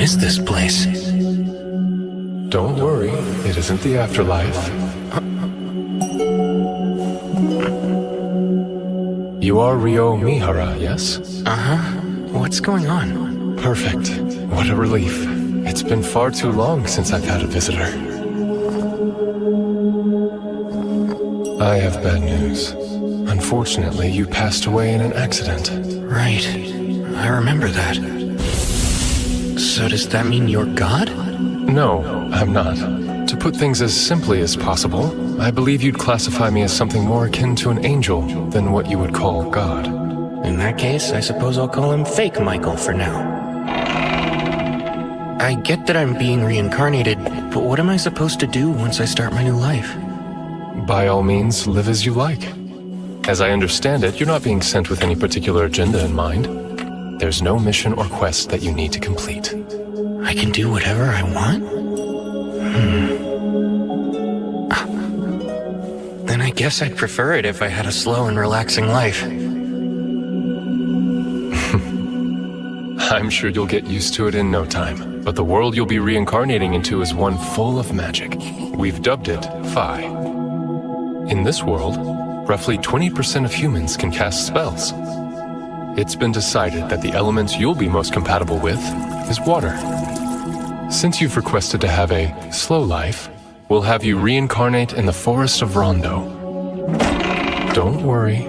is this place? Don't worry, it isn't the afterlife. You are Ryo Mihara, yes? Uh-huh. What's going on? Perfect. What a relief. It's been far too long since I've had a visitor. I have bad news. Unfortunately, you passed away in an accident. Right. I remember that. So does that mean you're God? No, I'm not. To put things as simply as possible, I believe you'd classify me as something more akin to an angel than what you would call God. In that case, I suppose I'll call him Fake Michael for now. I get that I'm being reincarnated, but what am I supposed to do once I start my new life? By all means, live as you like. As I understand it, you're not being sent with any particular agenda in mind. There's no mission or quest that you need to complete. I can do whatever I want? Then I guess I'd prefer it if I had a slow and relaxing life. I'm sure you'll get used to it in no time, but the world you'll be reincarnating into is one full of magic. We've dubbed it Phi. In this world, roughly 20% of humans can cast spells. It's been decided that the element you'll be most compatible with is water. Since you've requested to have a slow life, we'll have you reincarnate in the forest of Rondo. Don't worry,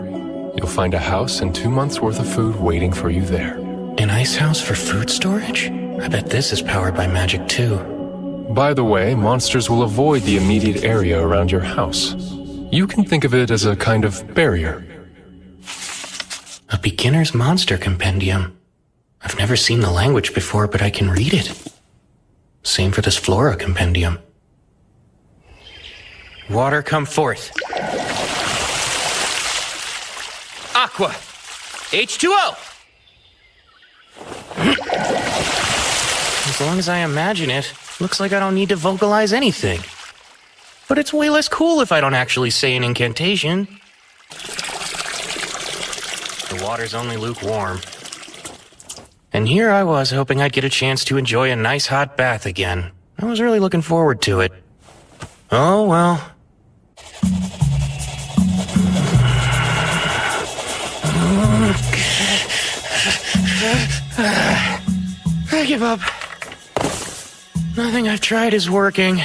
you'll find a house and 2 months' worth of food waiting for you there. An ice house for food storage? I bet this is powered by magic too. By the way, monsters will avoid the immediate area around your house. You can think of it as a kind of barrier. A beginner's monster compendium. I've never seen the language before, but I can read it. Same for this flora compendium. Water, come forth. Aqua. H2O. As long as I imagine it, looks like I don't need to vocalize anything. But it's way less cool if I don't actually say an incantation. The water's only lukewarm. And here I was hoping I'd get a chance to enjoy a nice hot bath again. I was really looking forward to it. Oh well. I give up. Nothing I've tried is working.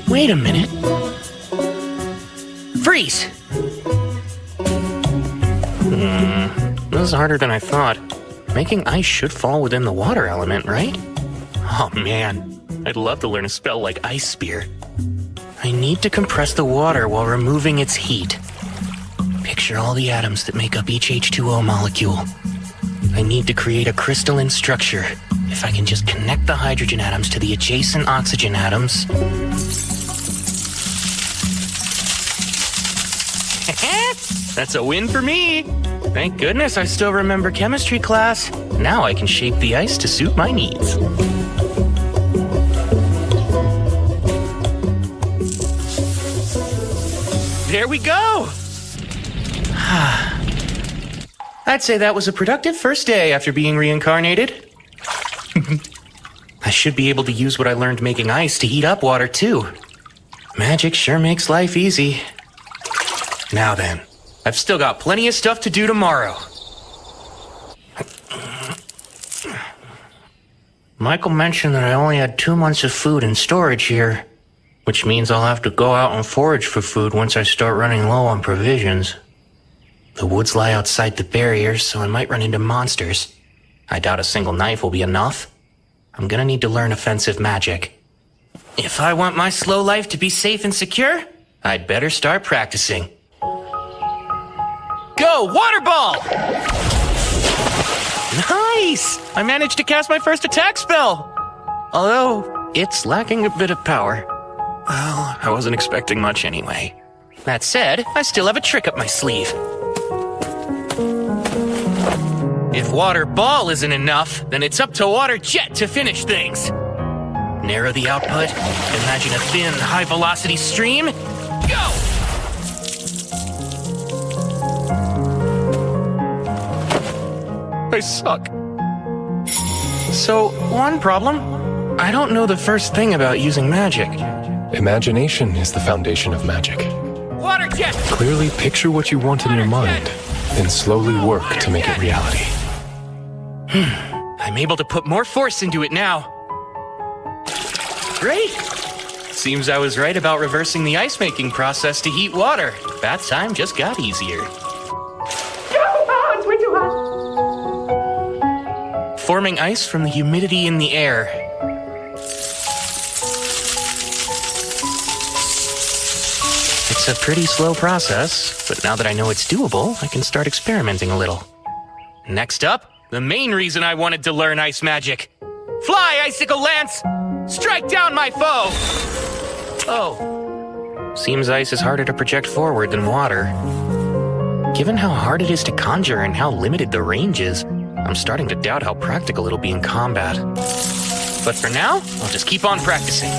Wait a minute. Freeze! This is harder than I thought. Making ice should fall within the water element, right? Oh man, I'd love to learn a spell like Ice Spear. I need to compress the water while removing its heat. Picture all the atoms that make up each H2O molecule. I need to create a crystalline structure. If I can just connect the hydrogen atoms to the adjacent oxygen atoms... That's a win for me! Thank goodness I still remember chemistry class. Now I can shape the ice to suit my needs. There we go! I'd say that was a productive first day after being reincarnated. I should be able to use what I learned making ice to heat up water too. Magic sure makes life easy. Now then, I've still got plenty of stuff to do tomorrow. Michael mentioned that I only had 2 months of food in storage here, which means I'll have to go out and forage for food once I start running low on provisions. The woods lie outside the barriers, so I might run into monsters. I doubt a single knife will be enough. I'm gonna need to learn offensive magic. If I want my slow life to be safe and secure, I'd better start practicing. Go, water ball! Nice! I managed to cast my first attack spell! Although, it's lacking a bit of power. Well, I wasn't expecting much anyway. That said, I still have a trick up my sleeve. If water ball isn't enough, then it's up to water jet to finish things. Narrow the output, imagine a thin, high-velocity stream. Go! I suck. So, one problem. I don't know the first thing about using magic. Imagination is the foundation of magic. Water jet! Clearly picture what you want in your mind, then slowly work to make it reality. I'm able to put more force into it now. Great! Seems I was right about reversing the ice-making process to heat water. Bath time just got easier. It's way too hot. Forming ice from the humidity in the air. It's a pretty slow process, but now that I know it's doable, I can start experimenting a little. Next up, the main reason I wanted to learn ice magic. Fly, Icicle Lance! Strike down my foe! Oh. Seems ice is harder to project forward than water. Given how hard it is to conjure and how limited the range is, I'm starting to doubt how practical it'll be in combat. But for now, I'll just keep on practicing.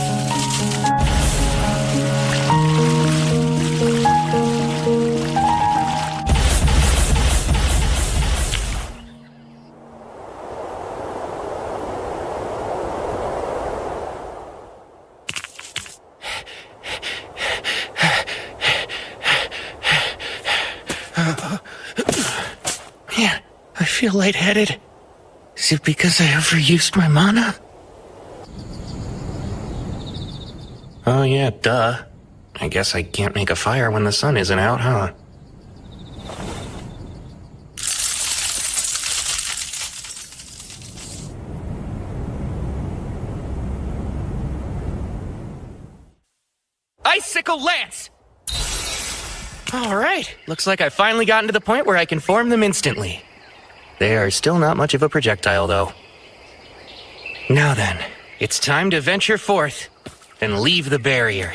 Man, I feel lightheaded. Is it because I overused my mana? Oh yeah, duh. I guess I can't make a fire when the sun isn't out, huh? Icicle Lance! Alright, looks like I've finally gotten to the point where I can form them instantly. They are still not much of a projectile, though. Now then, it's time to venture forth and leave the barrier.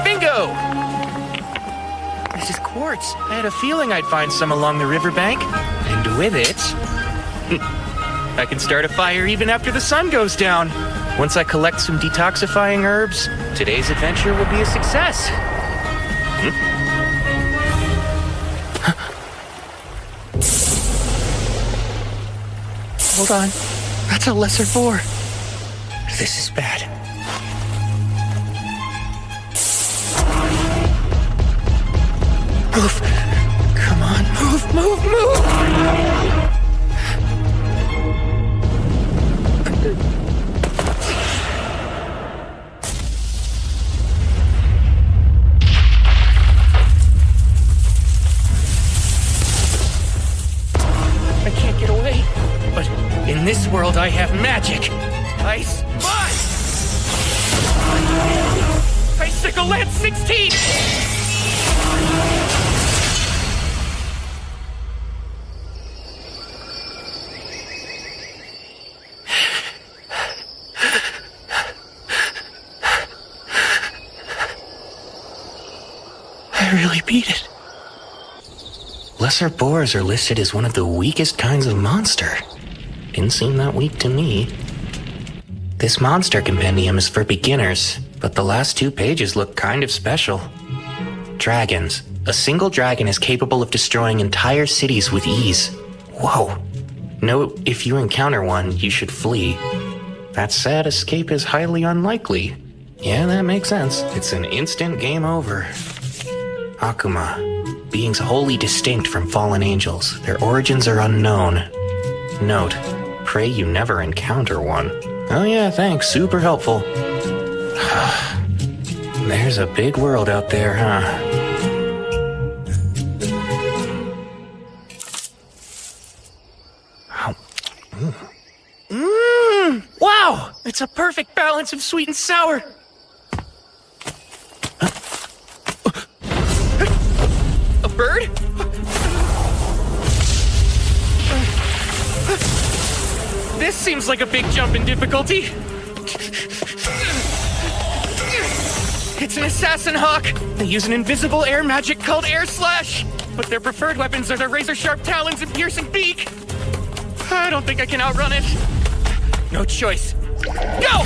Bingo! This is quartz. I had a feeling I'd find some along the riverbank. And with it, I can start a fire even after the sun goes down. Once I collect some detoxifying herbs, today's adventure will be a success. Hold on. That's a lesser boar. This is bad. Move. Come on, move. I can't get away, but in this world I have magic. Ice Mine! Icicle Lance 16! I really beat it. Lesser boars are listed as one of the weakest kinds of monster. Didn't seem that weak to me. This monster compendium is for beginners, but the last 2 pages look kind of special. Dragons. A single dragon is capable of destroying entire cities with ease. Whoa. Note, if you encounter one, you should flee. That said, escape is highly unlikely. Yeah, that makes sense. It's an instant game over. Akuma. Beings wholly distinct from fallen angels. Their origins are unknown. Note, pray you never encounter one. Oh yeah, thanks. Super helpful. There's a big world out there, huh? Wow! It's a perfect balance of sweet and sour. A bird? This seems like a big jump in difficulty. It's an assassin hawk. They use an invisible air magic called Air Slash, but their preferred weapons are their razor-sharp talons and piercing beak. I don't think I can outrun it. No choice. Go!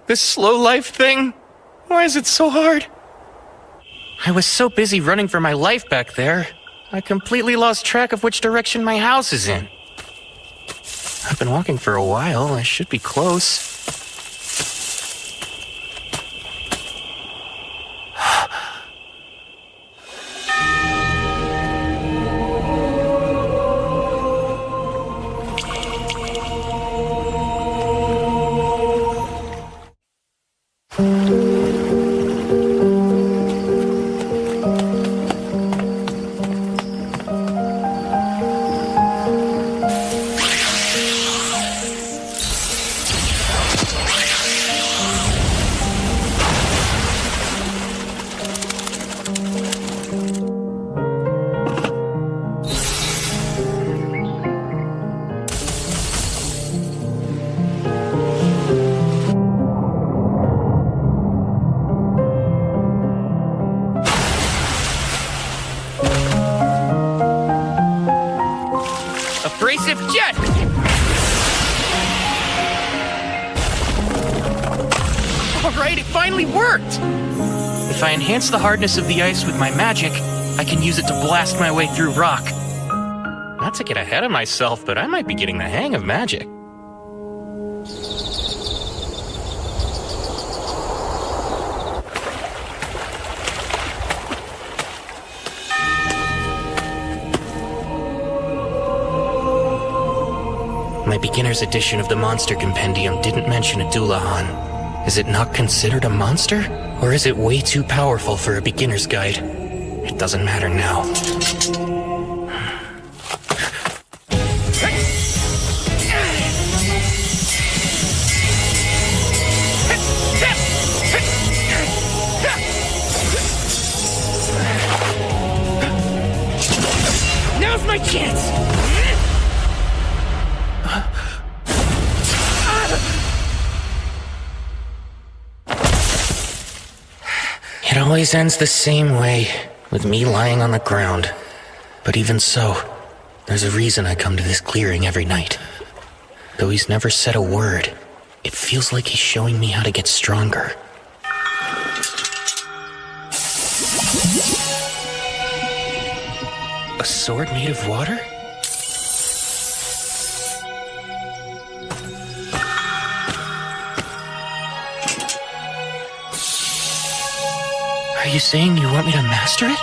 This slow life thing? Why is it so hard? I was so busy running for my life back there, I completely lost track of which direction my house is in. I've been walking for a while, I should be close. Abrasive jet! Alright, it finally worked! If I enhance the hardness of the ice with my magic, I can use it to blast my way through rock. Not to get ahead of myself, but I might be getting the hang of magic. My beginner's edition of the Monster Compendium didn't mention a Doulahan. Is it not considered a monster? Or is it way too powerful for a beginner's guide? It doesn't matter now. Now's my chance! It always ends the same way, with me lying on the ground. But even so, there's a reason I come to this clearing every night. Though he's never said a word, it feels like he's showing me how to get stronger. A sword made of water? Are you saying you want me to master it?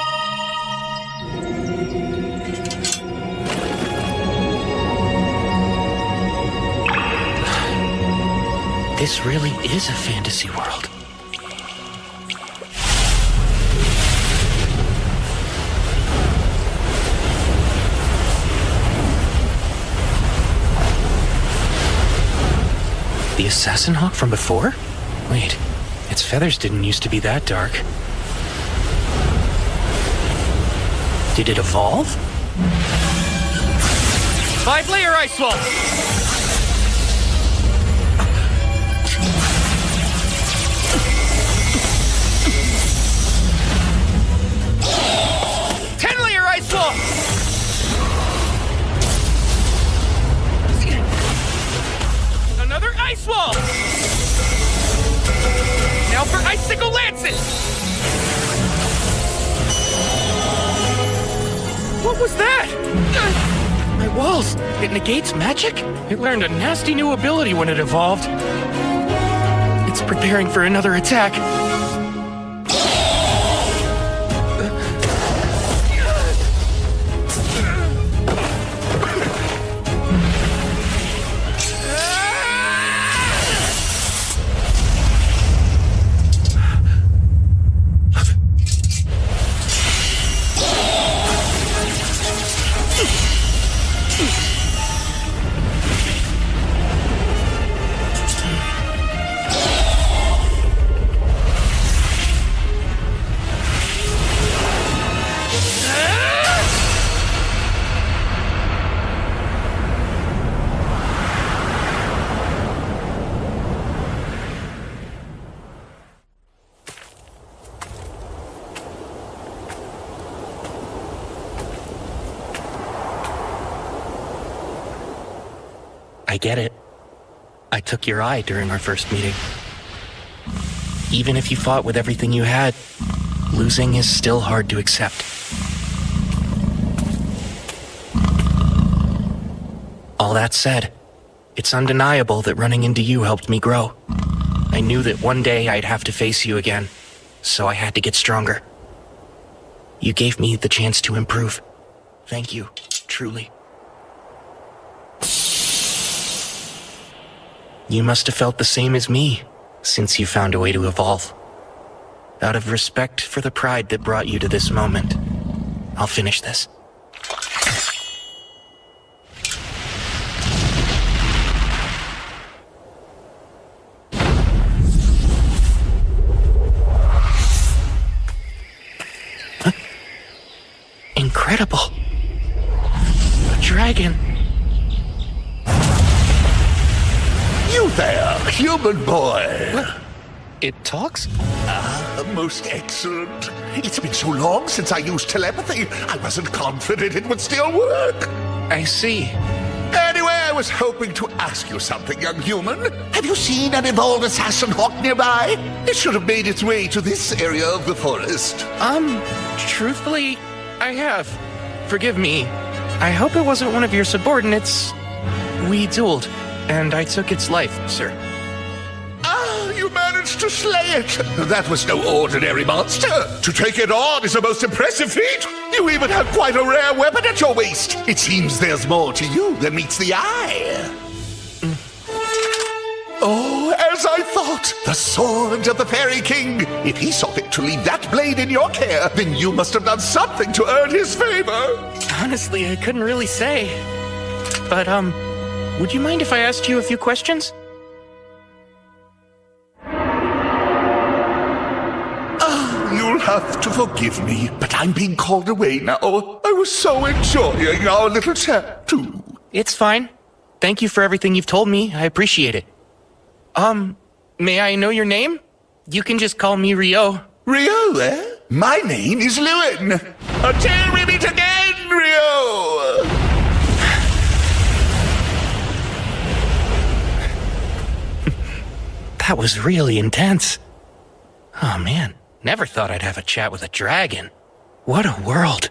This really is a fantasy world. The assassin hawk from before? Wait, its feathers didn't used to be that dark. Did it evolve? 5-layer ice wall! Ice wall! Another ice wall! Now for icicle lances! What was that? My walls! It negates magic? It learned a nasty new ability when it evolved. It's preparing for another attack. I get it. I took your eye during our first meeting. Even if you fought with everything you had, losing is still hard to accept. All that said, it's undeniable that running into you helped me grow. I knew that one day I'd have to face you again, so I had to get stronger. You gave me the chance to improve. Thank you, truly. You must have felt the same as me, since you found a way to evolve. Out of respect for the pride that brought you to this moment, I'll finish this. Huh? Incredible. A dragon. You there, human boy! What? It talks? Most excellent. It's been so long since I used telepathy, I wasn't confident it would still work. I see. Anyway, I was hoping to ask you something, young human. Have you seen an evolved assassin hawk nearby? It should have made its way to this area of the forest. Truthfully, I have. Forgive me. I hope it wasn't one of your subordinates. We dueled, and I took its life, sir. You managed to slay it! That was no ordinary monster! To take it on is a most impressive feat! You even have quite a rare weapon at your waist! It seems there's more to you than meets the eye! Oh, as I thought! The sword of the Fairy King! If he saw fit to leave that blade in your care, then you must have done something to earn his favor! Honestly, I couldn't really say. But, would you mind if I asked you a few questions? You'll have to forgive me, but I'm being called away now. I was so enjoying our little chat, too. It's fine. Thank you for everything you've told me. I appreciate it. May I know your name? You can just call me Rio. Rio, eh? My name is Lewin. Until we meet again, Rio! That was really intense. Oh, man. Never thought I'd have a chat with a dragon. What a world.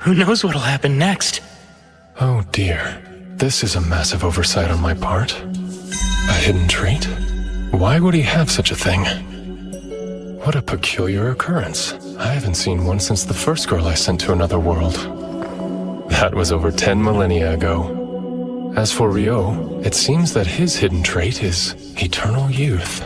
Who knows what'll happen next? Oh dear. This is a massive oversight on my part. A hidden trait? Why would he have such a thing? What a peculiar occurrence. I haven't seen one since the first girl I sent to another world. That was over 10 millennia ago. As for Rio, it seems that his hidden trait is eternal youth.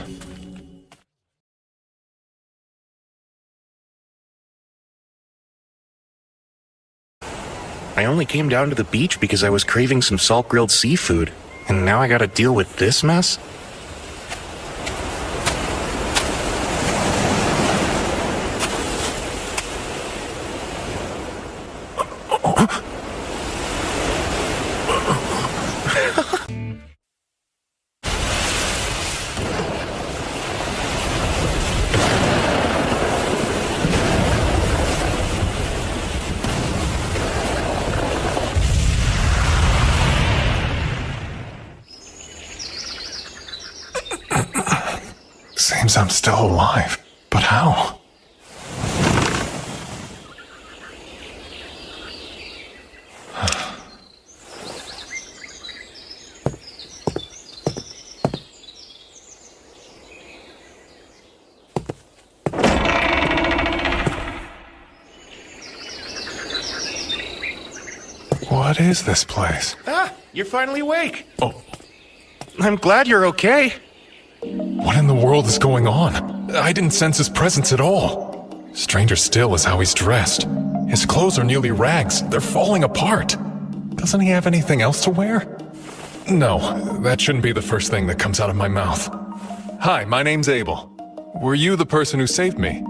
I only came down to the beach because I was craving some salt-grilled seafood, and now I gotta deal with this mess? Seems I'm still alive, but how? What is this place? Ah, you're finally awake. Oh, I'm glad you're okay. What in the world is going on? I didn't sense his presence at all. Stranger still is how he's dressed. His clothes are nearly rags. They're falling apart. Doesn't he have anything else to wear? No, that shouldn't be the first thing that comes out of my mouth. Hi, my name's Abel. Were you the person who saved me?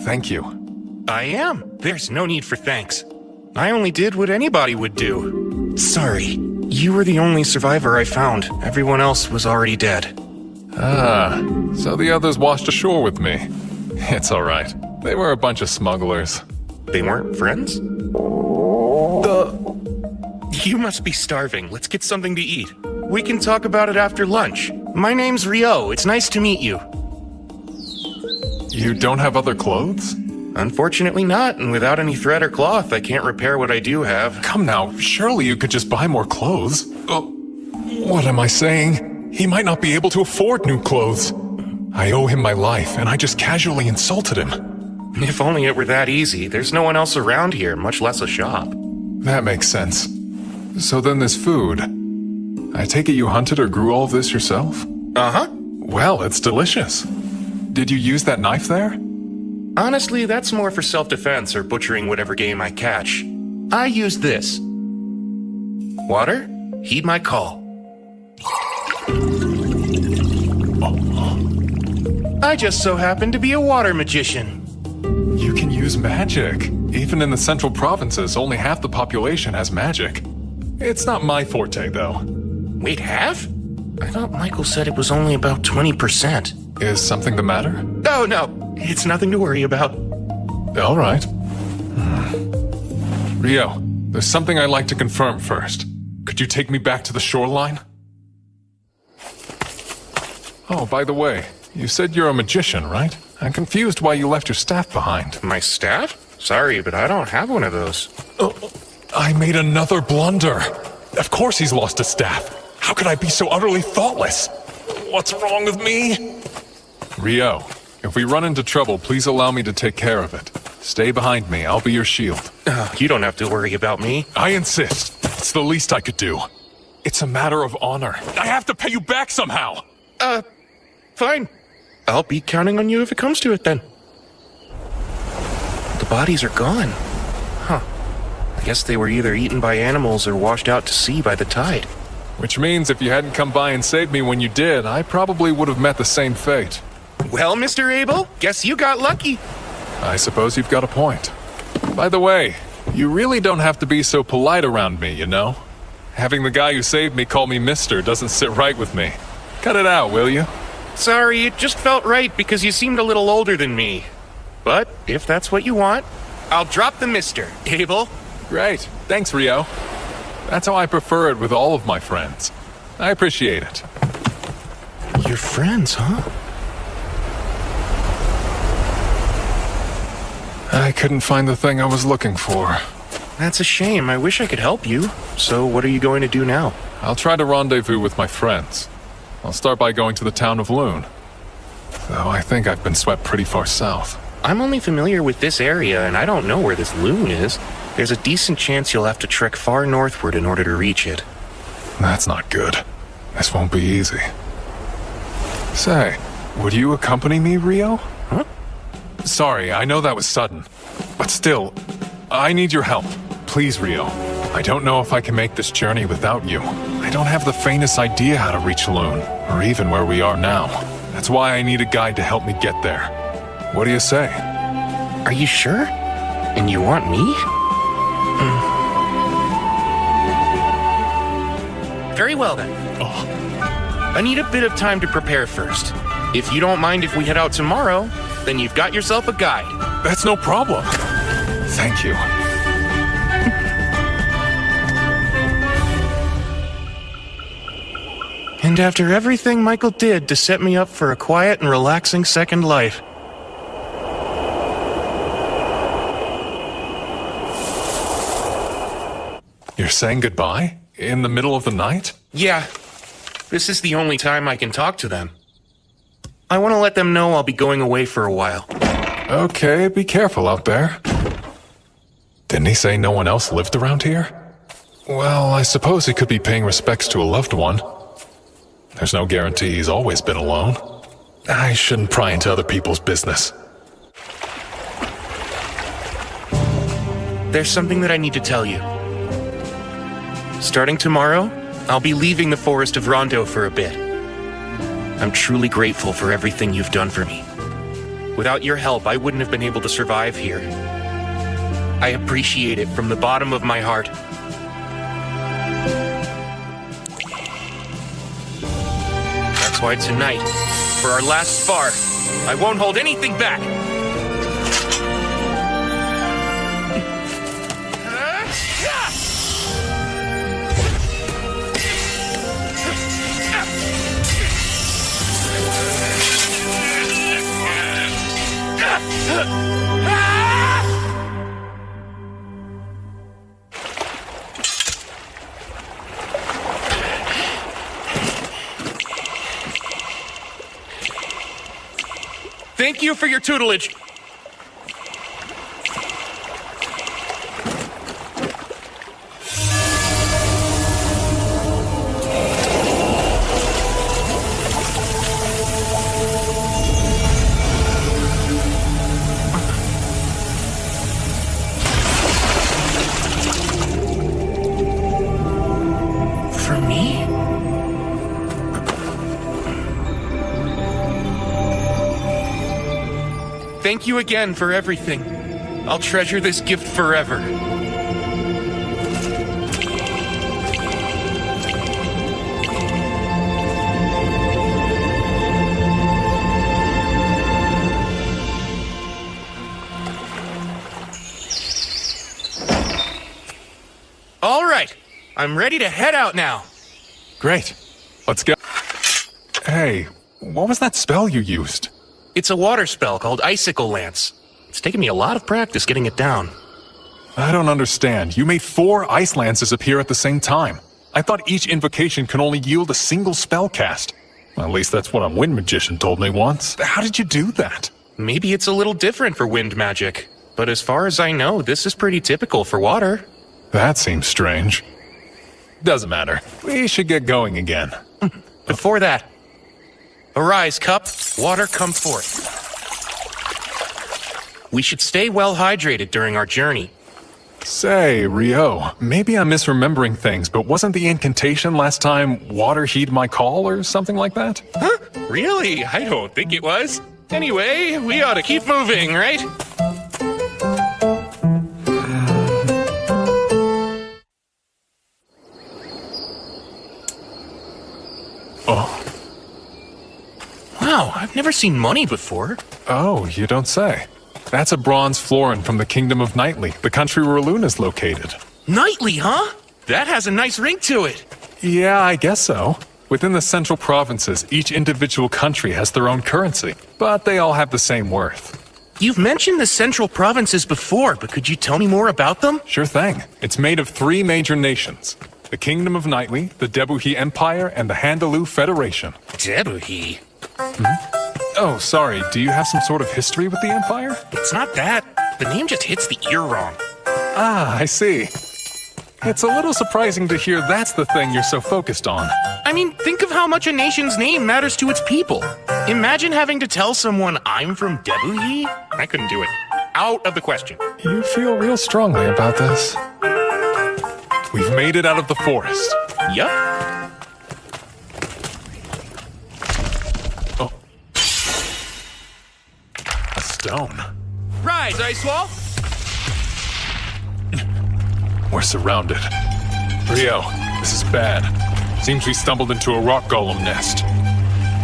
Thank you. I am. There's no need for thanks. I only did what anybody would do. Sorry. You were the only survivor I found. Everyone else was already dead. Ah, so the others washed ashore with me. It's alright. They were a bunch of smugglers. They weren't friends? You must be starving. Let's get something to eat. We can talk about it after lunch. My name's Rio. It's nice to meet you. You don't have other clothes? Unfortunately not, and without any thread or cloth, I can't repair what I do have. Come now, surely you could just buy more clothes. Oh, what am I saying? He might not be able to afford new clothes. I owe him my life, and I just casually insulted him. If only it were that easy. There's no one else around here, much less a shop. That makes sense. So then this food. I take it you hunted or grew all of this yourself? Uh-huh. Well, it's delicious. Did you use that knife there? Honestly, that's more for self-defense or butchering whatever game I catch. I use this. Water, heed my call. I just so happen to be a water magician. You can use magic. Even in the central provinces, only half the population has magic. It's not my forte, though. Wait, half? I thought Michael said it was only about 20%. Is something the matter? Oh, no. It's nothing to worry about. All right. Rio, there's something I'd like to confirm first. Could you take me back to the shoreline? Oh, by the way, you said you're a magician, right? I'm confused why you left your staff behind. My staff? Sorry, but I don't have one of those. Oh, I made another blunder. Of course he's lost his staff. How could I be so utterly thoughtless? What's wrong with me? Rio, if we run into trouble, please allow me to take care of it. Stay behind me. I'll be your shield. You don't have to worry about me. I insist. It's the least I could do. It's a matter of honor. I have to pay you back somehow. Fine. I'll be counting on you if it comes to it, then. The bodies are gone. Huh. I guess they were either eaten by animals or washed out to sea by the tide. Which means if you hadn't come by and saved me when you did, I probably would have met the same fate. Well, Mr. Abel, guess you got lucky. I suppose you've got a point. By the way, you really don't have to be so polite around me, you know? Having the guy who saved me call me mister doesn't sit right with me. Cut it out, will you? Sorry, it just felt right because you seemed a little older than me. But if that's what you want, I'll drop the mister, Abel. Great. Thanks, Rio. That's how I prefer it with all of my friends. I appreciate it. You're friends, huh? I couldn't find the thing I was looking for. That's a shame. I wish I could help you. So what are you going to do now? I'll try to rendezvous with my friends. I'll start by going to the town of Loon. Though I think I've been swept pretty far south. I'm only familiar with this area, and I don't know where this loon is. There's a decent chance you'll have to trek far northward in order to reach it. That's not good. This won't be easy. Say, would you accompany me, Rio? Huh? Sorry, I know that was sudden. But still, I need your help. Please, Rio. I don't know if I can make this journey without you. I don't have the faintest idea how to reach Loon, or even where we are now. That's why I need a guide to help me get there. What do you say? Are you sure? And you want me? Very well, then. I need a bit of time to prepare first. If you don't mind if we head out tomorrow, then you've got yourself a guide. That's no problem. Thank you. And after everything Michael did to set me up for a quiet and relaxing second life. You're saying goodbye? In the middle of the night? Yeah, this is the only time I can talk to them. I want to let them know I'll be going away for a while. Okay, be careful out there. Didn't he say no one else lived around here? Well, I suppose he could be paying respects to a loved one. There's no guarantee he's always been alone. I shouldn't pry into other people's business. There's something that I need to tell you. Starting tomorrow, I'll be leaving the Forest of Rondo for a bit. I'm truly grateful for everything you've done for me. Without your help, I wouldn't have been able to survive here. I appreciate it from the bottom of my heart. That's why tonight, for our last spar, I won't hold anything back. Thank you for your tutelage. For me? Thank you again for everything. I'll treasure this gift forever. All right, I'm ready to head out now. Great. Let's go. Hey, what was that spell you used? It's a water spell called Icicle Lance. It's taken me a lot of practice getting it down. I don't understand. You made 4 ice lances appear at the same time. I thought each invocation can only yield a single spell cast. Well, at least that's what a wind magician told me once. How did you do that? Maybe it's a little different for wind magic, but as far as I know, this is pretty typical for water. That seems strange. Doesn't matter. We should get going again. Before that, arise, cup, water come forth. We should stay well hydrated during our journey. Say, Rio, maybe I'm misremembering things, but wasn't the incantation last time water heed my call or something like that? Huh? Really? I don't think it was. Anyway, we ought to keep moving, right? Oh. Wow, I've never seen money before. Oh, you don't say. That's a bronze florin from the Kingdom of Nightly, the country where Luna's located. Nightly, huh? That has a nice ring to it. Yeah, I guess so. Within the central provinces, each individual country has their own currency, but they all have the same worth. You've mentioned the central provinces before, but could you tell me more about them? Sure thing. It's made of 3 major nations. The Kingdom of Nightly, the Debuhi Empire, and the Handaloo Federation. Debuhi? Oh, sorry, do you have some sort of history with the Empire? It's not that. The name just hits the ear wrong. Ah, I see. It's a little surprising to hear that's the thing you're so focused on. I mean, think of how much a nation's name matters to its people. Imagine having to tell someone I'm from Debuhi. I couldn't do it. Out of the question. You feel real strongly about this. We've made it out of the forest. Yup. Oh. A stone. Rise, Icewall! We're surrounded. Rio, this is bad. Seems we stumbled into a rock golem nest.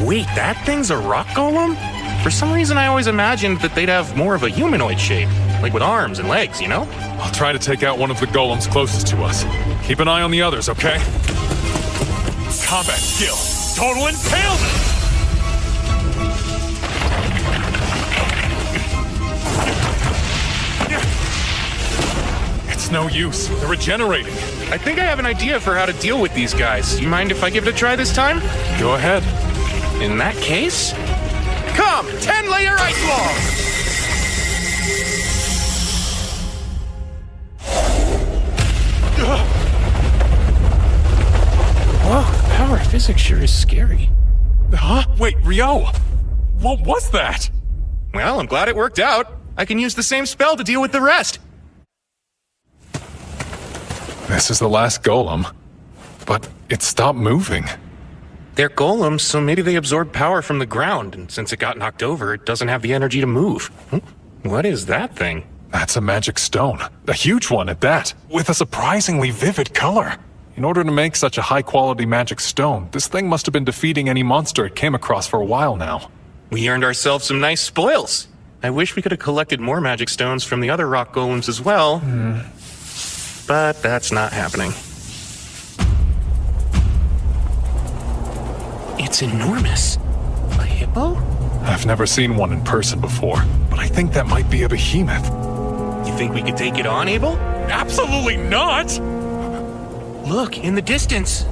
Wait, that thing's a rock golem? For some reason, I always imagined that they'd have more of a humanoid shape, like with arms and legs, you know? I'll try to take out one of the golems closest to us. Keep an eye on the others, okay? Combat skill. Total impalement! It's no use. They're regenerating. I think I have an idea for how to deal with these guys. You mind if I give it a try this time? Go ahead. In that case, come, 10-layer ice wall! Whoa, the power of physics sure is scary. Huh? Wait, Rio! What was that? Well, I'm glad it worked out. I can use the same spell to deal with the rest. This is the last golem. But it stopped moving. They're golems, so maybe they absorb power from the ground, and since it got knocked over, it doesn't have the energy to move. What is that thing? That's a magic stone. A huge one at that, with a surprisingly vivid color. In order to make such a high-quality magic stone, this thing must have been defeating any monster it came across for a while now. We earned ourselves some nice spoils. I wish we could have collected more magic stones from the other rock golems as well. But that's not happening. It's enormous. A hippo? I've never seen one in person before, but I think that might be a behemoth. You think we could take it on, Abel? Absolutely not! Look, in the distance.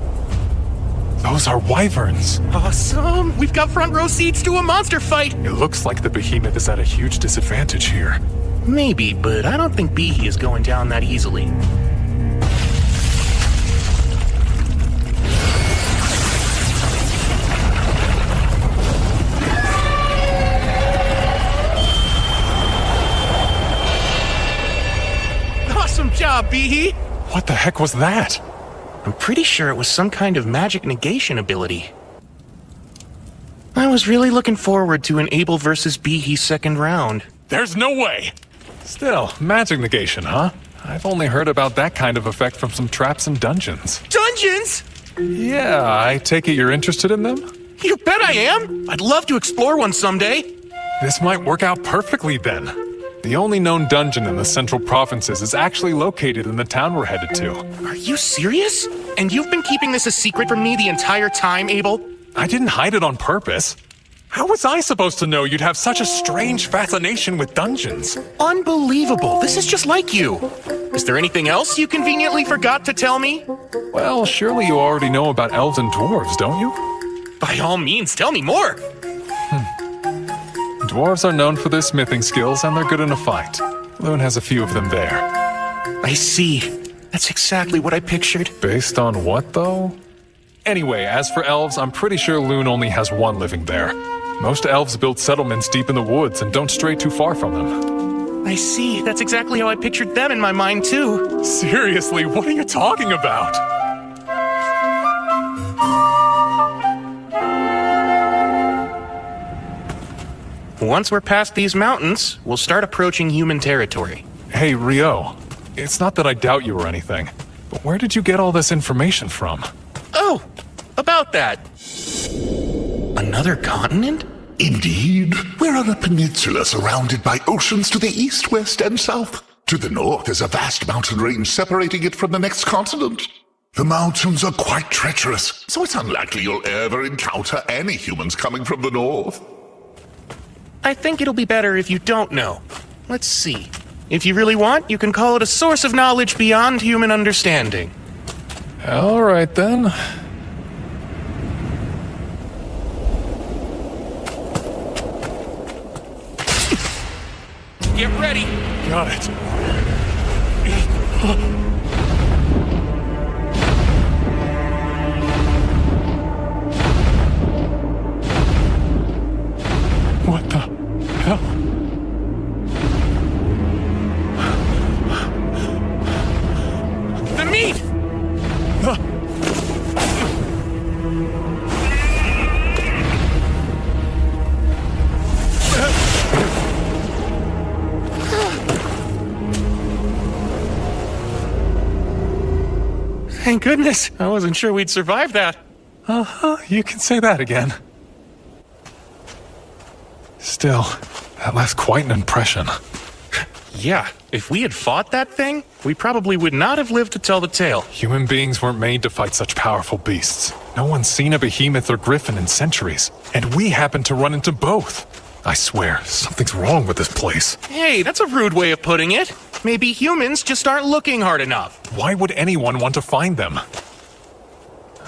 Those are wyverns. Awesome! We've got front row seats to a monster fight! It looks like the behemoth is at a huge disadvantage here. Maybe, but I don't think Behe is going down that easily. Awesome job, Behe! What the heck was that? I'm pretty sure it was some kind of magic negation ability. I was really looking forward to an Abel versus Behe second round. There's no way! Still, magic negation, huh? I've only heard about that kind of effect from some traps and dungeons. Dungeons?! Yeah, I take it you're interested in them? You bet I am! I'd love to explore one someday. This might work out perfectly then. The only known dungeon in the central provinces is actually located in the town we're headed to. Are you serious? And you've been keeping this a secret from me the entire time, Abel? I didn't hide it on purpose. How was I supposed to know you'd have such a strange fascination with dungeons? Unbelievable. This is just like you. Is there anything else you conveniently forgot to tell me? Well, surely you already know about elves and dwarves, don't you? By all means, tell me more. Dwarves are known for their smithing skills, and they're good in a fight. Loon has a few of them there. I see. That's exactly what I pictured. Based on what, though? Anyway, as for elves, I'm pretty sure Loon only has one living there. Most elves build settlements deep in the woods and don't stray too far from them. I see. That's exactly how I pictured them in my mind, too. Seriously, what are you talking about? Once we're past these mountains, we'll start approaching human territory. Hey, Rio. It's not that I doubt you or anything, but where did you get all this information from? Oh, about that. Another continent? Indeed. We're on a peninsula surrounded by oceans to the east, west, and south. To the north is a vast mountain range separating it from the next continent. The mountains are quite treacherous, so it's unlikely you'll ever encounter any humans coming from the north. I think it'll be better if you don't know. Let's see. If you really want, you can call it a source of knowledge beyond human understanding. All right, then. Get ready! Got it. What the hell? The meat! Thank goodness. I wasn't sure we'd survive that. Uh-huh, you can say that again. Still, that left quite an impression. Yeah, if we had fought that thing, we probably would not have lived to tell the tale. Human beings weren't made to fight such powerful beasts. No one's seen a behemoth or griffin in centuries, and we happened to run into both. I swear, something's wrong with this place. Hey, that's a rude way of putting it. Maybe humans just aren't looking hard enough. Why would anyone want to find them?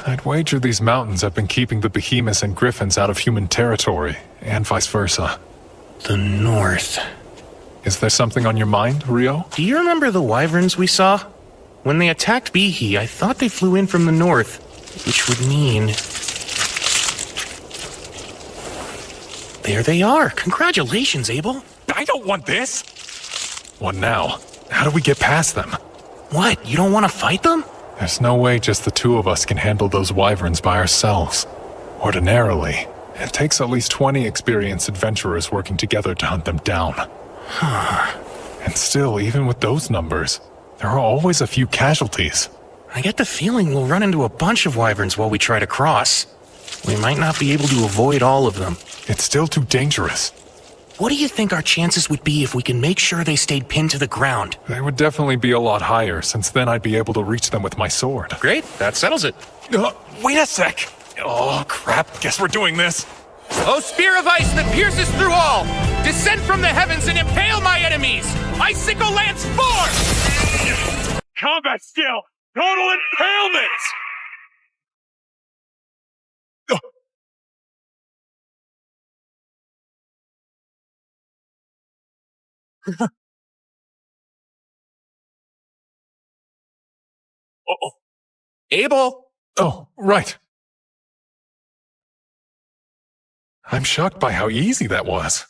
I'd wager these mountains have been keeping the behemoths and griffins out of human territory, and vice versa. The north. Is there something on your mind, Rio? Do you remember the wyverns we saw? When they attacked Behe, I thought they flew in from the north, which would mean... There they are. Congratulations, Abel. I don't want this! What now? How do we get past them? What, you don't want to fight them? There's no way just the two of us can handle those wyverns by ourselves. Ordinarily, it takes at least 20 experienced adventurers working together to hunt them down. And still, even with those numbers, there are always a few casualties. I get the feeling we'll run into a bunch of wyverns while we try to cross. We might not be able to avoid all of them. It's still too dangerous. What do you think our chances would be if we can make sure they stayed pinned to the ground? They would definitely be a lot higher, since then I'd be able to reach them with my sword. Great, that settles it. Wait a sec! Oh, crap, guess we're doing this. O spear of ice that pierces through all, descend from the heavens and impale my enemies! Icicle lance forth! Combat skill! Total impalement! Oh, Abel! oh, right. I'm shocked by how easy that was.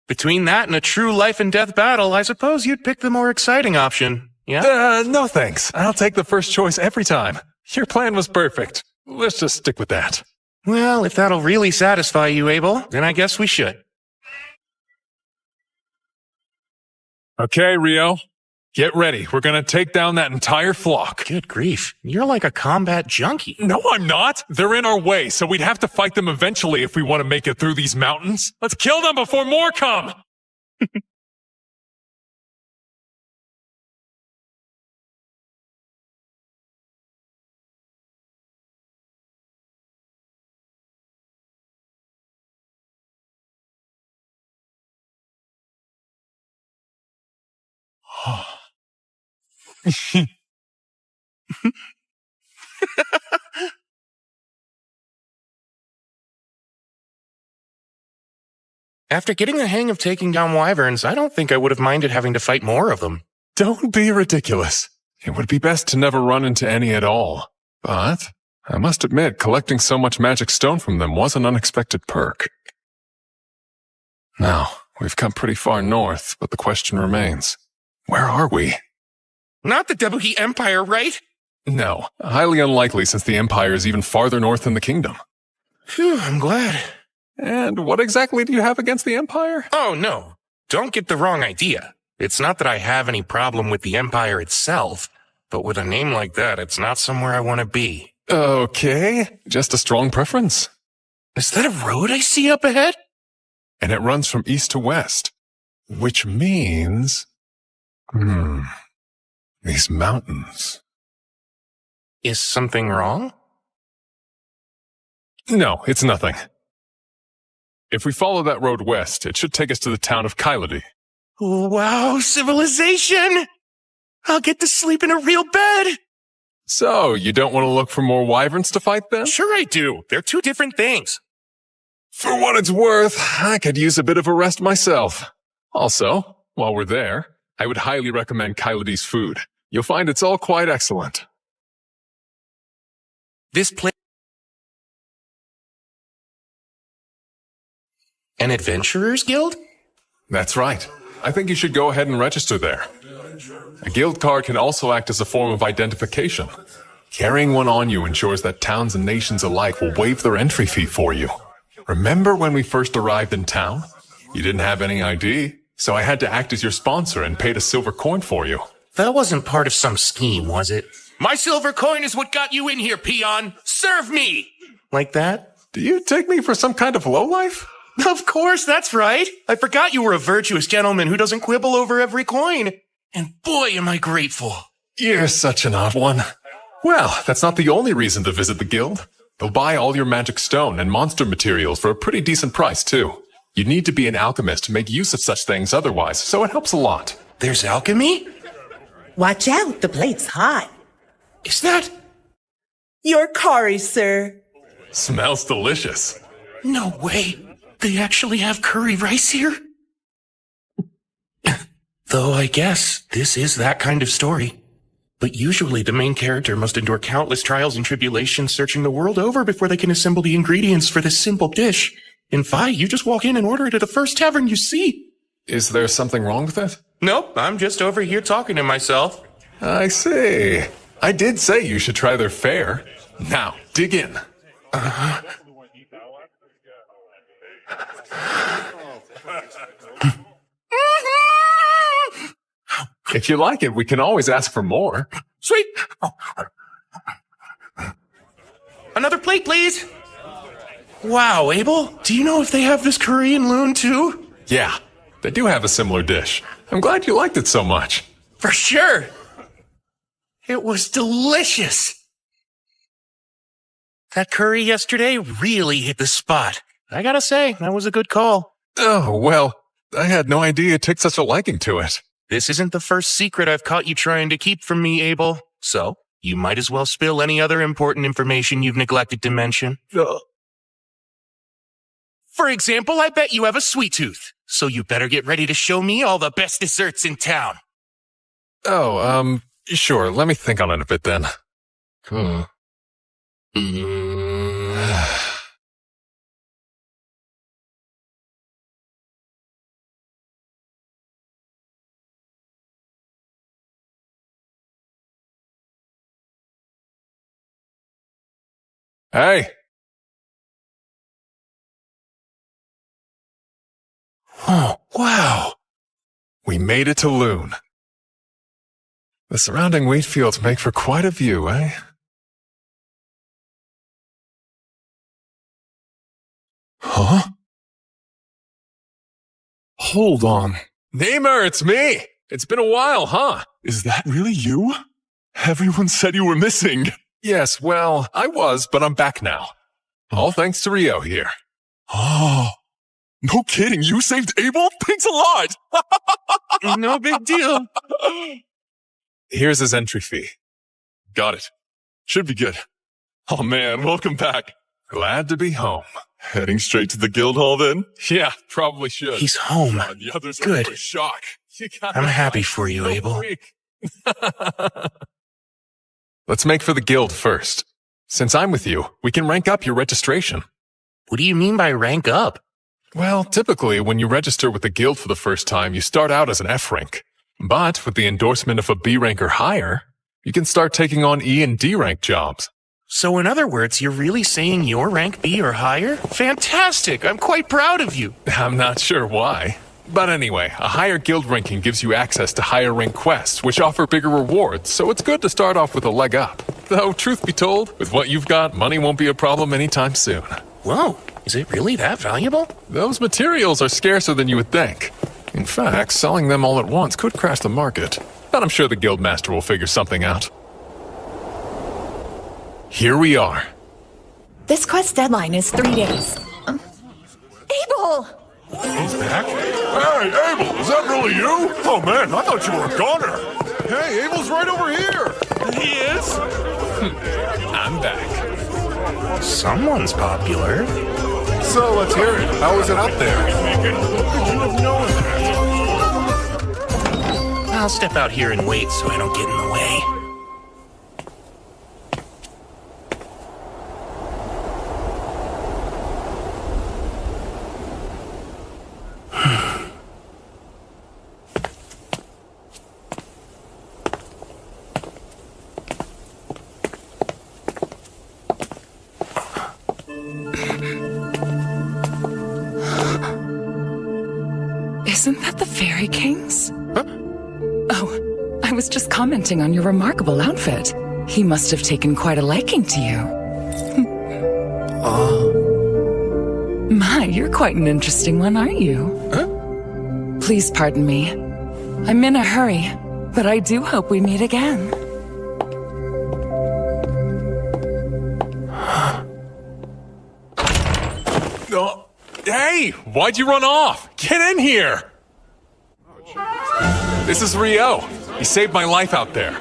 Between that and a true life and death battle, I suppose you'd pick the more exciting option, yeah? No thanks. I'll take the first choice every time. Your plan was perfect. Let's just stick with that. Well, if that'll really satisfy you, Abel, then I guess we should. Okay, Rio. Get ready. We're gonna take down that entire flock. Good grief, you're like a combat junkie. No, I'm not. They're in our way, so we'd have to fight them eventually if we want to make it through these mountains. Let's kill them before more come! After getting the hang of taking down wyverns, I don't think I would have minded having to fight more of them. Don't be ridiculous. It would be best to never run into any at all. But I must admit, collecting so much magic stone from them was an unexpected perk. Now, we've come pretty far north, but the question remains. Where are we? Not the Debuhi Empire, right? No, highly unlikely since the Empire is even farther north than the kingdom. Phew, I'm glad. And what exactly do you have against the Empire? Oh, no. Don't get the wrong idea. It's not that I have any problem with the Empire itself, but with a name like that, it's not somewhere I want to be. Okay, just a strong preference. Is that a road I see up ahead? And it runs from east to west, which means... these mountains. Is something wrong? No, it's nothing. If we follow that road west, it should take us to the town of Kyladi. Wow, civilization! I'll get to sleep in a real bed! So, you don't want to look for more wyverns to fight then? Sure I do. They're two different things. For what it's worth, I could use a bit of a rest myself. Also, while we're there, I would highly recommend Kyladi's food. You'll find it's all quite excellent. This place... An adventurer's guild? That's right. I think you should go ahead and register there. A guild card can also act as a form of identification. Carrying one on you ensures that towns and nations alike will waive their entry fee for you. Remember when we first arrived in town? You didn't have any ID, so I had to act as your sponsor and paid a silver coin for you. That wasn't part of some scheme, was it? My silver coin is what got you in here, peon! Serve me! Like that? Do you take me for some kind of lowlife? Of course, that's right. I forgot you were a virtuous gentleman who doesn't quibble over every coin. And boy, am I grateful. You're such an odd one. Well, that's not the only reason to visit the guild. They'll buy all your magic stone and monster materials for a pretty decent price, too. You need to be an alchemist to make use of such things otherwise, so it helps a lot. There's alchemy? Watch out, the plate's hot. Is that... Your curry, sir. Smells delicious. No way. They actually have curry rice here? Though I guess this is that kind of story. But usually the main character must endure countless trials and tribulations searching the world over before they can assemble the ingredients for this simple dish. In Fi, you just walk in and order it at the first tavern you see. Is there something wrong with it? Nope, I'm just over here talking to myself. I see. I did say you should try their fare. Now, dig in. If you like it, we can always ask for more. Sweet! Another plate, please! Wow, Abel, do you know if they have this curry in Loon too? Yeah, they do have a similar dish. I'm glad you liked it so much. For sure! It was delicious! That curry yesterday really hit the spot. I gotta say, that was a good call. Oh, well, I had no idea you took such a liking to it. This isn't the first secret I've caught you trying to keep from me, Abel. So, you might as well spill any other important information you've neglected to mention. For example, I bet you have a sweet tooth. So you better get ready to show me all the best desserts in town. Oh, sure. Let me think on it a bit then. Hey! Oh, wow! We made it to Loon. The surrounding wheat fields make for quite a view, eh? Huh? Hold on. Namer, it's me! It's been a while, huh? Is that really you? Everyone said you were missing. Yes, well, I was, but I'm back now. All thanks to Rio here. Oh, no kidding. You saved Abel? Thanks a lot. No big deal. Here's his entry fee. Got it. Should be good. Oh man, welcome back. Glad to be home. Heading straight to the guild hall then? Yeah, probably should. He's home. The others are Good. in shock. I'm happy for you, Abel. Let's make for the guild first. Since I'm with you, we can rank up your registration. What do you mean by rank up? Well, typically, when you register with the guild for the first time, you start out as an F rank. But with the endorsement of a B rank or higher, you can start taking on E and D rank jobs. So in other words, you're really saying you're rank B or higher? Fantastic! I'm quite proud of you. I'm not sure why. But anyway, a higher guild ranking gives you access to higher rank quests, which offer bigger rewards, so it's good to start off with a leg up. Though, truth be told, with what you've got, money won't be a problem anytime soon. Whoa, is it really that valuable? Those materials are scarcer than you would think. In fact, selling them all at once could crash the market. But I'm sure the guildmaster will figure something out. Here we are. This quest deadline is 3 days. Abel! He's back? Hey, Abel, is that really you? Oh man, I thought you were a goner. Hey, Abel's right over here. He is? I'm back. Someone's popular. So let's hear it. How was it out there? How could you have known that? I'll step out here and wait so I don't get in the way. Isn't that the Fairy King's? Huh? Oh, I was just commenting on your remarkable outfit. He must have taken quite a liking to you. My, you're quite an interesting one, aren't you? Huh? Please pardon me. I'm in a hurry, but I do hope we meet again. Oh, hey, why'd you run off? Get in here! This is Rio. He saved my life out there.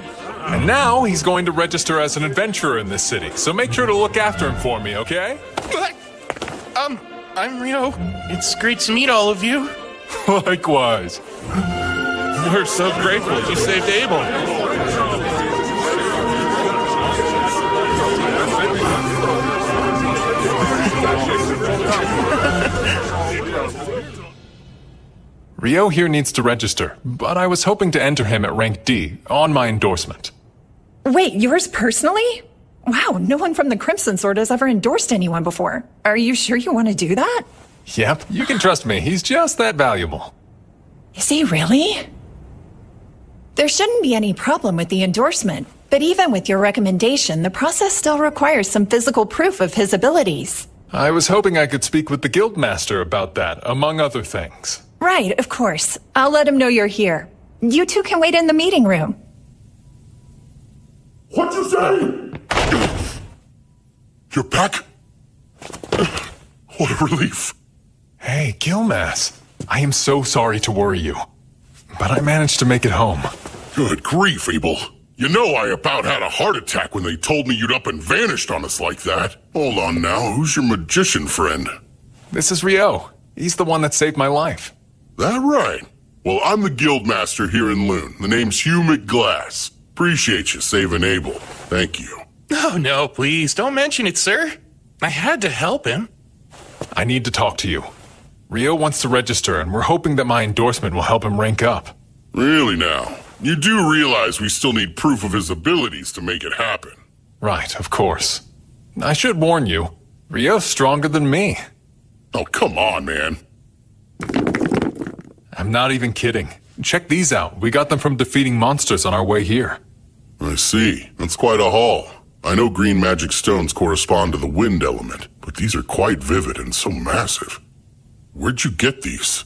And now he's going to register as an adventurer in this city, so make sure to look after him for me, okay? I'm Rio. It's great to meet all of you. Likewise. We're so grateful you saved Abel. Rio here needs to register, but I was hoping to enter him at rank D on my endorsement. Wait, yours personally? Wow, no one from the Crimson Sword has ever endorsed anyone before. Are you sure you want to do that? Yep, you can trust me. He's just that valuable. Is he really? There shouldn't be any problem with the endorsement, but even with your recommendation, the process still requires some physical proof of his abilities. I was hoping I could speak with the guildmaster about that, among other things. Right, of course. I'll let him know you're here. You two can wait in the meeting room. What'd you say? You're back? What a relief. Hey, Gilmas. I am so sorry to worry you, but I managed to make it home. Good grief, Abel. You know I about had a heart attack when they told me you'd up and vanished on us like that. Hold on now, who's your magician friend? This is Rio. He's the one that saved my life. That right? Well, I'm the guildmaster here in Loon. The name's Hugh McGlass. Appreciate you saving Abel. Thank you. Oh, no, please, don't mention it, sir. I had to help him. I need to talk to you. Rio wants to register, and we're hoping that my endorsement will help him rank up. Really now? You do realize we still need proof of his abilities to make it happen? Right, of course. I should warn you, Rio's stronger than me. Oh, come on, man. I'm not even kidding. Check these out. We got them from defeating monsters on our way here. I see. That's quite a haul. I know green magic stones correspond to the wind element, but these are quite vivid and so massive. Where'd you get these?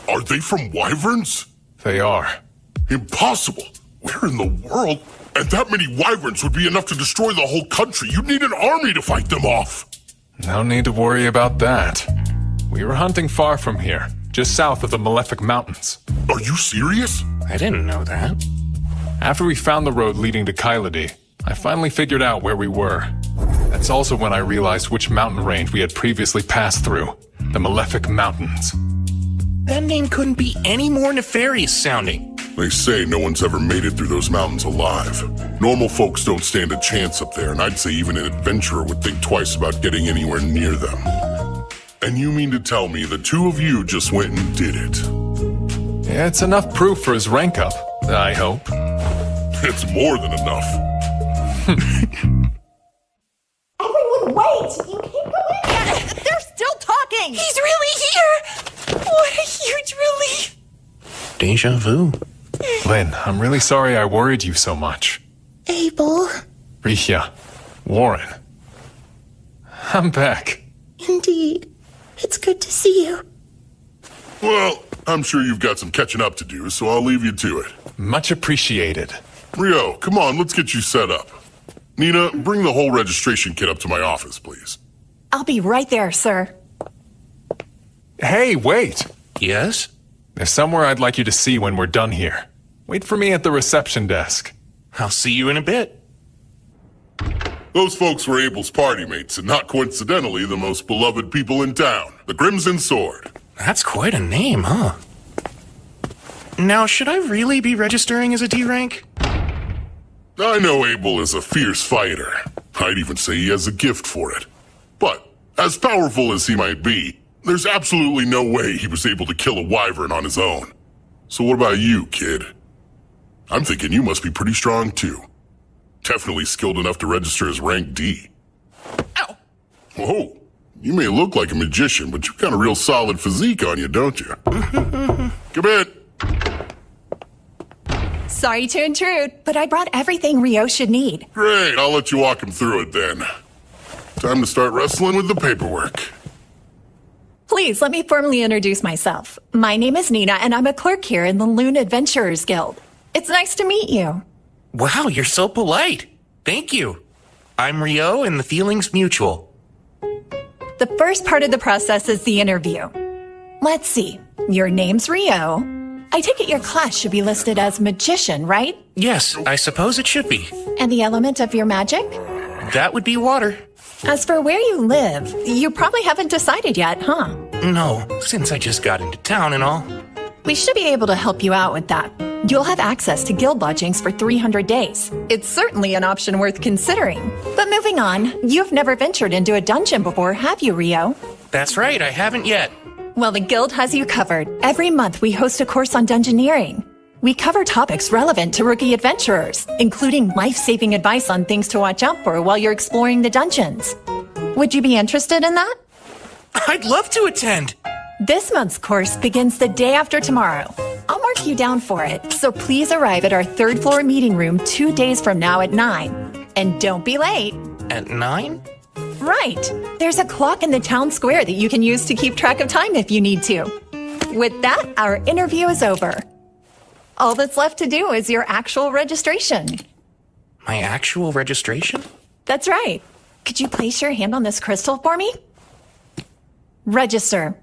Are they from wyverns? They are. Impossible! Where in the world? And that many wyverns would be enough to destroy the whole country. You'd need an army to fight them off. No need to worry about that. We were hunting far from here, just south of the Malefic Mountains. Are you serious? I didn't know that. After we found the road leading to Kyladi, I finally figured out where we were. That's also when I realized which mountain range we had previously passed through. The Malefic Mountains. That name couldn't be any more nefarious sounding. They say no one's ever made it through those mountains alive. Normal folks don't stand a chance up there, and I'd say even an adventurer would think twice about getting anywhere near them. And you mean to tell me the two of you just went and did it? Yeah, it's enough proof for his rank up, I hope. It's more than enough. Everyone, wait! You can't go in yet! They're still talking! He's really here! What a huge relief! Deja vu. Lynn, I'm really sorry I worried you so much. Abel. Rihya. Warren. I'm back. Indeed. It's good to see you. Well, I'm sure you've got some catching up to do, so I'll leave you to it. Much appreciated. Rio, come on, let's get you set up. Nina, bring the whole registration kit up to my office, please. I'll be right there, sir. Hey, wait! Yes? There's somewhere I'd like you to see when we're done here. Wait for me at the reception desk. I'll see you in a bit. Those folks were Abel's party mates, and not coincidentally the most beloved people in town, the Crimson Sword. That's quite a name, huh? Now, should I really be registering as a D rank? I know Abel is a fierce fighter. I'd even say he has a gift for it. But, as powerful as he might be, there's absolutely no way he was able to kill a wyvern on his own. So what about you, kid? I'm thinking you must be pretty strong, too. Definitely skilled enough to register as rank D. Ow! Whoa, you may look like a magician, but you've got a real solid physique on you, don't you? Come in. Sorry to intrude, but I brought everything Rio should need. Great, I'll let you walk him through it then. Time to start wrestling with the paperwork. Please, let me formally introduce myself. My name is Nina, and I'm a clerk here in the Loon Adventurers Guild. It's nice to meet you. Wow, you're so polite. Thank you. I'm Rio, and the feeling's mutual. The first part of the process is the interview. Let's see. Your name's Rio. I take it your class should be listed as magician, right? Yes, I suppose it should be. And the element of your magic? That would be water. As for where you live, you probably haven't decided yet, huh? No, since I just got into town and all. We should be able to help you out with that. You'll have access to guild lodgings for 300 days. It's certainly an option worth considering. But moving on, you've never ventured into a dungeon before, have you, Rio? That's right, I haven't yet. Well, the guild has you covered. Every month we host a course on dungeoneering. We cover topics relevant to rookie adventurers, including life-saving advice on things to watch out for while you're exploring the dungeons. Would you be interested in that? I'd love to attend. This month's course begins the day after tomorrow. I'll mark you down for it, so please arrive at our third floor meeting room 2 days from now at 9. And don't be late. At 9? Right. There's a clock in the town square that you can use to keep track of time if you need to. With that, our interview is over. All that's left to do is your actual registration. My actual registration? That's right. Could you place your hand on this crystal for me? Register.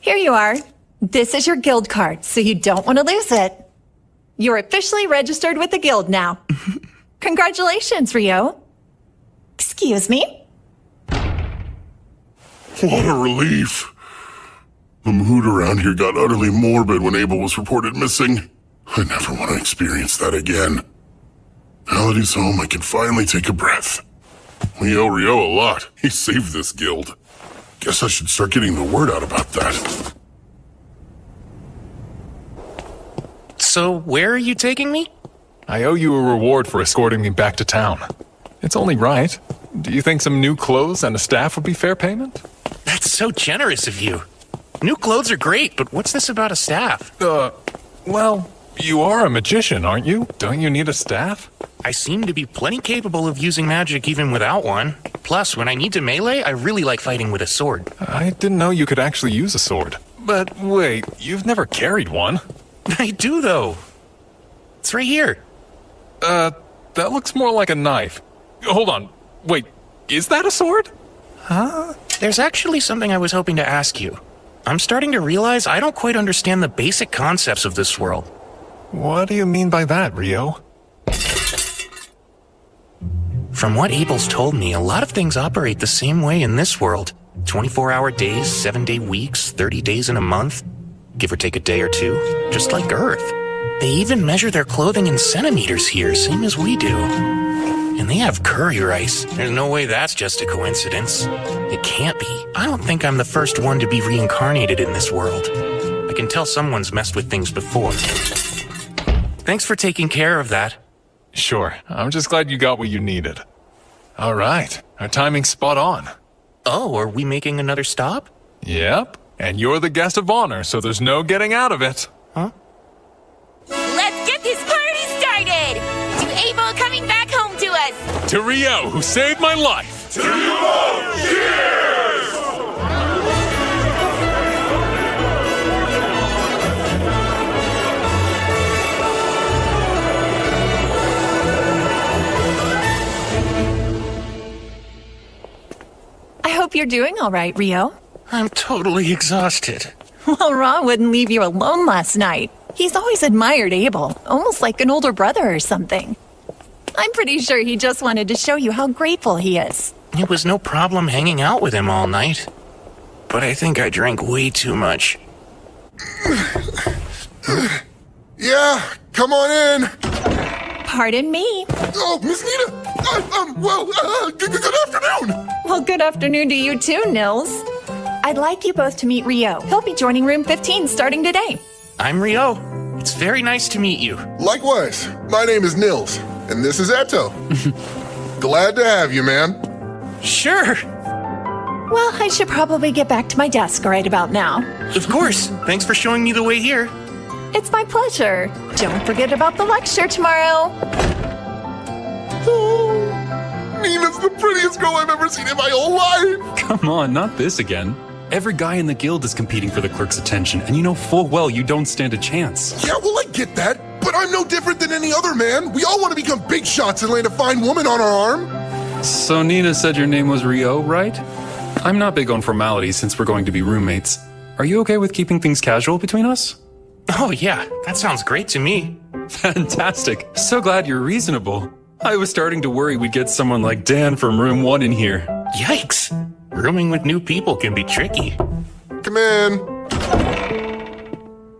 Here you are. This is your guild card, so you don't want to lose it. You're officially registered with the guild now. Congratulations, Rio. Excuse me? What a relief. The mood around here got utterly morbid when Abel was reported missing. I never want to experience that again. Now that he's home, I can finally take a breath. We owe Rio a lot. He saved this guild. Guess I should start getting the word out about that. So, where are you taking me? I owe you a reward for escorting me back to town. It's only right. Do you think some new clothes and a staff would be fair payment? That's so generous of you. New clothes are great, but what's this about a staff? Well, you are a magician, aren't you? Don't you need a staff? I seem to be plenty capable of using magic even without one. Plus, when I need to melee, I really like fighting with a sword. I didn't know you could actually use a sword. But wait, you've never carried one. I do, though. It's right here. That looks more like a knife. Hold on. Wait, is that a sword? Huh? There's actually something I was hoping to ask you. I'm starting to realize I don't quite understand the basic concepts of this world. What do you mean by that, Rio? From what Abel's told me, a lot of things operate the same way in this world. 24-hour days, 7-day weeks, 30 days in a month. Give or take a day or two, just like Earth. They even measure their clothing in centimeters here, same as we do. And they have curry rice. There's no way that's just a coincidence. It can't be. I don't think I'm the first one to be reincarnated in this world. I can tell someone's messed with things before. Thanks for taking care of that. Sure. I'm just glad you got what you needed. All right. Our timing's spot on. Oh, are we making another stop? Yep. And you're the guest of honor, so there's no getting out of it. Huh? Let's get this party started! To Abel coming back home to us! To Rio, who saved my life! To you both! Cheers! I hope you're doing all right, Rio. I'm totally exhausted. Well, Ra wouldn't leave you alone last night. He's always admired Abel, almost like an older brother or something. I'm pretty sure he just wanted to show you how grateful he is. It was no problem hanging out with him all night. But I think I drank way too much. Yeah, come on in. Pardon me. Oh, Miss Nita. Good afternoon. Well, good afternoon to you too, Nils. I'd like you both to meet Rio. He'll be joining room 15 starting today. I'm Rio. It's very nice to meet you. Likewise. My name is Nils, and this is Eto. Glad to have you, man. Sure. Well, I should probably get back to my desk right about now. Of course. Thanks for showing me the way here. It's my pleasure. Don't forget about the lecture tomorrow. Oh, Nina's the prettiest girl I've ever seen in my whole life. Come on, not this again. Every guy in the guild is competing for the clerk's attention, and you know full well you don't stand a chance. Yeah, well, I get that, but I'm no different than any other man. We all want to become big shots and land a fine woman on our arm. So Nina said your name was Rio, right? I'm not big on formalities since we're going to be roommates. Are you okay with keeping things casual between us? Oh yeah, that sounds great to me. Fantastic. So glad you're reasonable. I was starting to worry we'd get someone like Dan from room 1 in here. Yikes. Rooming with new people can be tricky. Come in.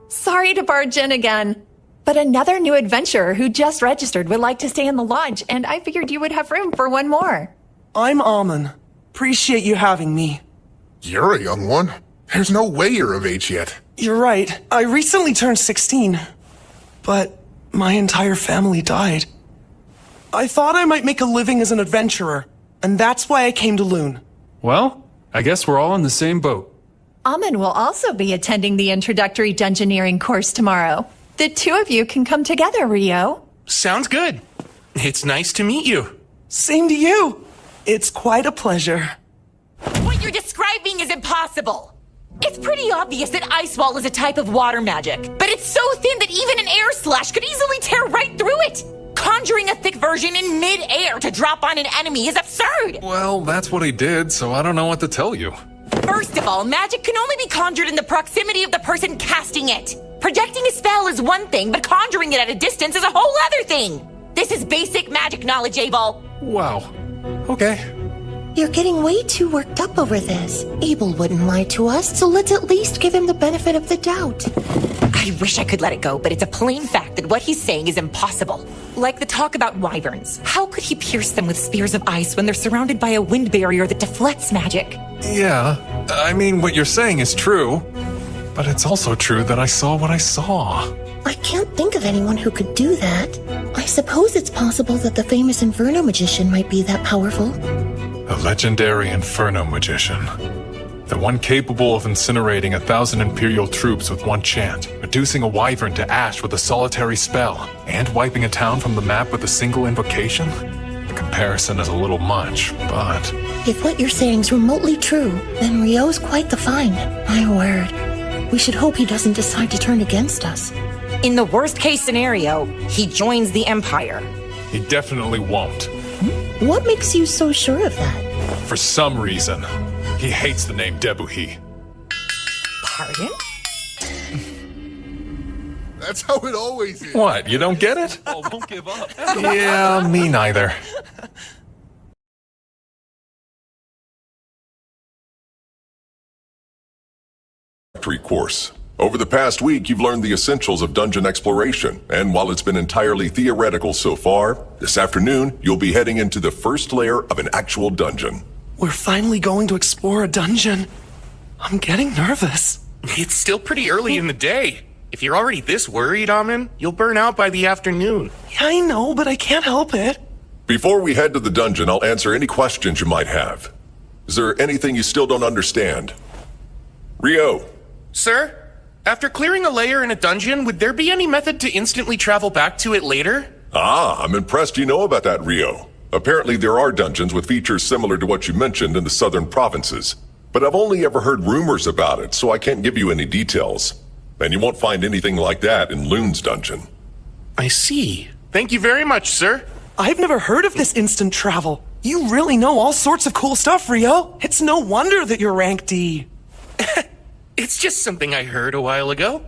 Sorry to barge in again, but another new adventurer who just registered would like to stay in the lodge, and I figured you would have room for one more. I'm Alman. Appreciate you having me. You're a young one. There's no way you're of age yet. You're right. I recently turned 16, but my entire family died. I thought I might make a living as an adventurer, and that's why I came to Loon. Well, I guess we're all in the same boat. Amin will also be attending the introductory dungeoneering course tomorrow. The two of you can come together, Rio. Sounds good. It's nice to meet you. Same to you. It's quite a pleasure. What you're describing is impossible. It's pretty obvious that Ice Wall is a type of water magic, but it's so thin that even an air slash could easily tear right through it. Conjuring a thick version in mid-air to drop on an enemy is absurd. Well, that's what he did, so I don't know what to tell you. First of all, magic can only be conjured in the proximity of the person casting it. Projecting a spell is one thing, but conjuring it at a distance is a whole other thing. This is basic magic knowledge, Abel. Wow. Okay. You're getting way too worked up over this. Abel wouldn't lie to us, so let's at least give him the benefit of the doubt. I wish I could let it go, but it's a plain fact that what he's saying is impossible. Like the talk about wyverns. How could he pierce them with spears of ice when they're surrounded by a wind barrier that deflects magic? Yeah, I mean, what you're saying is true, but it's also true that I saw what I saw. I can't think of anyone who could do that. I suppose it's possible that the famous Inferno magician might be that powerful. The legendary Inferno magician. The one capable of incinerating 1,000 Imperial troops with one chant, reducing a wyvern to ash with a solitary spell, and wiping a town from the map with a single invocation? The comparison is a little much, but... If what you're saying's remotely true, then Ryo's quite the find. My word. We should hope he doesn't decide to turn against us. In the worst-case scenario, he joins the Empire. He definitely won't. What makes you so sure of that? For some reason, he hates the name Debuhi. Pardon? That's how it always is. What, you don't get it? Oh, won't give up. Yeah, me neither. Course. Over the past week, you've learned the essentials of dungeon exploration, and while it's been entirely theoretical so far, this afternoon, you'll be heading into the first layer of an actual dungeon. We're finally going to explore a dungeon. I'm getting nervous. It's still pretty early in the day. If you're already this worried, Amin, you'll burn out by the afternoon. Yeah, I know, but I can't help it. Before we head to the dungeon, I'll answer any questions you might have. Is there anything you still don't understand? Ryo. Sir? After clearing a layer in a dungeon, would there be any method to instantly travel back to it later? Ah, I'm impressed you know about that, Ryo. Apparently there are dungeons with features similar to what you mentioned in the southern provinces. But I've only ever heard rumors about it, so I can't give you any details. And you won't find anything like that in Loon's dungeon. I see. Thank you very much, sir. I've never heard of this instant travel. You really know all sorts of cool stuff, Ryo. It's no wonder that you're rank D. It's just something I heard a while ago.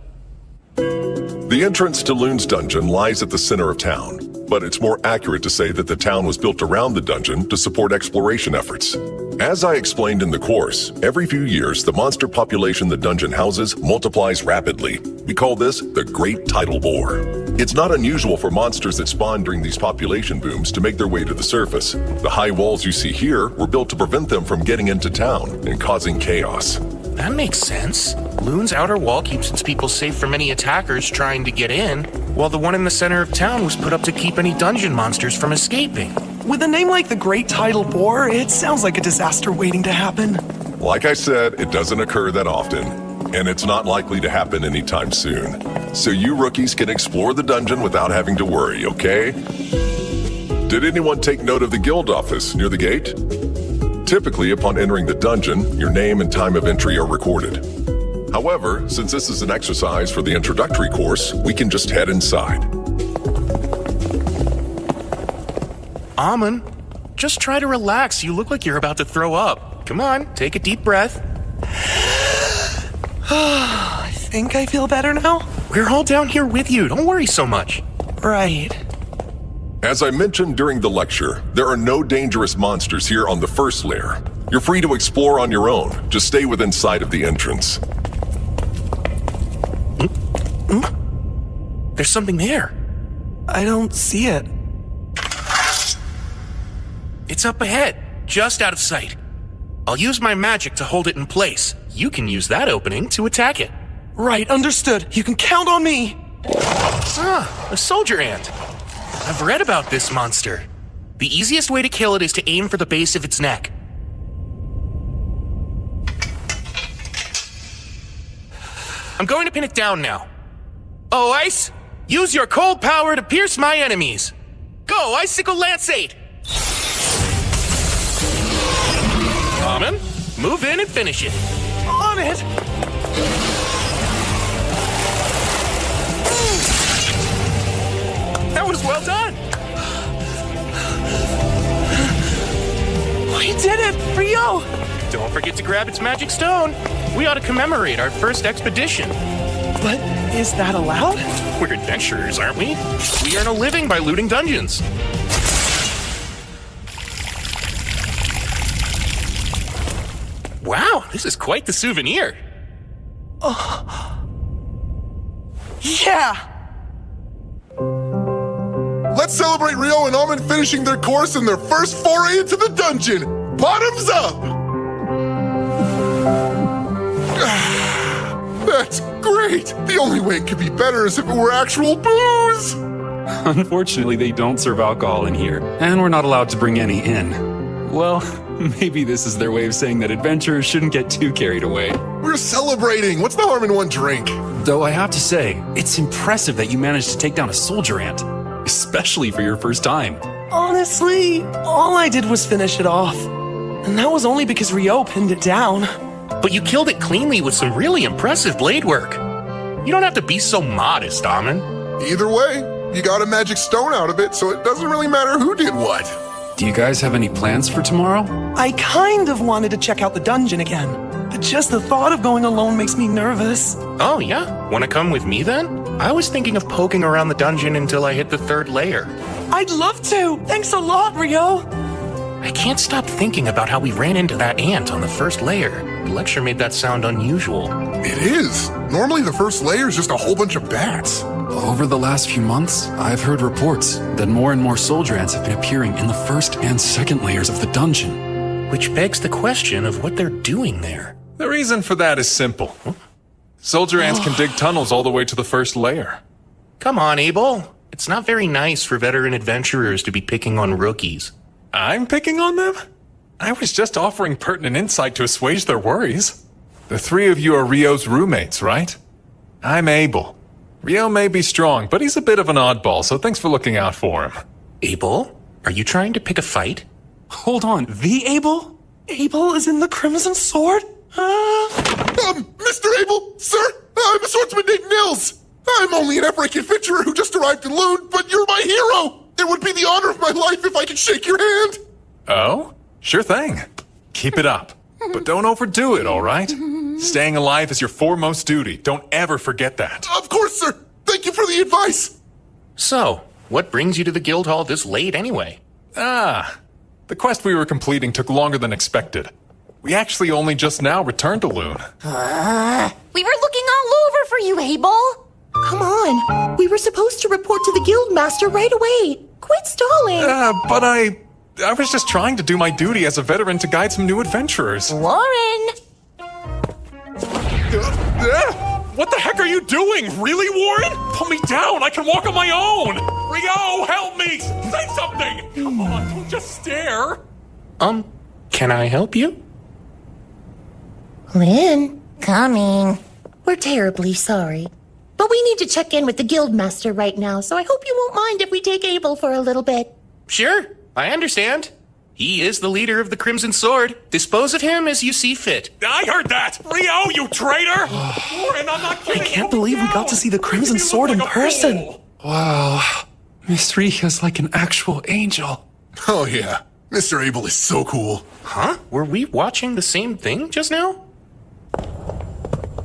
The entrance to Loon's dungeon lies at the center of town, but it's more accurate to say that the town was built around the dungeon to support exploration efforts. As I explained in the course, every few years the monster population the dungeon houses multiplies rapidly. We call this the Great Tidal Bore. It's not unusual for monsters that spawn during these population booms to make their way to the surface. The high walls you see here were built to prevent them from getting into town and causing chaos. That makes sense. Loon's outer wall keeps its people safe from any attackers trying to get in, while the one in the center of town was put up to keep any dungeon monsters from escaping. With a name like the Great Tidal Bore, it sounds like a disaster waiting to happen. Like I said, it doesn't occur that often, and it's not likely to happen anytime soon. So you rookies can explore the dungeon without having to worry, okay? Did anyone take note of the guild office near the gate? Typically, upon entering the dungeon, your name and time of entry are recorded. However, since this is an exercise for the introductory course, we can just head inside. Amin, just try to relax. You look like you're about to throw up. Come on, take a deep breath. I think I feel better now. We're all down here with you. Don't worry so much. Right. As I mentioned during the lecture, there are no dangerous monsters here on the first layer. You're free to explore on your own. Just stay within sight of the entrance. There's something there. I don't see it. It's up ahead, just out of sight. I'll use my magic to hold it in place. You can use that opening to attack it. Right, understood. You can count on me. Ah, a soldier ant. I've read about this monster. The easiest way to kill it is to aim for the base of its neck. I'm going to pin it down now. Oh, Ice! Use your cold power to pierce my enemies! Go, Icicle Lanceate! Amin, move in and finish it. On it! That was well done! We did it, Rio! Don't forget to grab its magic stone. We ought to commemorate our first expedition. But is that allowed? We're adventurers, aren't we? We earn a living by looting dungeons. Wow, this is quite the souvenir. Yeah! Let's celebrate Rio and Almond finishing their course in their first foray into the dungeon. Bottoms up! That's great! The only way it could be better is if it were actual booze! Unfortunately, they don't serve alcohol in here, and we're not allowed to bring any in. Well, maybe this is their way of saying that adventurers shouldn't get too carried away. We're celebrating! What's the harm in one drink? Though I have to say, it's impressive that you managed to take down a soldier ant, especially for your first time. Honestly, all I did was finish it off. And that was only because Rio pinned it down. But you killed it cleanly with some really impressive blade work. You don't have to be so modest, Amin. Either way, you got a magic stone out of it, so it doesn't really matter who did what. Do you guys have any plans for tomorrow? I kind of wanted to check out the dungeon again, but just the thought of going alone makes me nervous. Oh, yeah? Want to come with me then? I was thinking of poking around the dungeon until I hit the 3rd layer. I'd love to! Thanks a lot, Rio! I can't stop thinking about how we ran into that ant on the 1st layer. The lecture made that sound unusual. It is. Normally the 1st layer is just a whole bunch of bats. Over the last few months, I've heard reports that more and more soldier ants have been appearing in the 1st and 2nd layers of the dungeon. Which begs the question of what they're doing there. The reason for that is simple. Soldier ants can dig tunnels all the way to the 1st layer. Come on, Abel. It's not very nice for veteran adventurers to be picking on rookies. I'm picking on them? I was just offering pertinent insight to assuage their worries. The 3 of you are Rio's roommates, right? I'm Abel. Rio may be strong, but he's a bit of an oddball, so thanks for looking out for him. Abel? Are you trying to pick a fight? Hold on, the Abel? Abel is in the Crimson Sword? Mr. Abel, sir, I'm a swordsman named Nils. I'm only an Ephraim adventurer who just arrived in Loon, but you're my hero. It would be the honor of my life if I could shake your hand. Oh? Sure thing. Keep it up. But don't overdo it, all right? Staying alive is your foremost duty. Don't ever forget that. Of course, sir. Thank you for the advice. So, what brings you to the guild hall this late anyway? The quest we were completing took longer than expected. We actually only just now returned to Loon. We were looking all over for you, Abel. Come on. We were supposed to report to the guild master right away. Quit stalling. But I was just trying to do my duty as a veteran to guide some new adventurers. Warren! What the heck are you doing? Really, Warren? Put me down. I can walk on my own. Rio, help me. Say something. Come on, don't just stare. Can I help you? Lynn, Coming. we're terribly sorry. But we need to check in with the guild master right now, so I hope you won't mind if we take Abel for a little bit. Sure, I understand. He is the leader of the Crimson Sword. Dispose of him as you see fit. I heard that! Rio, you traitor! Warren, I'm not kidding! I can't believe we got to see the Crimson Sword in person. Wow. Miss Rika's like an actual angel. Oh yeah, Mr. Abel is so cool. Huh? Were we watching the same thing just now?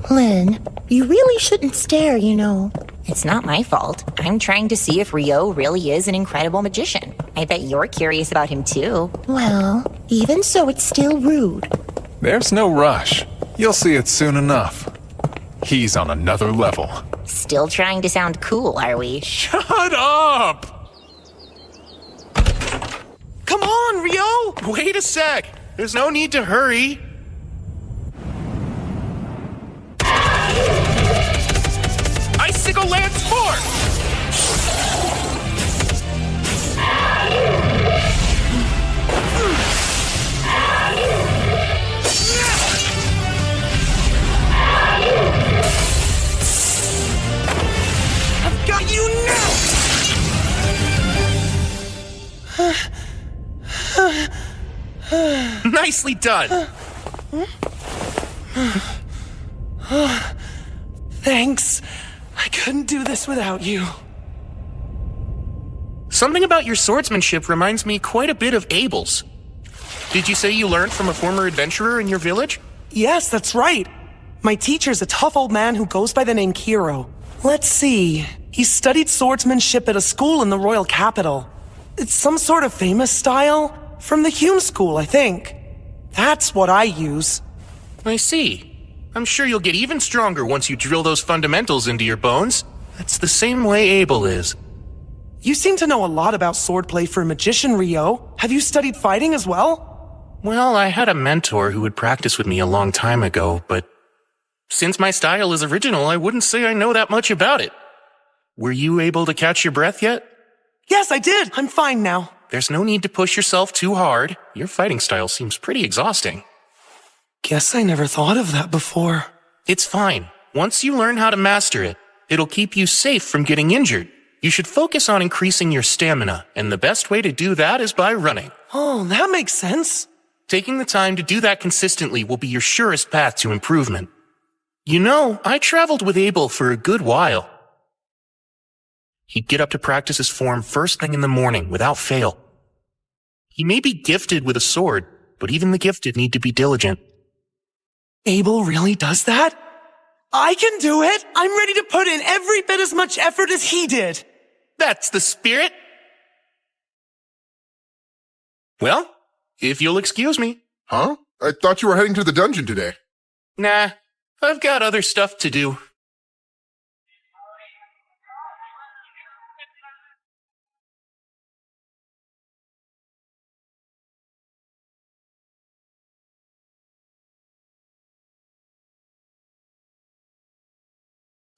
Lynn, you really shouldn't stare, you know. It's not my fault. I'm trying to see if Rio really is an incredible magician. I bet you're curious about him too. Well, even so, it's still rude. There's no rush. You'll see it soon enough. He's on another level. Still trying to sound cool, are we? Shut up! Come on, Rio! Wait a sec. There's no need to hurry. Icicle Lance 4! I've got you now! Nicely done. Thanks. I couldn't do this without you. Something about your swordsmanship reminds me quite a bit of Abel's. Did you say you learned from a former adventurer in your village? Yes, that's right. My teacher's a tough old man who goes by the name Kiro. Let's see. He studied swordsmanship at a school in the royal capital. It's some sort of famous style from the Hume school, I think. That's what I use. I see. I'm sure you'll get even stronger once you drill those fundamentals into your bones. That's the same way Abel is. You seem to know a lot about swordplay for a magician, Rio. Have you studied fighting as well? Well, I had a mentor who would practice with me a long time ago, but since my style is original, I wouldn't say I know that much about it. Were you able to catch your breath yet? Yes, I did. I'm fine now. There's no need to push yourself too hard. Your fighting style seems pretty exhausting. Guess I never thought of that before. It's fine. Once you learn how to master it, it'll keep you safe from getting injured. You should focus on increasing your stamina, and the best way to do that is by running. Oh, that makes sense. Taking the time to do that consistently will be your surest path to improvement. You know, I traveled with Abel for a good while. He'd get up to practice his form first thing in the morning, without fail. He may be gifted with a sword, but even the gifted need to be diligent. Abel really does that? I can do it! I'm ready to put in every bit as much effort as he did! That's the spirit! Well, if you'll excuse me. Huh? I thought you were heading to the dungeon today. Nah, I've got other stuff to do.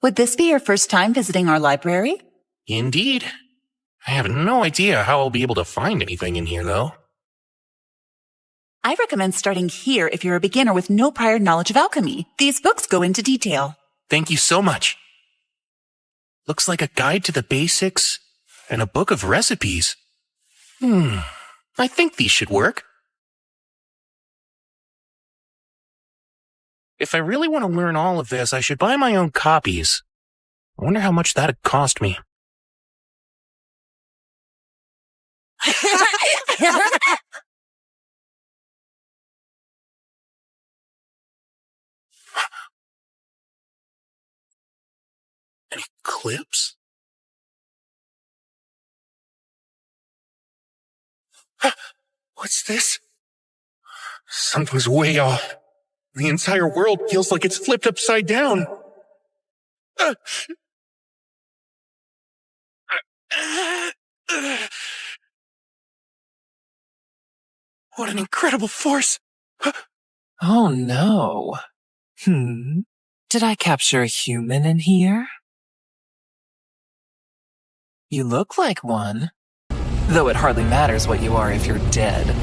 Would this be your first time visiting our library? Indeed. I have no idea how I'll be able to find anything in here, though. I recommend starting here if you're a beginner with no prior knowledge of alchemy. These books go into detail. Thank you so much. Looks like a guide to the basics and a book of recipes. I think these should work. If I really want to learn all of this, I should buy my own copies. I wonder how much that'd cost me. Any clips? What's this? Something's way off. The entire world feels like it's flipped upside down. What an incredible force! Oh no. Did I capture a human in here? You look like one. Though it hardly matters what you are if you're dead.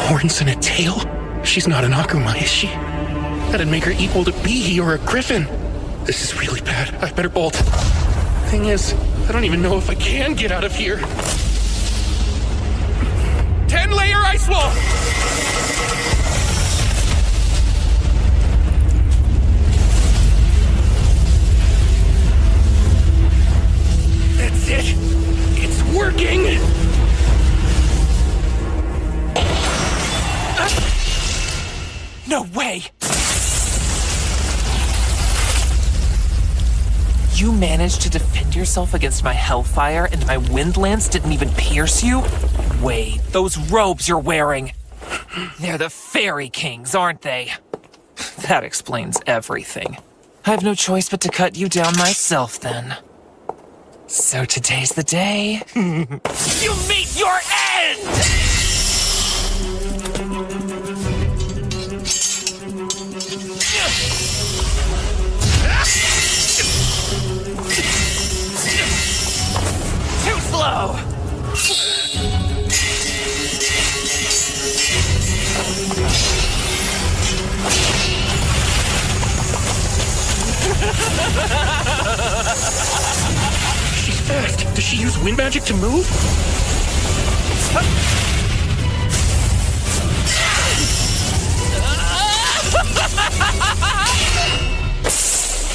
Horns and a tail? She's not an Akuma, is she? That'd make her equal to Bihi or a griffin. This is really bad. I better bolt. Thing is, I don't even know if I can get out of here. 10-layer ice wall! That's it! It's working! No way! You managed to defend yourself against my hellfire and my wind lance didn't even pierce you? Wait, those robes you're wearing. They're the Fairy Kings, aren't they? That explains everything. I have no choice but to cut you down myself then. So today's the day. You meet your end! Too slow! She's fast. Does she use wind magic to move?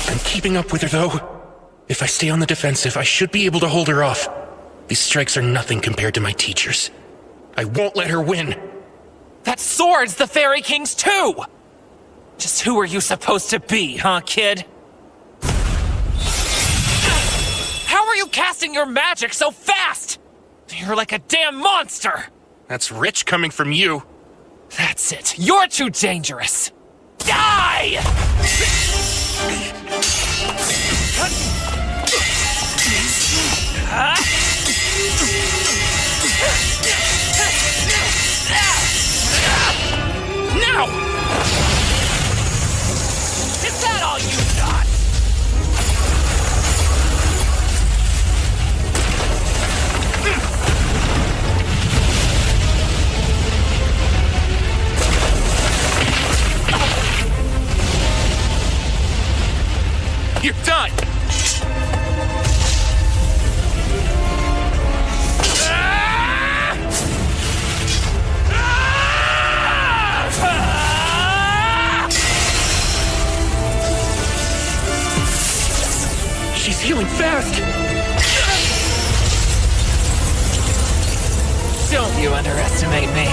I'm keeping up with her, though. If I stay on the defensive, I should be able to hold her off. These strikes are nothing compared to my teachers. I won't let her win. That sword's the Fairy King's too! Just who are you supposed to be, huh, kid? How are you casting your magic so fast? You're like a damn monster! That's rich coming from you. That's it. You're too dangerous. Die! Now! Is that all you got? You're done! She's healing fast! Don't you underestimate me.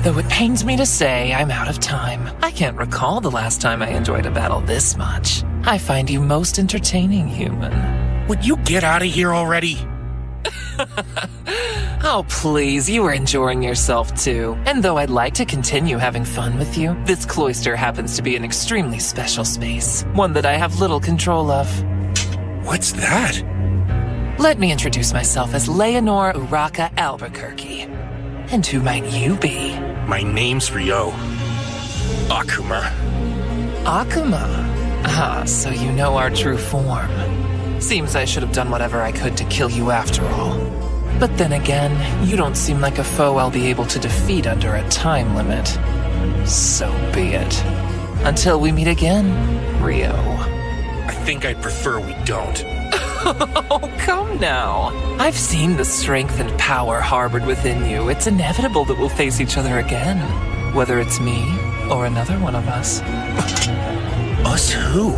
Though it pains me to say, I'm out of time. I can't recall the last time I enjoyed a battle this much. I find you most entertaining, human. Would you get out of here already? Oh, please, you are enjoying yourself too. And though I'd like to continue having fun with you, this cloister happens to be an extremely special space. One that I have little control of. What's that? Let me introduce myself as Leonore Uraka Albuquerque. And who might you be? My name's Ryo. Akuma. Akuma? Ah, so you know our true form. Seems I should have done whatever I could to kill you after all. But then again, you don't seem like a foe I'll be able to defeat under a time limit. So be it. Until we meet again, Ryo. I think I'd prefer we don't. Oh, come now. I've seen the strength and power harbored within you. It's inevitable that we'll face each other again. Whether it's me or another one of us. Us who?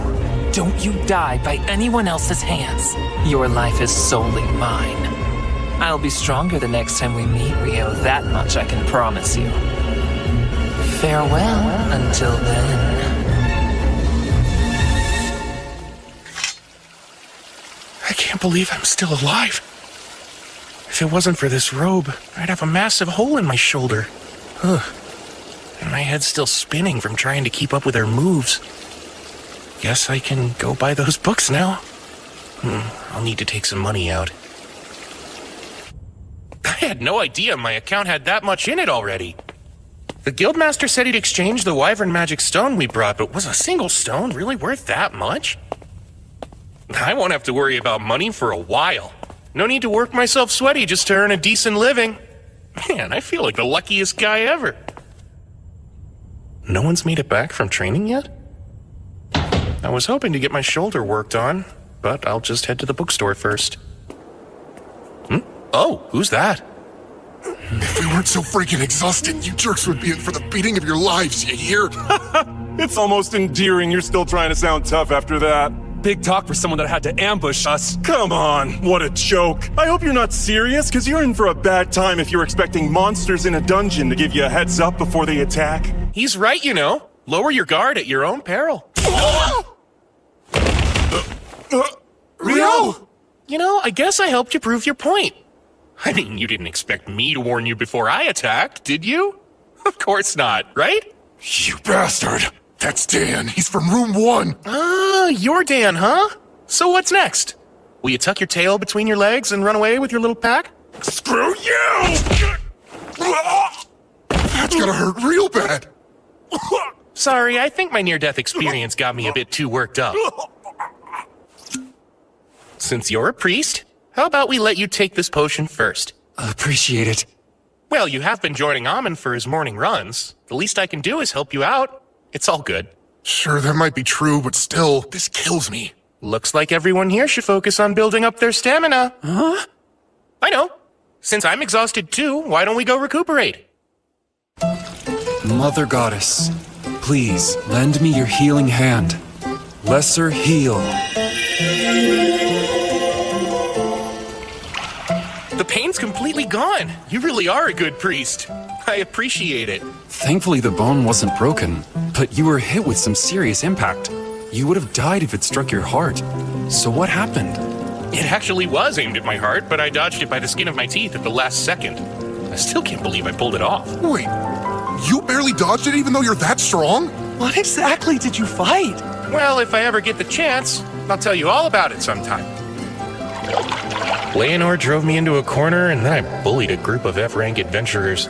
Don't you die by anyone else's hands. Your life is solely mine. I'll be stronger the next time we meet, Ryo. That much I can promise you. Farewell until then. I can't believe I'm still alive. If it wasn't for this robe, I'd have a massive hole in my shoulder. Ugh. And my head's still spinning from trying to keep up with her moves. Guess I can go buy those books now. I'll need to take some money out. I had no idea my account had that much in it already. The guildmaster said he'd exchange the wyvern magic stone we brought, but was a single stone really worth that much? I won't have to worry about money for a while. No need to work myself sweaty just to earn a decent living. Man, I feel like the luckiest guy ever. No one's made it back from training yet? I was hoping to get my shoulder worked on, but I'll just head to the bookstore first. Oh, who's that? If we weren't so freaking exhausted, you jerks would be in for the beating of your lives, you hear? It's almost endearing you're still trying to sound tough after that. Big talk for someone that had to ambush us. Come on, what a joke. I hope you're not serious, because you're in for a bad time if you're expecting monsters in a dungeon to give you a heads up before they attack. He's right, you know. Lower your guard at your own peril. Ryo! You know, I guess I helped you prove your point. I mean, you didn't expect me to warn you before I attacked, did you? Of course not, right? You bastard! That's Dan. He's from room 1. Ah, you're Dan, huh? So what's next? Will you tuck your tail between your legs and run away with your little pack? Screw you! That's gonna hurt real bad. Sorry, I think my near-death experience got me a bit too worked up. Since you're a priest, how about we let you take this potion first? Appreciate it. Well, you have been joining Amon for his morning runs. The least I can do is help you out. It's all good. Sure, that might be true, but still, this kills me. Looks like everyone here should focus on building up their stamina. Huh? I know. Since I'm exhausted too, why don't we go recuperate? Mother Goddess, please lend me your healing hand. Lesser heal. The pain's completely gone. You really are a good priest. I appreciate it. Thankfully, the bone wasn't broken, but you were hit with some serious impact. You would have died if it struck your heart. So what happened? It actually was aimed at my heart, but I dodged it by the skin of my teeth at the last second. I still can't believe I pulled it off. Wait, you barely dodged it even though you're that strong? What exactly did you fight? Well, if I ever get the chance, I'll tell you all about it sometime. Leonor drove me into a corner, and then I bullied a group of F-rank adventurers.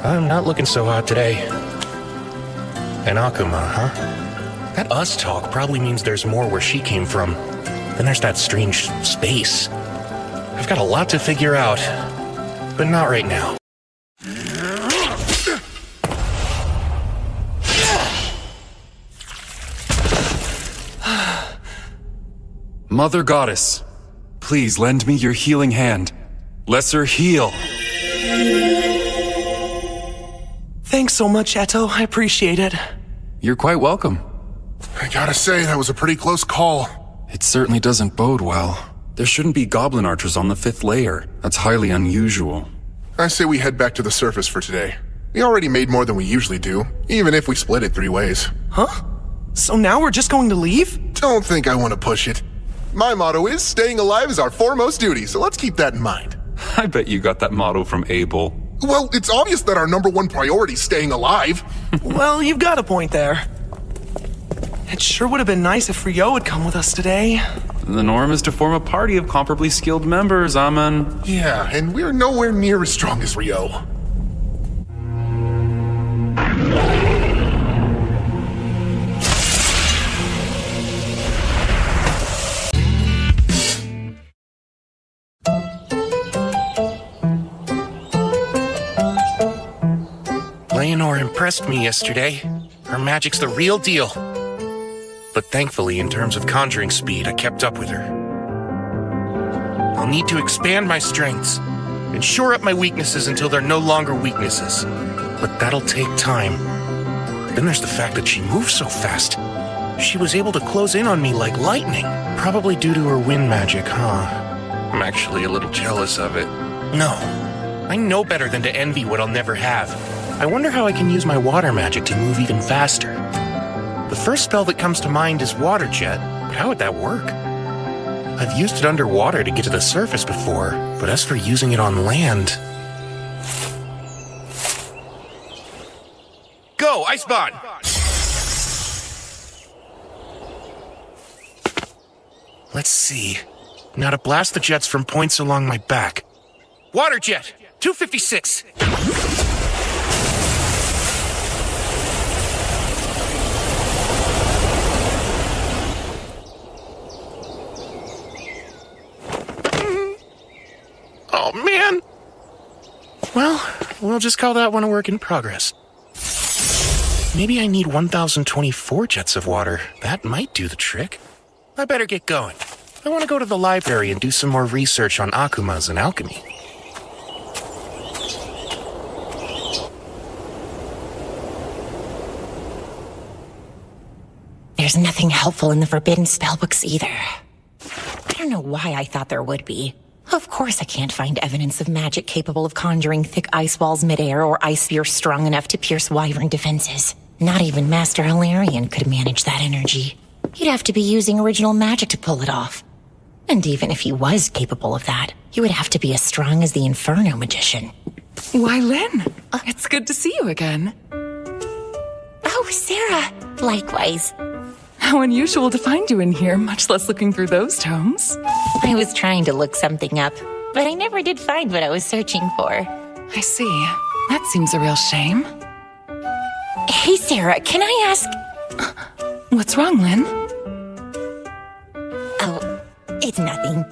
I'm not looking so hot today. And Akuma, huh? That us talk probably means there's more where she came from. Then there's that strange space. I've got a lot to figure out, but not right now. Mother Goddess, please lend me your healing hand. Lesser heal. Thanks so much, Eto. I appreciate it. You're quite welcome. I gotta say, that was a pretty close call. It certainly doesn't bode well. There shouldn't be goblin archers on the 5th layer. That's highly unusual. I say we head back to the surface for today. We already made more than we usually do, even if we split it 3 ways. Huh? So now we're just going to leave? Don't think I want to push it. My motto is, staying alive is our foremost duty, so let's keep that in mind. I bet you got that motto from Abel. Well, it's obvious that our #1 priority is staying alive. Well, you've got a point there. It sure would have been nice if Ryo had come with us today. The norm is to form a party of comparably skilled members, Amon. Yeah, and we're nowhere near as strong as Ryo. Leonor impressed me yesterday. Her magic's the real deal. But thankfully, in terms of conjuring speed, I kept up with her. I'll need to expand my strengths and shore up my weaknesses until they're no longer weaknesses. But that'll take time. Then there's the fact that she moves so fast. She was able to close in on me like lightning. Probably due to her wind magic, huh? I'm actually a little jealous of it. No, I know better than to envy what I'll never have. I wonder how I can use my water magic to move even faster. The first spell that comes to mind is Water Jet, but how would that work? I've used it underwater to get to the surface before, but as for using it on land... Go, Icebond! Let's see. Now to blast the jets from points along my back. Water Jet, 256! Oh, man. Well, we'll just call that one a work in progress. Maybe I need 1,024 jets of water. That might do the trick. I better get going. I want to go to the library and do some more research on Akumas and alchemy. There's nothing helpful in the forbidden spellbooks either. I don't know why I thought there would be. Of course I can't find evidence of magic capable of conjuring thick ice walls midair or ice spheres strong enough to pierce wyvern defenses. Not even Master Hilarion could manage that energy. He'd have to be using original magic to pull it off. And even if he was capable of that, he would have to be as strong as the Inferno magician. Why, Lynn, it's good to see you again. Oh, Sarah. Likewise. How unusual to find you in here, much less looking through those tomes. I was trying to look something up, but I never did find what I was searching for. I see. That seems a real shame. Hey, Sarah, can I ask... What's wrong, Lynn? Oh, it's nothing.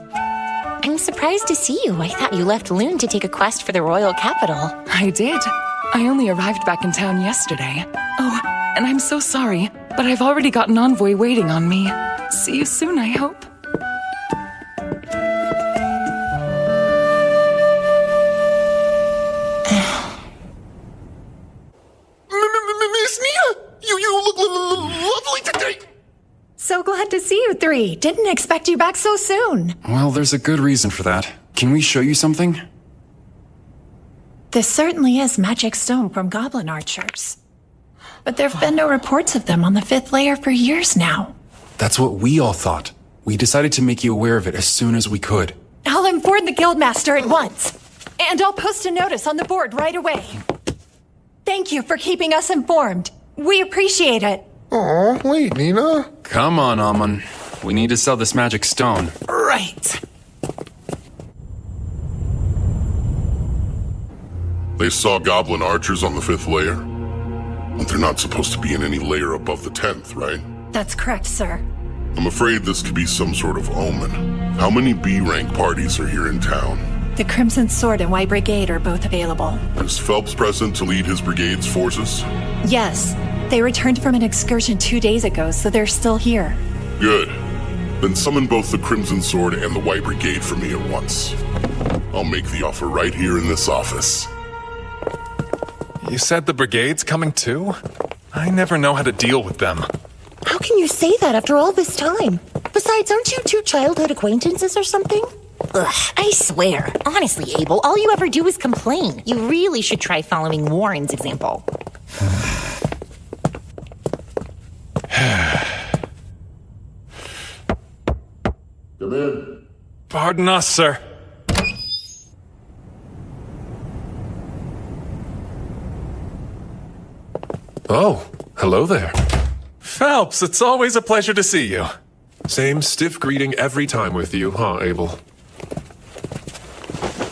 I'm surprised to see you. I thought you left Loon to take a quest for the royal capital. I did. I only arrived back in town yesterday. Oh, and I'm so sorry, but I've already got an envoy waiting on me. See you soon, I hope. Miss Nia, you look lovely today. So glad to see you three. Didn't expect you back so soon. Well, there's a good reason for that. Can we show you something? This certainly is magic stone from goblin archers. But there've been no reports of them on the 5th layer for years now. That's what we all thought. We decided to make you aware of it as soon as we could. I'll inform the guildmaster at once. And I'll post a notice on the board right away. Thank you for keeping us informed. We appreciate it. Aw, wait, Nina. Come on, Amon. We need to sell this magic stone. Right. They saw goblin archers on the 5th layer? But they're not supposed to be in any layer above the 10th, right? That's correct, sir. I'm afraid this could be some sort of omen. How many B-rank parties are here in town? The Crimson Sword and White Brigade are both available. Is Phelps present to lead his brigade's forces? Yes. They returned from an excursion 2 days ago, so they're still here. Good. Then summon both the Crimson Sword and the White Brigade for me at once. I'll make the offer right here in this office. You said the brigade's coming too? I never know how to deal with them. How can you say that after all this time? Besides, aren't you two childhood acquaintances or something? Ugh, I swear. Honestly, Abel, all you ever do is complain. You really should try following Warren's example. Come in. Pardon us, sir. Oh, hello there. Phelps, it's always a pleasure to see you. Same stiff greeting every time with you, huh, Abel?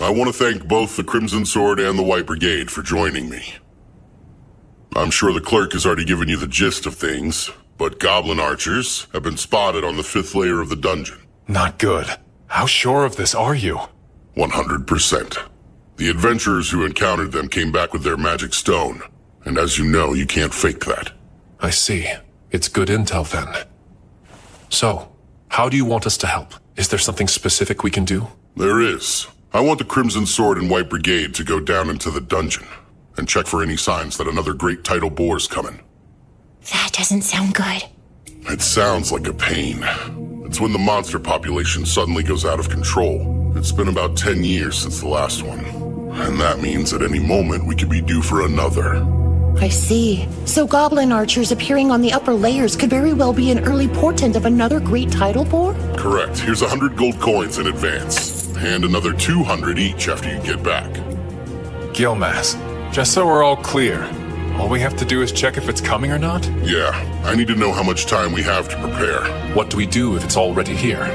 I want to thank both the Crimson Sword and the White Brigade for joining me. I'm sure the clerk has already given you the gist of things, but goblin archers have been spotted on the 5th layer of the dungeon. Not good. How sure of this are you? 100%. The adventurers who encountered them came back with their magic stone, and as you know, you can't fake that. I see. It's good intel then. So, how do you want us to help? Is there something specific we can do? There is. I want the Crimson Sword and White Brigade to go down into the dungeon and check for any signs that another great tidal boar's coming. That doesn't sound good. It sounds like a pain. It's when the monster population suddenly goes out of control. It's been about 10 years since the last one. And that means at any moment we could be due for another. I see. So goblin archers appearing on the upper layers could very well be an early portent of another great tidal bore? Correct. Here's 100 gold coins in advance. And another 200 each after you get back. Gilmas, just so we're all clear, all we have to do is check if it's coming or not? Yeah, I need to know how much time we have to prepare. What do we do if it's already here?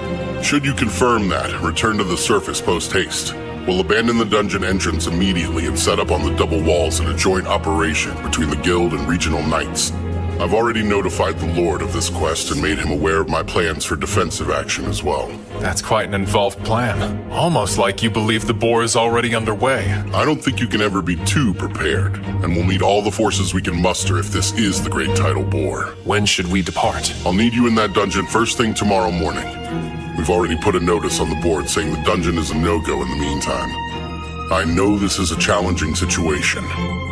Should you confirm that, return to the surface post-haste. We'll abandon the dungeon entrance immediately and set up on the double walls in a joint operation between the guild and regional knights. I've already notified the Lord of this quest and made him aware of my plans for defensive action as well. That's quite an involved plan. Almost like you believe the boar is already underway. I don't think you can ever be too prepared, and we'll need all the forces we can muster if this is the great tidal boar. When should we depart? I'll need you in that dungeon first thing tomorrow morning. We've already put a notice on the board saying the dungeon is a no-go in the meantime. I know this is a challenging situation.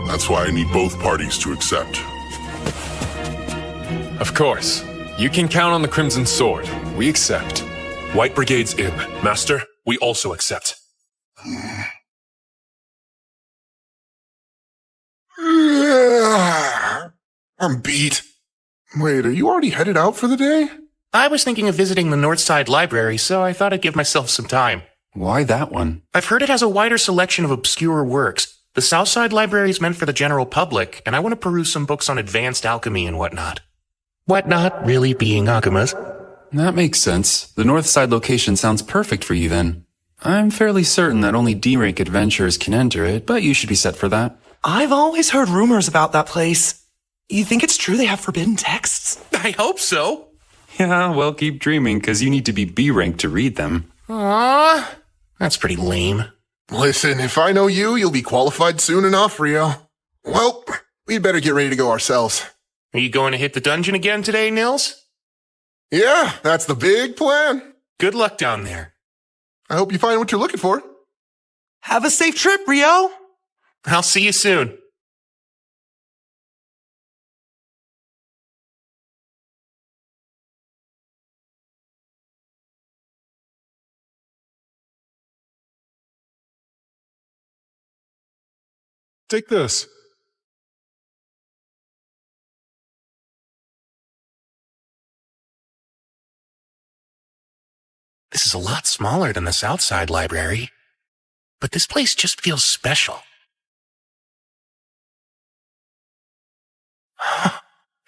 That's why I need both parties to accept. Of course. You can count on the Crimson Sword. We accept. White Brigade's in. Master, we also accept. I'm beat. Wait, are you already headed out for the day? I was thinking of visiting the Northside Library, so I thought I'd give myself some time. Why that one? I've heard it has a wider selection of obscure works. The Southside Library is meant for the general public, and I want to peruse some books on advanced alchemy and whatnot. whatnot really being Akuma's. That makes sense. The north side location sounds perfect for you then. I'm fairly certain that only D-rank adventurers can enter it, but you should be set for that. I've always heard rumors about that place. You think it's true they have forbidden texts? I hope so. Yeah, well, keep dreaming, because you need to be B-rank to read them. Aww, that's pretty lame. Listen, if I know you, you'll be qualified soon enough, Rio. Well, we'd better get ready to go ourselves. Are you going to hit the dungeon again today, Nils? Yeah, that's the big plan. Good luck down there. I hope you find what you're looking for. Have a safe trip, Rio. I'll see you soon. Take this. This is a lot smaller than the Southside Library, but this place just feels special.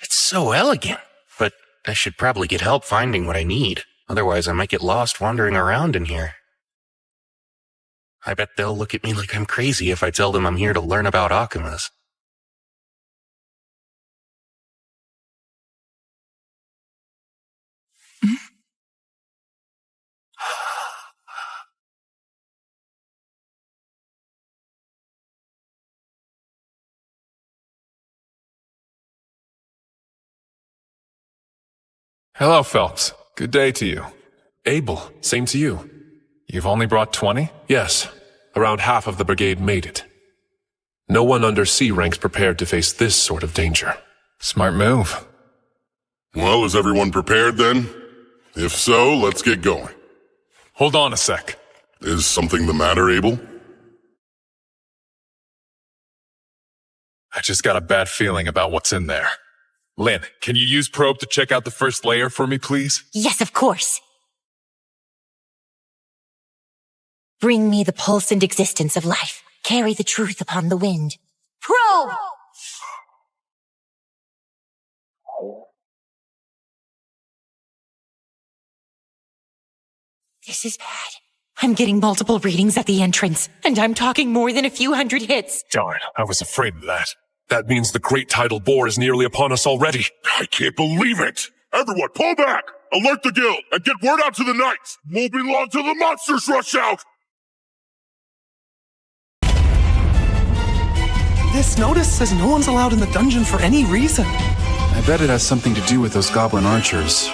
It's so elegant, but I should probably get help finding what I need. Otherwise, I might get lost wandering around in here. I bet they'll look at me like I'm crazy if I tell them I'm here to learn about Akumas. Hello, Phelps. Good day to you. Abel, same to you. You've only brought 20? Yes, around half of the brigade made it. No one under C rank's prepared to face this sort of danger. Smart move. Well, is everyone prepared then? If so, let's get going. Hold on a sec. Is something the matter, Abel? I just got a bad feeling about what's in there. Lynn, can you use probe to check out the first layer for me, please? Yes, of course. Bring me the pulse and existence of life. Carry the truth upon the wind. Probe! This is bad. I'm getting multiple readings at the entrance, and I'm talking more than a few hundred hits. Darn, I was afraid of that. That means the great tidal bore is nearly upon us already. I can't believe it! Everyone, pull back! Alert the guild, and get word out to the knights! Won't be long till the monsters rush out! This notice says no one's allowed in the dungeon for any reason. I bet it has something to do with those goblin archers.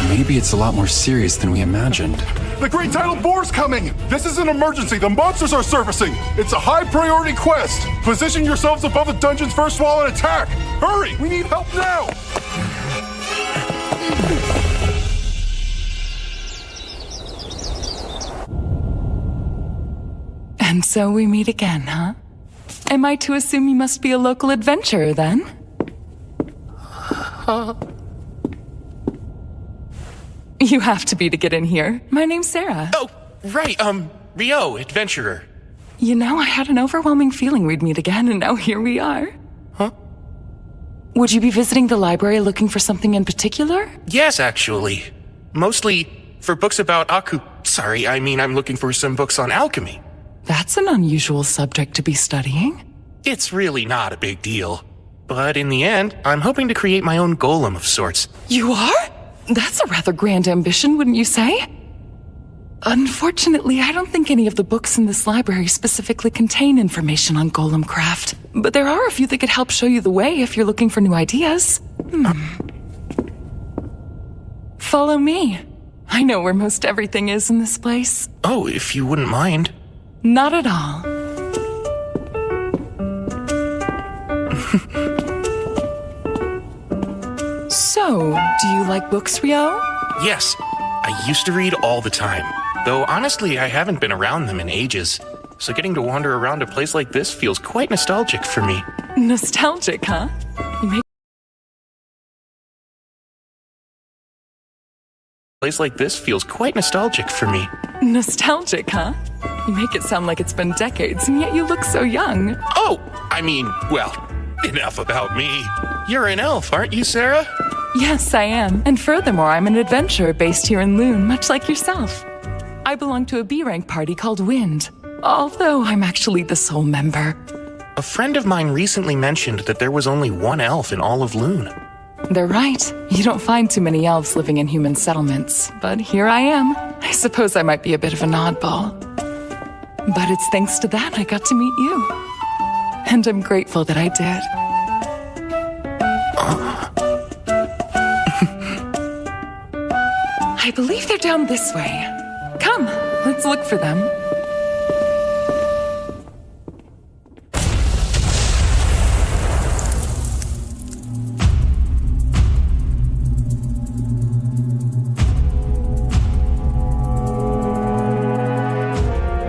Maybe it's a lot more serious than we imagined. The Great Tidal Bore's coming! This is an emergency. The monsters are surfacing. It's a high-priority quest. Position yourselves above the dungeon's first wall and attack. Hurry! We need help now! And so we meet again, huh? Am I to assume you must be a local adventurer, then? You have to be to get in here. My name's Sarah. Oh, right, Rio, adventurer. You know, I had an overwhelming feeling we'd meet again, and now here we are. Huh? Would you be visiting the library looking for something in particular? Yes, actually. Mostly for books about I'm looking for some books on alchemy. That's an unusual subject to be studying. It's really not a big deal. But in the end, I'm hoping to create my own golem of sorts. You are? That's a rather grand ambition, wouldn't you say? Unfortunately, I don't think any of the books in this library specifically contain information on golem craft. But there are a few that could help show you the way if you're looking for new ideas. Follow me. I know where most everything is in this place. Oh, if you wouldn't mind. Not at all. So, do you like books, Rio? Yes, I used to read all the time. Though honestly, I haven't been around them in ages. So getting to wander around a place like this feels quite nostalgic for me. Nostalgic, huh? You make place like this feels quite nostalgic for me. Nostalgic, huh? You make it sound like it's been decades, and yet you look so young. Oh, enough about me. You're an elf, aren't you, Sarah? Yes, I am. And furthermore, I'm an adventurer based here in Loon, much like yourself. I belong to a B-rank party called Wind, although I'm actually the sole member. A friend of mine recently mentioned that there was only one elf in all of Loon. They're right. You don't find too many elves living in human settlements, but here I am. I suppose I might be a bit of an oddball. But it's thanks to that I got to meet you. And I'm grateful that I did. I believe they're down this way. Come, let's look for them.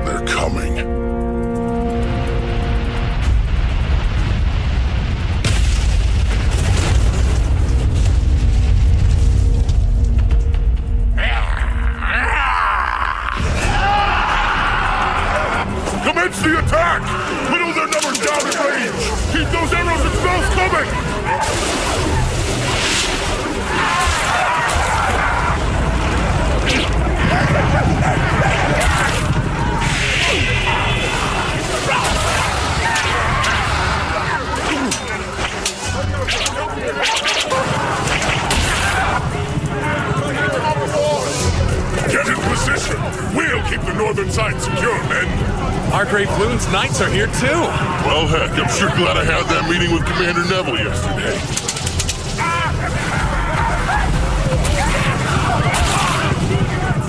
They're coming. Commence the attack! Whittle their numbers down in range! Keep those arrows and spells coming! Get in position! We'll keep the northern side secure, men! Our Great Loon's knights are here too. Well, heck, I'm sure glad I had that meeting with Commander Neville yesterday.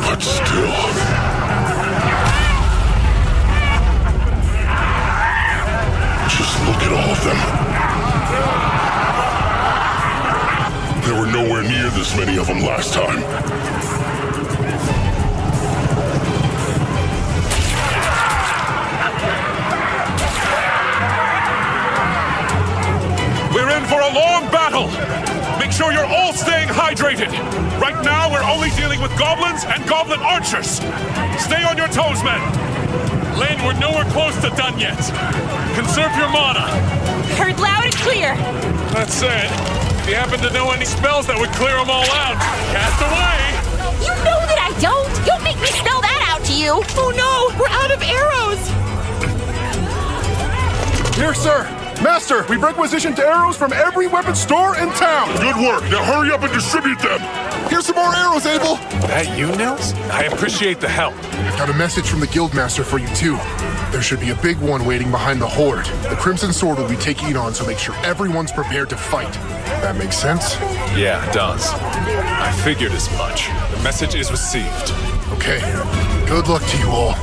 But still... Just look at all of them. There were nowhere near this many of them last time. We're in for a long battle! Make sure you're all staying hydrated! Right now, we're only dealing with goblins and goblin archers! Stay on your toes, men! Lynn, we're nowhere close to done yet! Conserve your mana! Heard loud and clear! That said, if you happen to know any spells that would clear them all out, cast away! You know that I don't! Don't make me spell that out to you! Oh no! We're out of arrows! Here, sir! Master, we've requisitioned arrows from every weapon store in town! Good work! Now hurry up and distribute them! Here's some more arrows, Abel! That you, Nils? I appreciate the help. Got a message from the Guildmaster for you, too. There should be a big one waiting behind the Horde. The Crimson Sword will be taking it on, so make sure everyone's prepared to fight. That makes sense? Yeah, it does. I figured as much. The message is received. Okay. Good luck to you all.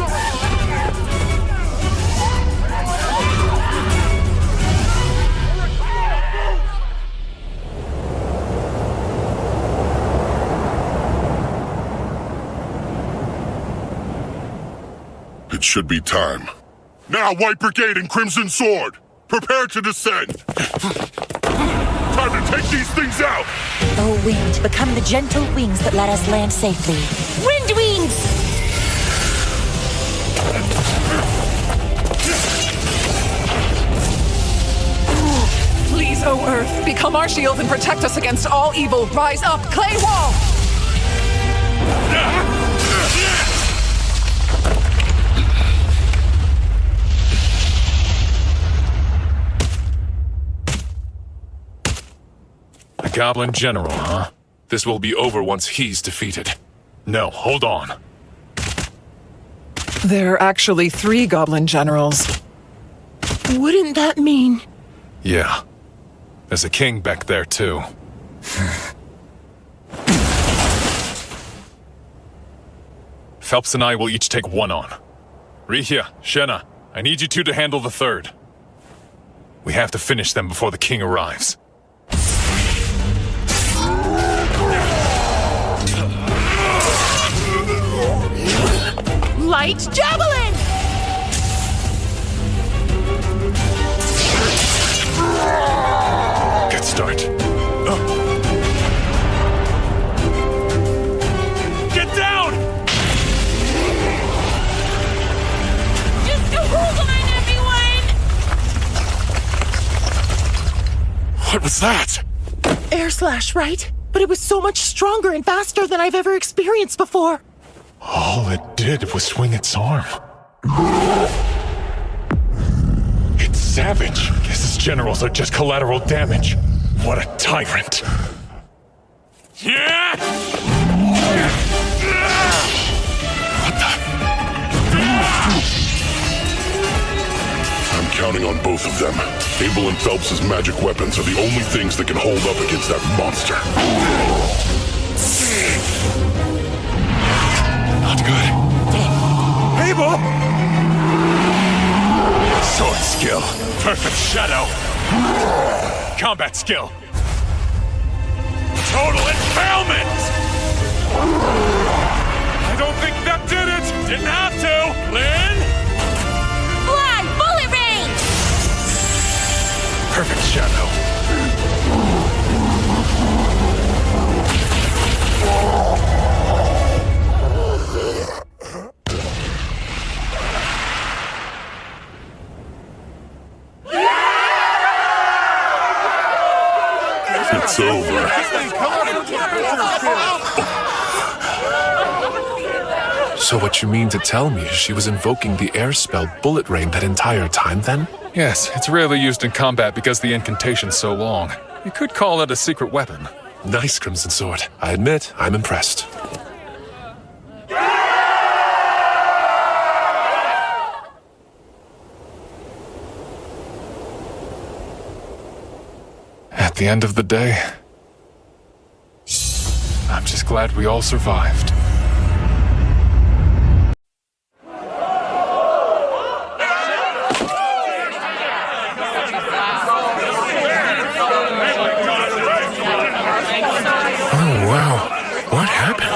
It should be time. Now, White Brigade and Crimson Sword! Prepare to descend! Time to take these things out! Oh, wind, become the gentle wings that let us land safely. Wind wings! Please, O Earth, become our shield and protect us against all evil. Rise up, clay wall! A goblin general, huh? This will be over once he's defeated. No, hold on. There are actually 3 goblin generals. Wouldn't that mean... Yeah. There's a king back there, too. Phelps and I will each take one on. Rihia, Shenna, I need you two to handle the third. We have to finish them before the king arrives. Light javelin! Good start. Get down! Just hold on, everyone! What was that? Air slash, right? but it was so much stronger and faster than I've ever experienced before. All it did was swing its arm. It's savage. Guess his generals are just collateral damage. What a tyrant. Yeah! I'm counting on both of them. Abel and Phelps' magic weapons are the only things that can hold up against that monster. Not good. Abel! Sword skill. Perfect shadow. Combat skill. Total impalement! I don't think that did it! Didn't have to! Lynn? Fly! Bullet rain! Perfect shadow. It's over. So what you mean to tell me is she was invoking the air spell Bullet Rain that entire time then? Yes, it's rarely used in combat because the incantation's so long. You could call it a secret weapon. Nice, Crimson Sword. I admit, I'm impressed. At the end of the day, I'm just glad we all survived. Oh, wow. What happened?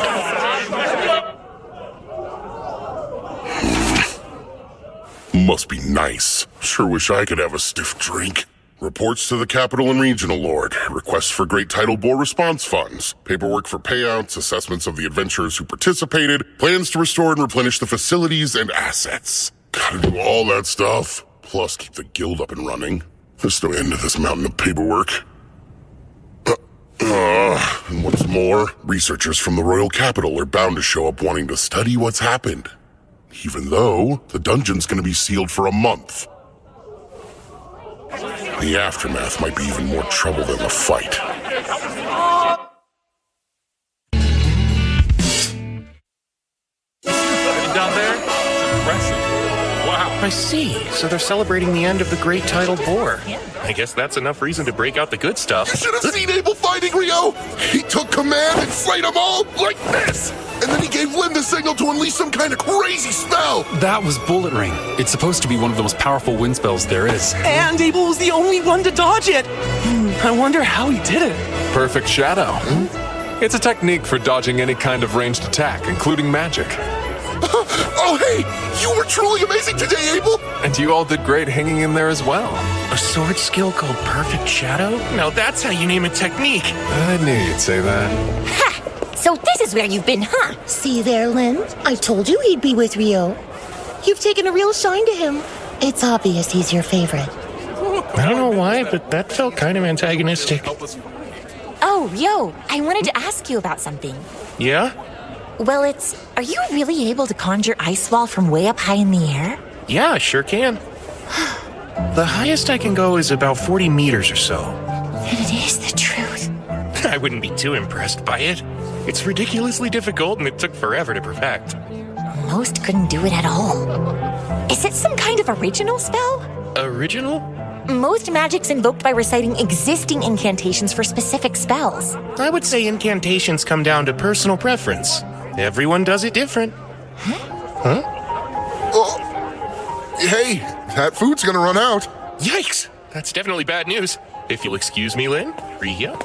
Must be nice. Sure wish I could have a stiff drink. Reports to the Capital and Regional Lord. Requests for Great Tidal Bore response funds. Paperwork for payouts. Assessments of the adventurers who participated. Plans to restore and replenish the facilities and assets. Gotta do all that stuff. Plus keep the guild up and running. There's no end to this mountain of paperwork. And what's more, researchers from the Royal Capital are bound to show up wanting to study what's happened. Even though the dungeon's gonna be sealed for a month. The aftermath might be even more trouble than the fight. Down there? It's impressive. Wow. I see. So they're celebrating the end of the Great Tidal Bore. I guess that's enough reason to break out the good stuff. You should have seen Abel fighting Rio! He took command and slayed them all like this! And then he gave Lynn the signal to unleash some kind of crazy spell! That was Bullet Ring. It's supposed to be one of the most powerful wind spells there is. And Abel was the only one to dodge it! I wonder how he did it. Perfect shadow. It's a technique for dodging any kind of ranged attack, including magic. Oh, hey! You were truly amazing today, Abel! And you all did great hanging in there as well. A sword skill called Perfect Shadow? Now that's how you name a technique. I knew you'd say that. Ha! So this is where you've been, huh? See there, Lynn? I told you he'd be with Rio. You've taken a real shine to him. It's obvious he's your favorite. I don't know why, but that felt kind of antagonistic. Oh, yo, I wanted to ask you about something. Yeah? Well, are you really able to conjure ice wall from way up high in the air? Yeah, sure can. The highest I can go is about 40 meters or so. And it is the truth. I wouldn't be too impressed by it. It's ridiculously difficult and it took forever to perfect. Most couldn't do it at all. Is it some kind of original spell? Original? Most magic's invoked by reciting existing incantations for specific spells. I would say incantations come down to personal preference. Everyone does it different. Huh? Oh, hey, that food's gonna run out. Yikes! That's definitely bad news. If you'll excuse me, Lynn. Ria?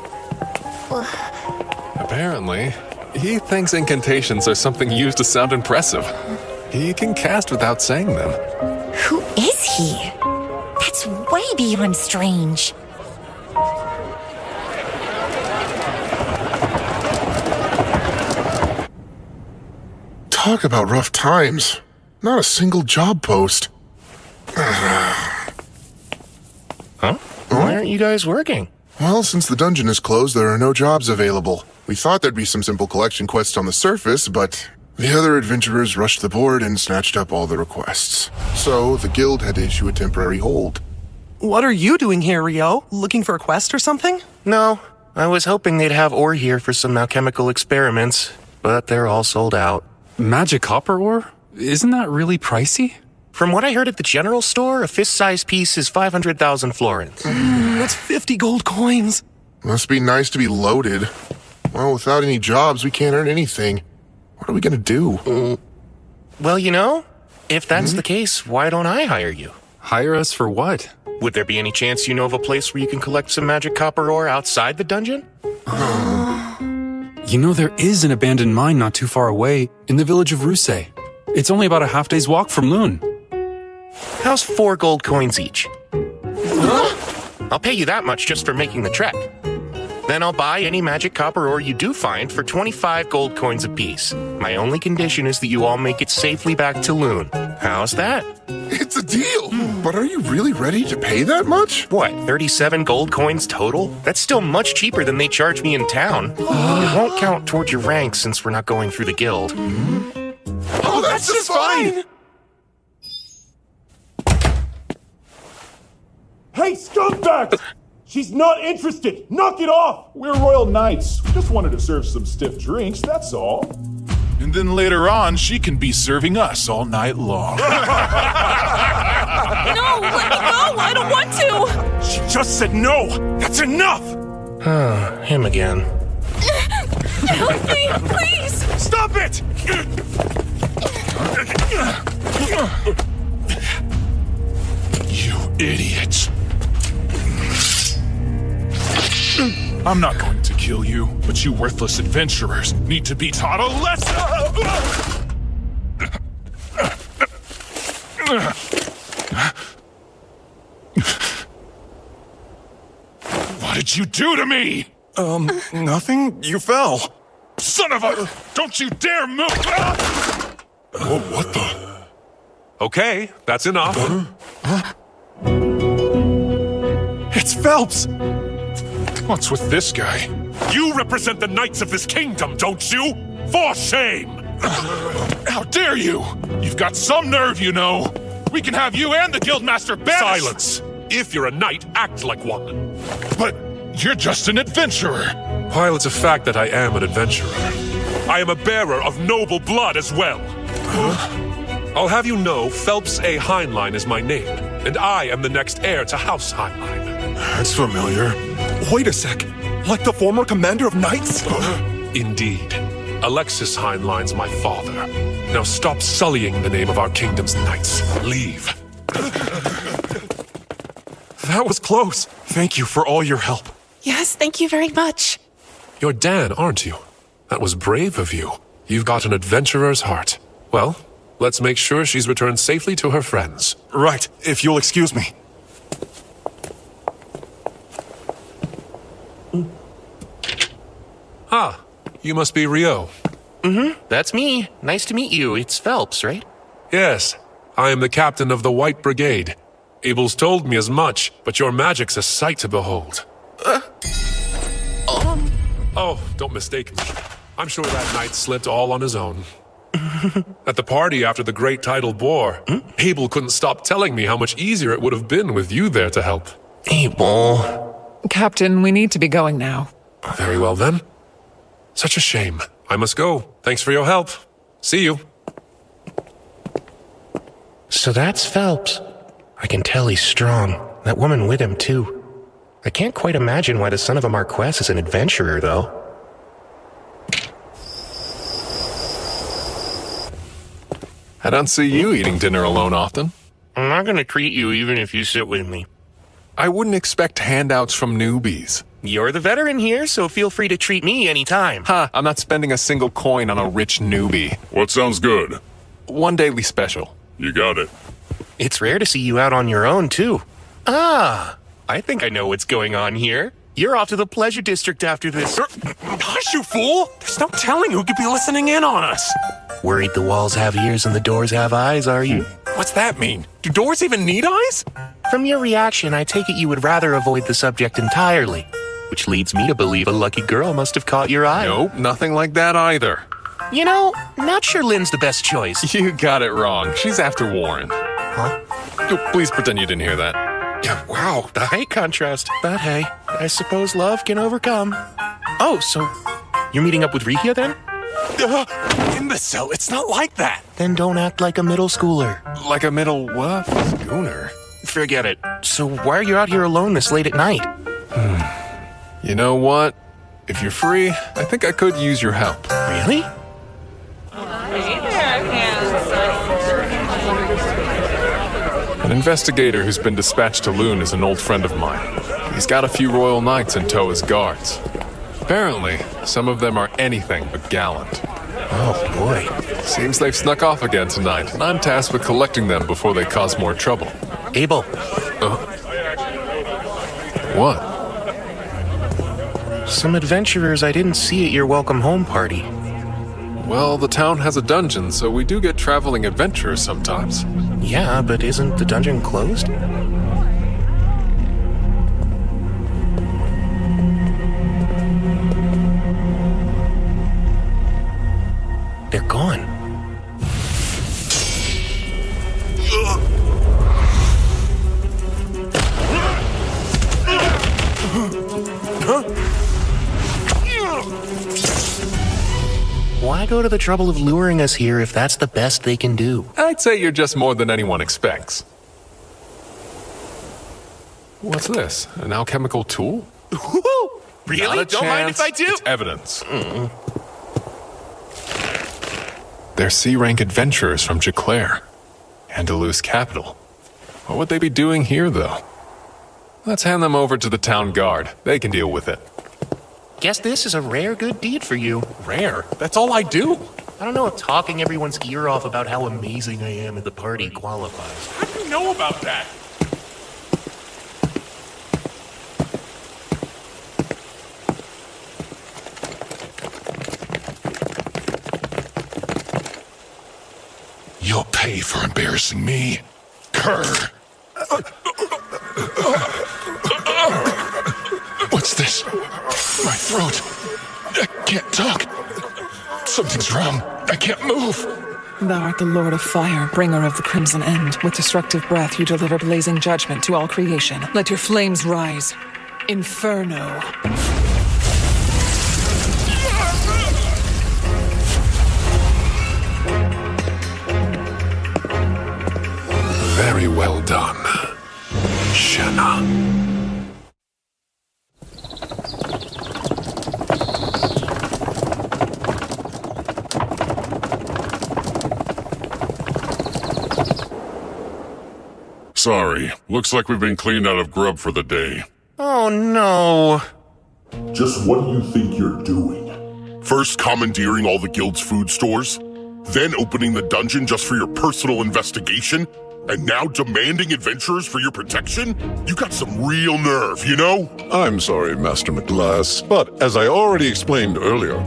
Apparently, he thinks incantations are something used to sound impressive. He can cast without saying them. Who is he? That's way beyond strange. Talk about rough times. Not a single job post. Huh? Why aren't you guys working? Well, since the dungeon is closed, there are no jobs available. We thought there'd be some simple collection quests on the surface, but the other adventurers rushed the board and snatched up all the requests. So, the guild had to issue a temporary hold. What are you doing here, Rio? Looking for a quest or something? No, I was hoping they'd have ore here for some alchemical experiments, but they're all sold out. Magic copper ore? Isn't that really pricey? From what I heard at the general store, a fist-sized piece is 500,000 florins. That's 50 gold coins. Must be nice to be loaded. Well, without any jobs, we can't earn anything. What are we gonna do? Well, you know, if that's the case, why don't I hire you? Hire us for what? Would there be any chance you know of a place where you can collect some magic copper ore outside the dungeon? You know, there is an abandoned mine not too far away, in the village of Ruse. It's only about a half-day's walk from Loon. How's 4 gold coins each? I'll pay you that much just for making the trek. Then I'll buy any magic copper ore you do find for 25 gold coins apiece. My only condition is that you all make it safely back to Loon. How's that? It's a deal! But are you really ready to pay that much? What, 37 gold coins total? That's still much cheaper than they charge me in town. It won't count towards your rank since we're not going through the guild. Oh, that's just fine! Hey, scumbag! She's not interested! Knock it off! We're royal knights. We just wanted to serve some stiff drinks, that's all. And then later on, she can be serving us all night long. No, let me go! I don't want to! She just said no! That's enough! Him again. Help me, please! Stop it! You idiot. I'm not going to kill you, but you worthless adventurers need to be taught a lesson! What did you do to me? Nothing. You fell. Son of a... Don't you dare move! Oh, what the? Okay, that's enough. It's Phelps! What's with this guy? You represent the knights of this kingdom, don't you? For shame! How dare you! You've got some nerve, you know! We can have you and the guildmaster banished! Silence! If you're a knight, act like one. But you're just an adventurer! While it's a fact that I am an adventurer, I am a bearer of noble blood as well. I'll have you know Phelps A. Heinlein is my name, and I am the next heir to House Heinlein. That's familiar. Wait a sec. Like the former commander of knights? Indeed. Alexis Heinlein's my father. Now stop sullying the name of our kingdom's knights. Leave. That was close. Thank you for all your help. Yes, thank you very much. You're Dan, aren't you? That was brave of you. You've got an adventurer's heart. Well, let's make sure she's returned safely to her friends. Right, if you'll excuse me. Ah, you must be Rio. That's me. Nice to meet you. It's Phelps, right? Yes, I am the captain of the White Brigade. Abel's told me as much, but your magic's a sight to behold. Oh, don't mistake me. I'm sure that knight slipped all on his own. At the party after the Great Tidal Bore, Abel couldn't stop telling me how much easier it would have been with you there to help. Abel. Captain, we need to be going now. Very well then. Such a shame. I must go. Thanks for your help. See you. So that's Phelps. I can tell he's strong. That woman with him, too. I can't quite imagine why the son of a Marquess is an adventurer, though. I don't see you eating dinner alone often. I'm not gonna treat you even if you sit with me. I wouldn't expect handouts from newbies. You're the veteran here, so feel free to treat me anytime. Ha, I'm not spending a single coin on a rich newbie. What sounds good? One daily special. You got it. It's rare to see you out on your own, too. Ah, I think I know what's going on here. You're off to the pleasure district after this. Hush, you fool! There's no telling who could be listening in on us. Worried the walls have ears and the doors have eyes, are you? What's that mean? Do doors even need eyes? From your reaction, I take it you would rather avoid the subject entirely. which leads me to believe a lucky girl must have caught your eye. Nope, nothing like that either. You know, not sure Lynn's the best choice. You got it wrong. She's after Warren. Huh? Please pretend you didn't hear that. Yeah, wow, the height contrast. But hey, I suppose love can overcome. Oh, so you're meeting up with Rikia then? Imbecile, it's not like that. Then don't act like a middle schooler. Like a middle what? Schooner? Forget it. So why are you out here alone this late at night? You know what? If you're free, I think I could use your help. Really? An investigator who's been dispatched to Loon is an old friend of mine. He's got a few royal knights in tow as guards. Apparently, some of them are anything but gallant. Oh, boy. Seems they've snuck off again tonight, and I'm tasked with collecting them before they cause more trouble. Abel. What? Some adventurers I didn't see at your welcome home party. Well, the town has a dungeon, so we do get traveling adventurers sometimes. Yeah, but isn't the dungeon closed? They're gone. Why go to the trouble of luring us here if that's the best they can do? I'd say you're just more than anyone expects. What's this? An alchemical tool? Really? Don't mind if I do? It's evidence. They're C-rank adventurers from Jaclaire, Andalus capital. What would they be doing here, though? Let's hand them over to the town guard. They can deal with it. Guess this is a rare good deed for you. Rare? That's all I do. I don't know if talking everyone's ear off about how amazing I am at the party qualifies. How do you know about that? You'll pay for embarrassing me, cur. What's this? My throat. I can't talk. Something's wrong. I can't move. Thou art the Lord of Fire, bringer of the Crimson End. With destructive breath you deliver blazing judgment to all creation. Let your flames rise. Inferno. Very well done, Shanna. Sorry, looks like we've been cleaned out of grub for the day. Oh no. Just what do you think you're doing? First commandeering all the guild's food stores, then opening the dungeon just for your personal investigation, and now demanding adventurers for your protection? You got some real nerve, you know? I'm sorry, Master McGlass, but as I already explained earlier,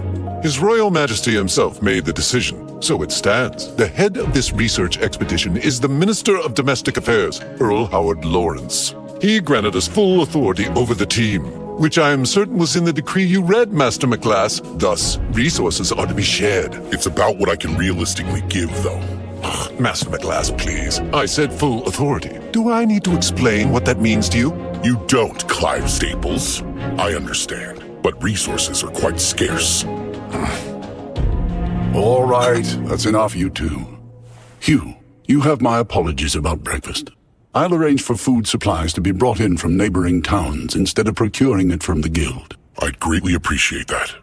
His Royal Majesty himself made the decision, so it stands. The head of this research expedition is the Minister of Domestic Affairs, Earl Howard Lawrence. He granted us full authority over the team, which I am certain was in the decree you read, Master McGlass. Thus, resources are to be shared. It's about what I can realistically give, though. Master McGlass, please. I said full authority. Do I need to explain what that means to you? You don't, Clive Staples. I understand, but resources are quite scarce. All right, that's enough, you two. Hugh, you have my apologies about breakfast. I'll arrange for food supplies to be brought in from neighboring towns instead of procuring it from the guild. I'd greatly appreciate that.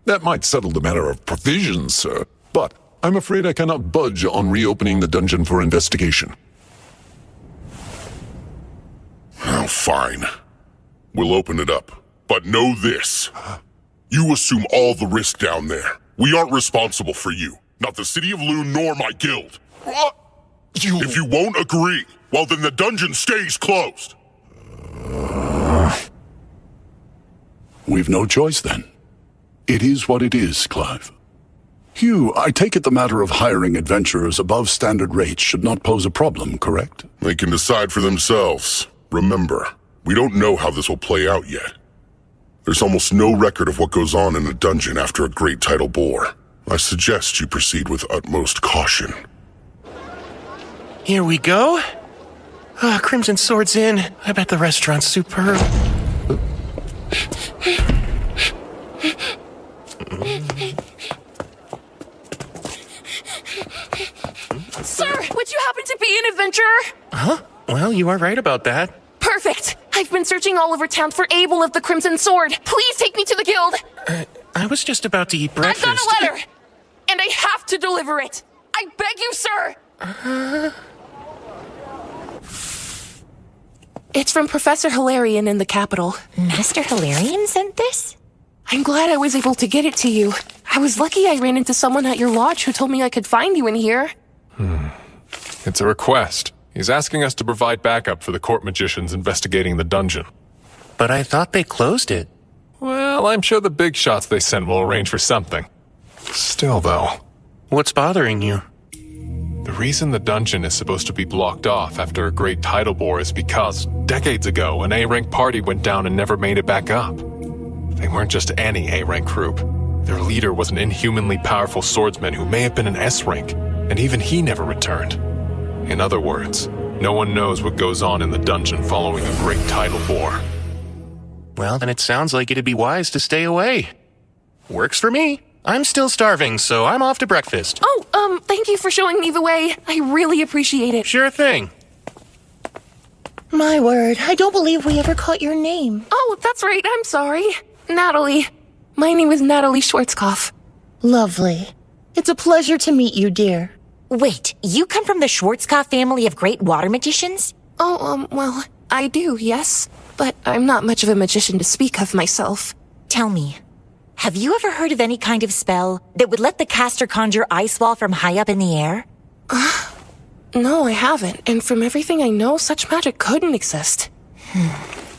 That might settle the matter of provisions, sir, but I'm afraid I cannot budge on reopening the dungeon for investigation. Oh, fine. We'll open it up. But know this. You assume all the risk down there. We aren't responsible for you. Not the City of Loon nor my guild. What? If you won't agree, well then the dungeon stays closed. We've no choice then. It is what it is, Clive. Hugh, I take it the matter of hiring adventurers above standard rates should not pose a problem, correct? They can decide for themselves. Remember, we don't know how this will play out yet. There's almost no record of what goes on in a dungeon after a great tidal bore. I suggest you proceed with utmost caution. Here we go. Crimson Sword's in. I bet the restaurant's superb. Sir, would you happen to be an adventurer? Huh? Well, you are right about that. Perfect. I've been searching all over town for Abel of the Crimson Sword. Please take me to the guild. I was just about to eat breakfast. I've got a letter, and I have to deliver it. I beg you, sir. It's from Professor Hilarion in the capital. Master Hilarion sent this? I'm glad I was able to get it to you. I was lucky I ran into someone at your lodge who told me I could find you in here. It's a request. He's asking us to provide backup for the court magicians investigating the dungeon. But I thought they closed it. Well, I'm sure the big shots they sent will arrange for something. Still, though. What's bothering you? The reason the dungeon is supposed to be blocked off after a great tidal bore is because, decades ago, an A-rank party went down and never made it back up. They weren't just any A-rank group. Their leader was an inhumanly powerful swordsman who may have been an S-rank, and even he never returned. In other words, no one knows what goes on in the dungeon following a great tidal bore. Well, then it sounds like it'd be wise to stay away. Works for me. I'm still starving, so I'm off to breakfast. Oh, thank you for showing me the way. I really appreciate it. Sure thing. My word, I don't believe we ever caught your name. Oh, that's right. I'm sorry. Natalie. My name is Natalie Schwarzkopf. Lovely. It's a pleasure to meet you, dear. Wait, you come from the Schwarzkopf family of great water magicians? Oh, well, I do, yes. But I'm not much of a magician to speak of myself. Tell me, have you ever heard of any kind of spell that would let the caster conjure ice wall from high up in the air? No, I haven't. And from everything I know, such magic couldn't exist.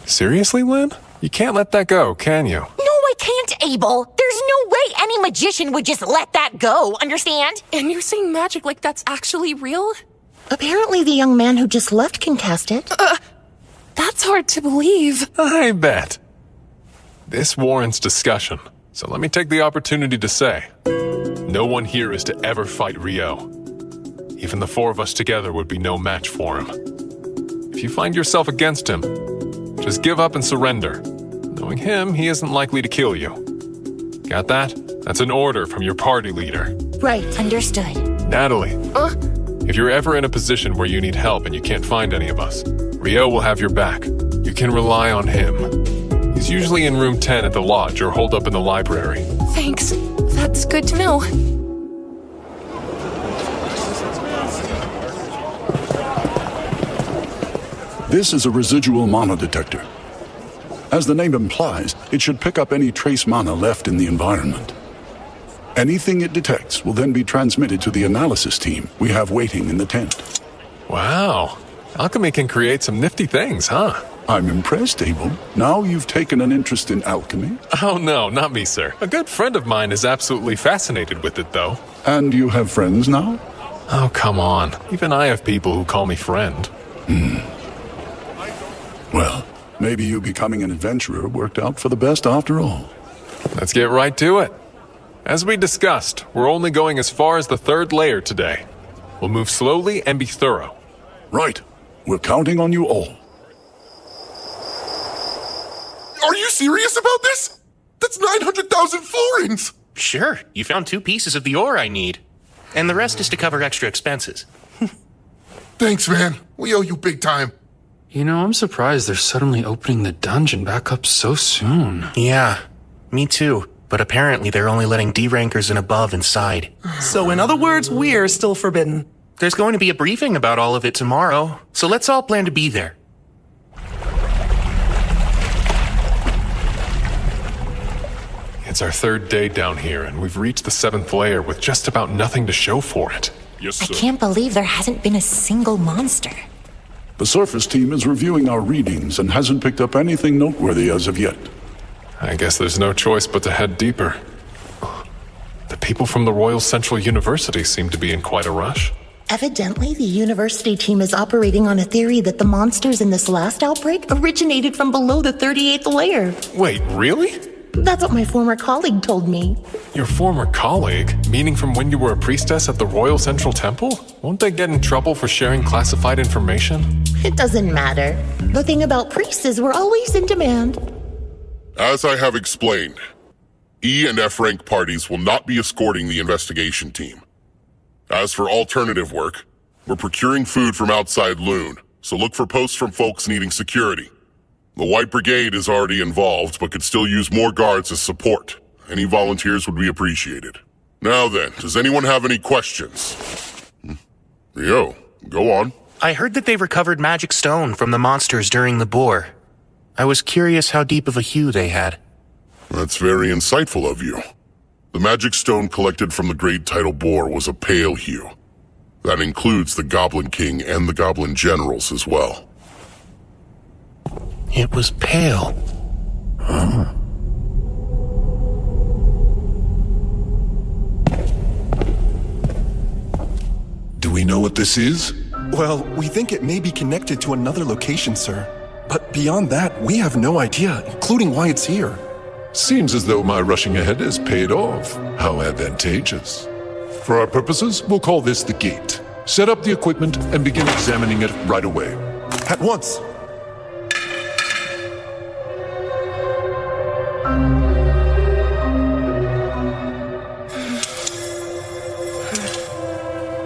Seriously, Lynn? You can't let that go, can you? No, I can't, Abel. There's no way any magician would just let that go, understand? And you're saying magic like that's actually real? Apparently the young man who just left can cast it. That's hard to believe. I bet. This warrants discussion, so let me take the opportunity to say, no one here is to ever fight Rio. Even the four of us together would be no match for him. If you find yourself against him, just give up and surrender. Knowing him, he isn't likely to kill you. Got that? That's an order from your party leader. Right. Understood. Natalie, if you're ever in a position where you need help and you can't find any of us, Rio will have your back. You can rely on him. He's usually in room 10 at the lodge or holed up in the library. Thanks. That's good to know. This is a residual mana detector. As the name implies, it should pick up any trace mana left in the environment. Anything it detects will then be transmitted to the analysis team we have waiting in the tent. Wow. Alchemy can create some nifty things, huh? I'm impressed, Abel. Now you've taken an interest in alchemy. Oh no, not me, sir. A good friend of mine is absolutely fascinated with it, though. And you have friends now? Oh, come on. Even I have people who call me friend. Well, maybe you becoming an adventurer worked out for the best after all. Let's get right to it. As we discussed, we're only going as far as the 3rd layer today. We'll move slowly and be thorough. Right. We're counting on you all. Are you serious about this? That's 900,000 florins! Sure, you found 2 pieces of the ore I need. And the rest is to cover extra expenses. Thanks, man. We owe you big time. You know, I'm surprised they're suddenly opening the dungeon back up so soon. Yeah, me too. But apparently they're only letting D-rankers and above inside. So in other words, we're still forbidden. There's going to be a briefing about all of it tomorrow, so let's all plan to be there. It's our 3rd day down here, and we've reached the 7th layer with just about nothing to show for it. Yes, sir. I can't believe there hasn't been a single monster. The surface team is reviewing our readings and hasn't picked up anything noteworthy as of yet. I guess there's no choice but to head deeper. The people from the Royal Central University seem to be in quite a rush. Evidently, the university team is operating on a theory that the monsters in this last outbreak originated from below the 38th layer. Wait, really? That's what my former colleague told me. Your former colleague? Meaning from when you were a priestess at the Royal Central Temple? Won't they get in trouble for sharing classified information? It doesn't matter. The thing about priests is we're always in demand. As I have explained, E and F rank parties will not be escorting the investigation team. As for alternative work, we're procuring food from outside Loon, so look for posts from folks needing security. The White Brigade is already involved, but could still use more guards as support. Any volunteers would be appreciated. Now then, does anyone have any questions? Rio, go on. I heard that they recovered magic stone from the monsters during the boar. I was curious how deep of a hue they had. That's very insightful of you. The magic stone collected from the Great Tidal Boar was a pale hue. That includes the Goblin King and the Goblin Generals as well. It was pale. Huh. Do we know what this is? Well, we think it may be connected to another location, sir. But beyond that, we have no idea, including why it's here. Seems as though my rushing ahead has paid off. How advantageous. For our purposes, we'll call this the gate. Set up the equipment and begin examining it right away. At once.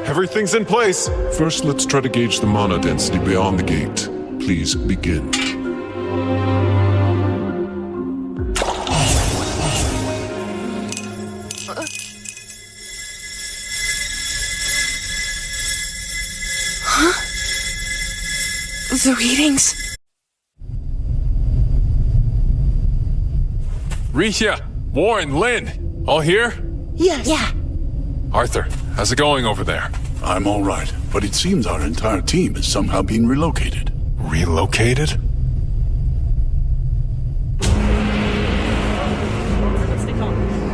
Everything's in place. First, let's try to gauge the mana density beyond the gate. Please begin. The readings. Risha, Warren, Lynn, all here? Yes. Yeah. Arthur, how's it going over there? I'm all right, but it seems our entire team is somehow being relocated. Relocated?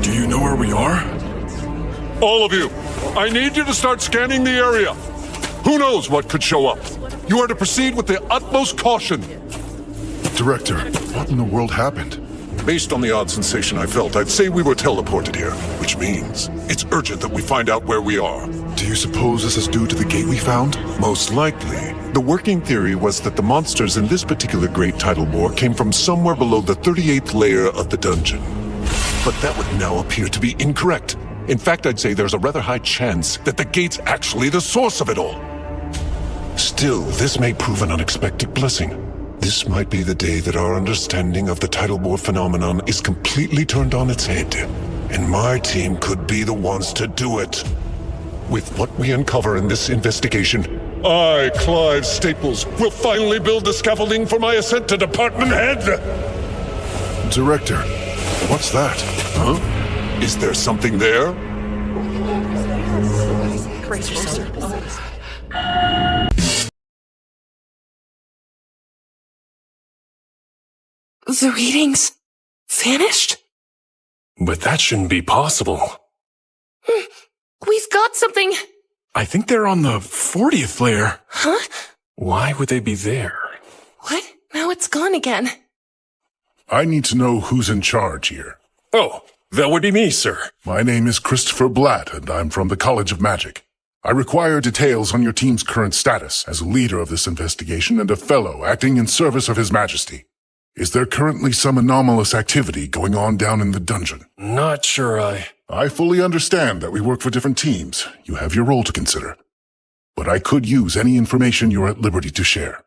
Do you know where we are? All of you, I need you to start scanning the area. Who knows what could show up? You are to proceed with the utmost caution. Director, what in the world happened? Based on the odd sensation I felt, I'd say we were teleported here, which means it's urgent that we find out where we are. Do you suppose this is due to the gate we found? Most likely. The working theory was that the monsters in this particular Great Tidal Boar came from somewhere below the 38th layer of the dungeon. But that would now appear to be incorrect. In fact, I'd say there's a rather high chance that the gate's actually the source of it all. Still, this may prove an unexpected blessing. This might be the day that our understanding of the Tidal Boar phenomenon is completely turned on its head. And my team could be the ones to do it. With what we uncover in this investigation, I, Clive Staples, will finally build the scaffolding for my ascent to department head! Director, what's that? Huh? Is there something there? The readings vanished? But that shouldn't be possible. We've got something. I think they're on the 40th layer. Huh? Why would they be there? What? Now it's gone again. I need to know who's in charge here. Oh, that would be me, sir. My name is Christopher Blatt, and I'm from the College of Magic. I require details on your team's current status as a leader of this investigation and a fellow acting in service of His Majesty. Is there currently some anomalous activity going on down in the dungeon? Not sure I fully understand that we work for different teams. You have your role to consider. But I could use any information you're at liberty to share.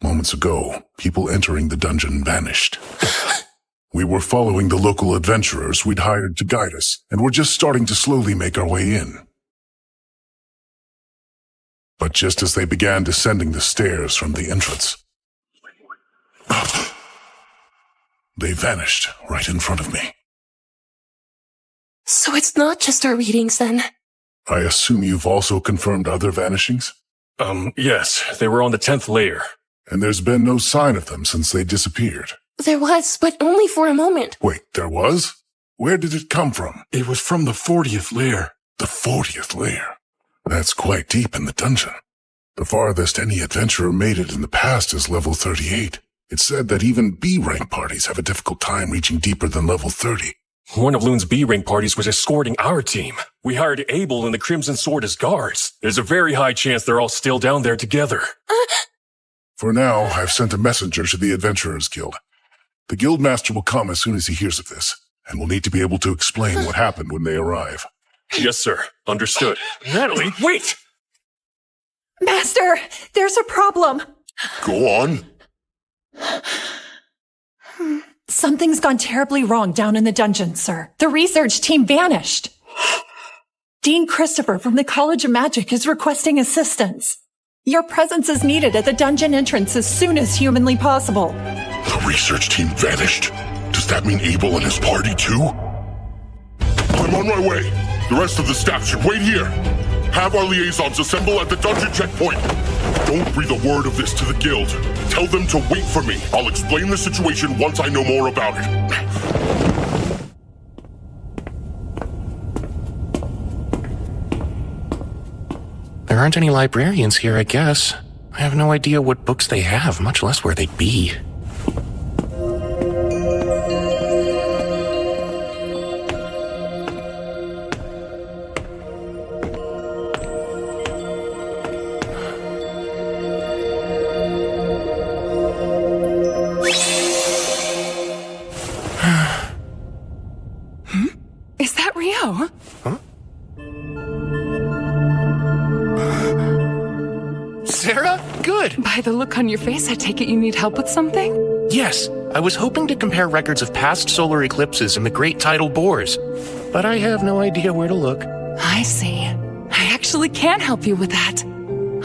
Moments ago, people entering the dungeon vanished. We were following the local adventurers we'd hired to guide us, and we're just starting to slowly make our way in. But just as they began descending the stairs from the entrance, they vanished right in front of me. So it's not just our readings, then? I assume you've also confirmed other vanishings? Yes. They were on the 10th layer. And there's been no sign of them since they disappeared? There was, but only for a moment. Wait, there was? Where did it come from? It was from the 40th layer. The 40th layer? That's quite deep in the dungeon. The farthest any adventurer made it in the past is level 38. It's said that even B-rank parties have a difficult time reaching deeper than level 30. One of Loon's B-rank parties was escorting our team. We hired Abel and the Crimson Sword as guards. There's a very high chance they're all still down there together. For now, I've sent a messenger to the Adventurers Guild. The Guildmaster will come as soon as he hears of this, and will need to be able to explain what happened when they arrive. Yes, sir. Understood. Natalie, wait! Master, there's a problem. Go on. Something's gone terribly wrong down in the dungeon, sir. The research team vanished. Dean Christopher from the College of Magic is requesting assistance. Your presence is needed at the dungeon entrance as soon as humanly possible. The research team vanished? Does that mean Abel and his party too? I'm on my way. The rest of the staff should wait here. Have our liaisons assemble at the dungeon checkpoint. Don't breathe a word of this to the guild. Tell them to wait for me. I'll explain the situation once I know more about it. There aren't any librarians here, I guess. I have no idea what books they have, much less where they'd be. Is that Rio? Huh? Sarah? Good. By the look on your face, I take it you need help with something? Yes, I was hoping to compare records of past solar eclipses in the Great Tidal Bores, but I have no idea where to look. I see. I actually can help you with that.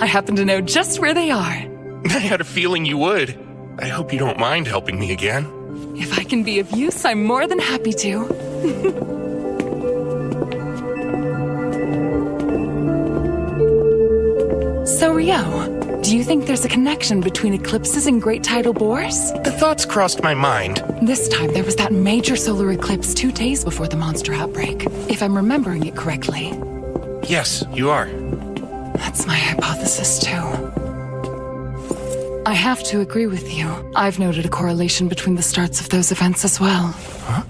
I happen to know just where they are. I had a feeling you would. I hope you don't mind helping me again. If I can be of use, I'm more than happy to. So, Rio, do you think there's a connection between eclipses and great tidal bores? The thoughts crossed my mind. This time, there was that major solar eclipse 2 days before the monster outbreak, if I'm remembering it correctly. Yes, you are. That's my hypothesis, too. I have to agree with you. I've noted a correlation between the starts of those events as well. Huh?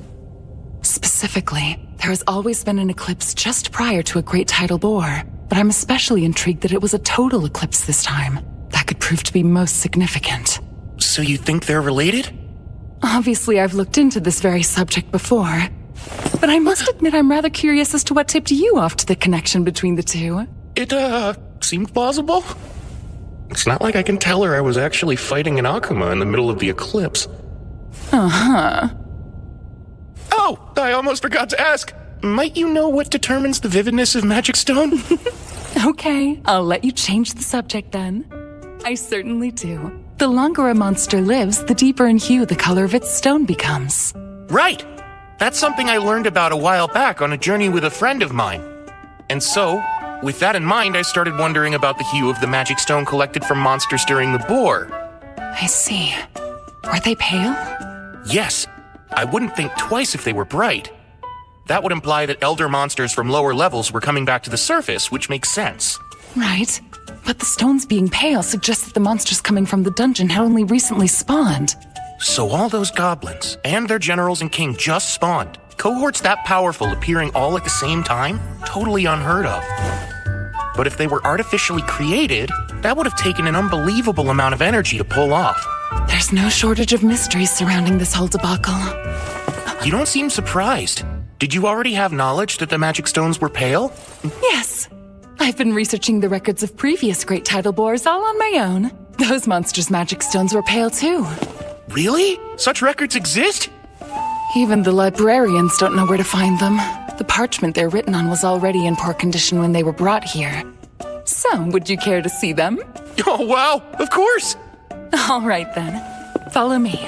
Specifically, there has always been an eclipse just prior to a great tidal bore, but I'm especially intrigued that it was a total eclipse this time. That could prove to be most significant. So you think they're related? Obviously, I've looked into this very subject before, but I must admit I'm rather curious as to what tipped you off to the connection between the two. It, seemed plausible. It's not like I can tell her I was actually fighting an Akuma in the middle of the eclipse. Uh-huh. Oh, I almost forgot to ask. Might you know what determines the vividness of Magic Stone? Okay, I'll let you change the subject then. I certainly do. The longer a monster lives, the deeper in hue the color of its stone becomes. Right! That's something I learned about a while back on a journey with a friend of mine. And so, with that in mind, I started wondering about the hue of the magic stone collected from monsters during the bore. I see. Were they pale? Yes. I wouldn't think twice if they were bright. That would imply that elder monsters from lower levels were coming back to the surface, which makes sense. Right. But the stones being pale suggests that the monsters coming from the dungeon had only recently spawned. So all those goblins, and their generals and king just spawned. Cohorts that powerful appearing all at the same time? Totally unheard of. But if they were artificially created, that would have taken an unbelievable amount of energy to pull off. There's no shortage of mysteries surrounding this whole debacle. You don't seem surprised. Did you already have knowledge that the magic stones were pale? Yes. I've been researching the records of previous great tidal bores all on my own. Those monsters' magic stones were pale too. Really? Such records exist? Even the librarians don't know where to find them. The parchment they're written on was already in poor condition when they were brought here. So, would you care to see them? Oh, wow! Of course! All right then. Follow me.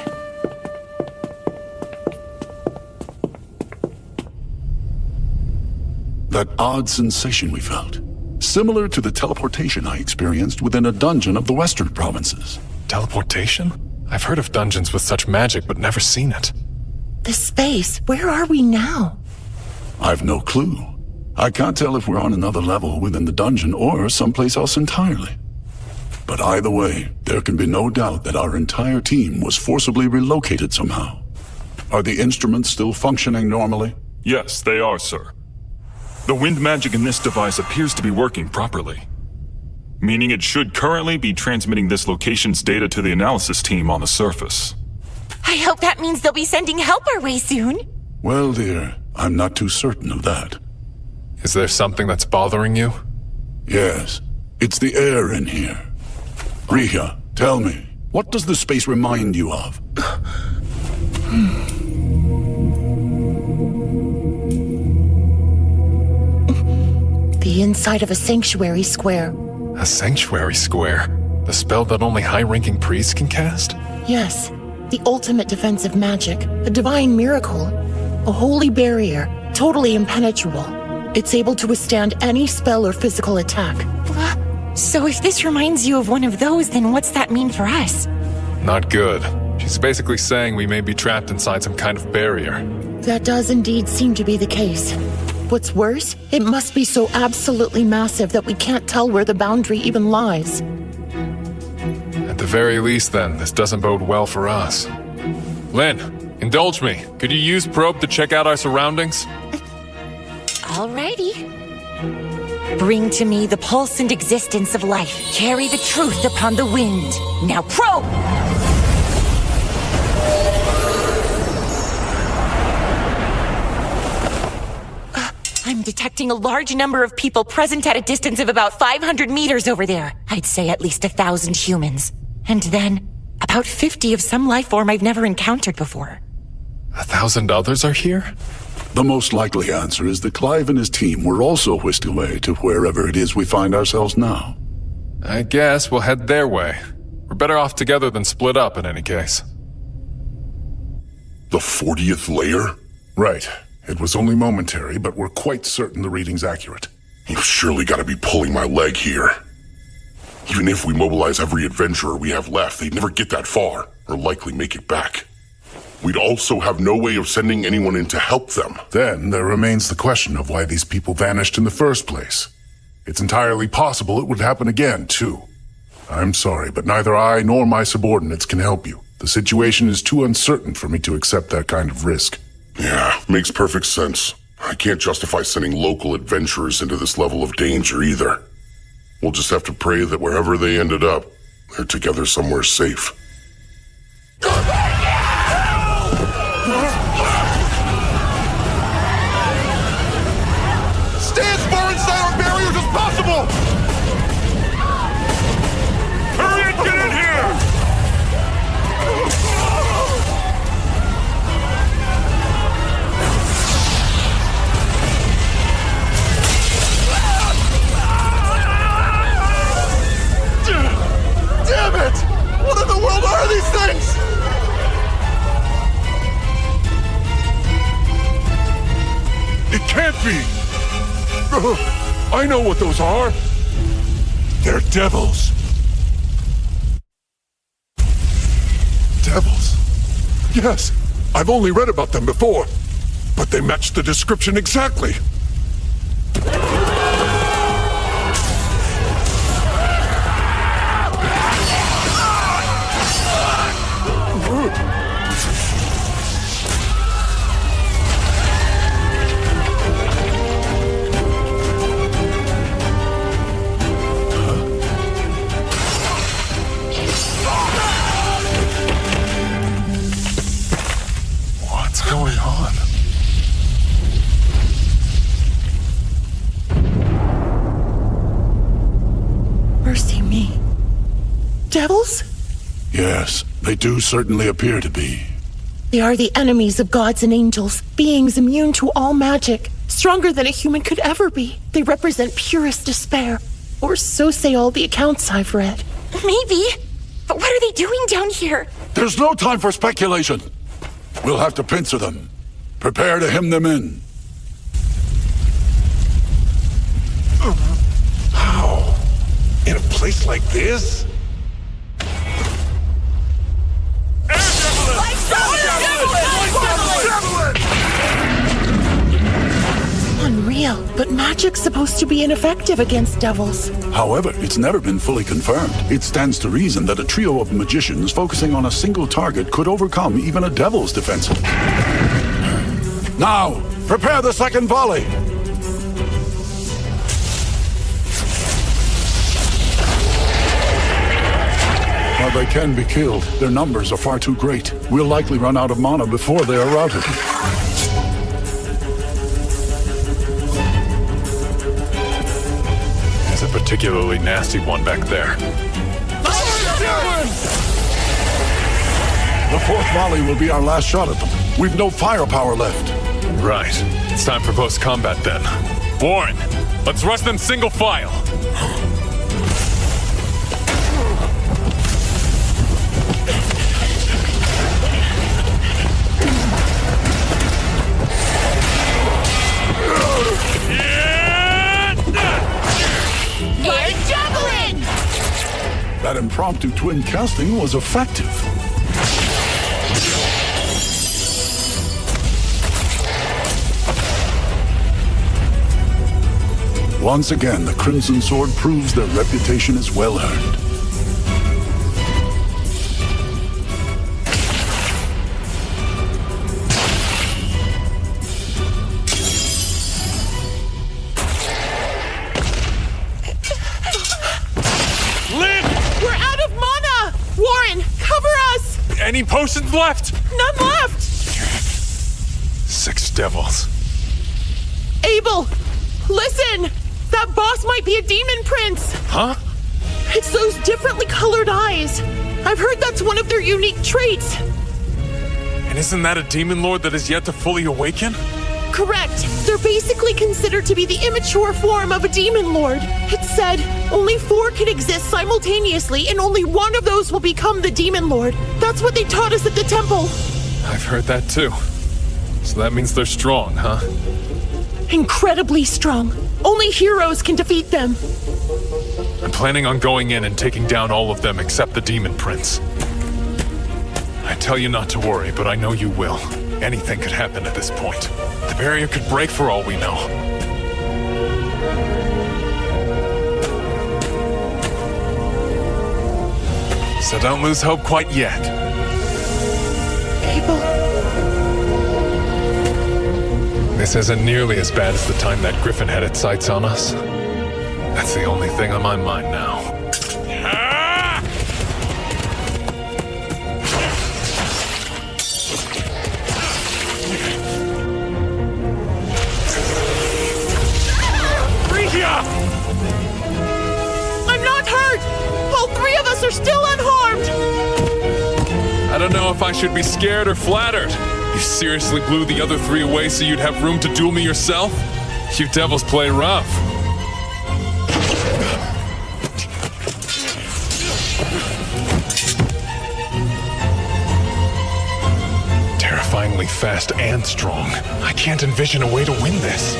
That odd sensation we felt. Similar to the teleportation I experienced within a dungeon of the western provinces. Teleportation? I've heard of dungeons with such magic, but never seen it. The space, where are we now? I've no clue. I can't tell if we're on another level within the dungeon or someplace else entirely. But either way, there can be no doubt that our entire team was forcibly relocated somehow. Are the instruments still functioning normally? Yes, they are, sir. The wind magic in this device appears to be working properly, meaning it should currently be transmitting this location's data to the analysis team on the surface. I hope that means they'll be sending help our way soon. Well, dear, I'm not too certain of that. Is there something that's bothering you? Yes, it's the air in here. Riha, tell me, what does the space remind you of? The inside of a sanctuary square. A sanctuary square? The spell that only high-ranking priests can cast? Yes, the ultimate defensive magic, a divine miracle, a holy barrier, totally impenetrable. It's able to withstand any spell or physical attack. So if this reminds you of one of those, then what's that mean for us? Not good. She's basically saying we may be trapped inside some kind of barrier. That does indeed seem to be the case. What's worse, it must be so absolutely massive that we can't tell where the boundary even lies. At the very least, then, this doesn't bode well for us. Lynn, indulge me. Could you use probe to check out our surroundings? Alrighty. Bring to me the pulse and existence of life. Carry the truth upon the wind. Now probe! I'm detecting a large number of people present at a distance of about 500 meters over there. I'd say at least 1,000 humans. And then, about 50 of some life form I've never encountered before. 1,000 others are here? The most likely answer is that Clive and his team were also whisked away to wherever it is we find ourselves now. I guess we'll head their way. We're better off together than split up in any case. The 40th layer? Right. It was only momentary, but we're quite certain the reading's accurate. You've surely got to be pulling my leg here. Even if we mobilize every adventurer we have left, they'd never get that far, or likely make it back. We'd also have no way of sending anyone in to help them. Then there remains the question of why these people vanished in the first place. It's entirely possible it would happen again, too. I'm sorry, but neither I nor my subordinates can help you. The situation is too uncertain for me to accept that kind of risk. Yeah, makes perfect sense. I can't justify sending local adventurers into this level of danger either. We'll just have to pray that wherever they ended up, they're together somewhere safe. Stay as far inside our barriers as possible! Hurry and get in here! Damn it! What in the world are these things? It can't be! I know what those are! They're devils! Devils? Yes, I've only read about them before, but they match the description exactly! What's going on? Mercy me. Devils? Yes, they do certainly appear to be. They are the enemies of gods and angels, beings immune to all magic, stronger than a human could ever be. They represent purest despair, or so say all the accounts I've read. Maybe. But what are they doing down here? There's no time for speculation. We'll have to pincer them. Prepare to hem them in. How? In a place like this? Unreal. Well, but magic's supposed to be ineffective against devils. However, it's never been fully confirmed. It stands to reason that a trio of magicians focusing on a single target could overcome even a devil's defenses. Now, prepare the second volley! While they can be killed, their numbers are far too great. We'll likely run out of mana before they are routed. There's a particularly nasty one back there. The fourth volley will be our last shot at them. We've no firepower left. Right. It's time for post-combat then. Warren, let's rush them single file. That impromptu twin casting was effective. Once again, the Crimson Sword proves their reputation is well earned. Any potions left? None left! 6 devils. Abel, listen! That boss might be a demon prince! Huh? It's those differently colored eyes. I've heard that's one of their unique traits. And isn't that a demon lord that is yet to fully awaken? Correct. They're basically considered to be the immature form of a demon lord. It's said only 4 can exist simultaneously, and only one of those will become the demon lord. That's what they taught us at the temple. I've heard that too. So that means they're strong, huh? Incredibly strong. Only heroes can defeat them. I'm planning on going in and taking down all of them except the demon prince. I tell you not to worry, but I know you will. Anything could happen at this point. The barrier could break for all we know. So don't lose hope quite yet. Abel. This isn't nearly as bad as the time that Griffin had its sights on us. That's the only thing on my mind now. I'm not hurt! All 3 of us are still unharmed! I don't know if I should be scared or flattered. You seriously blew the other 3 away so you'd have room to duel me yourself? You devils play rough. Terrifyingly fast and strong. I can't envision a way to win this.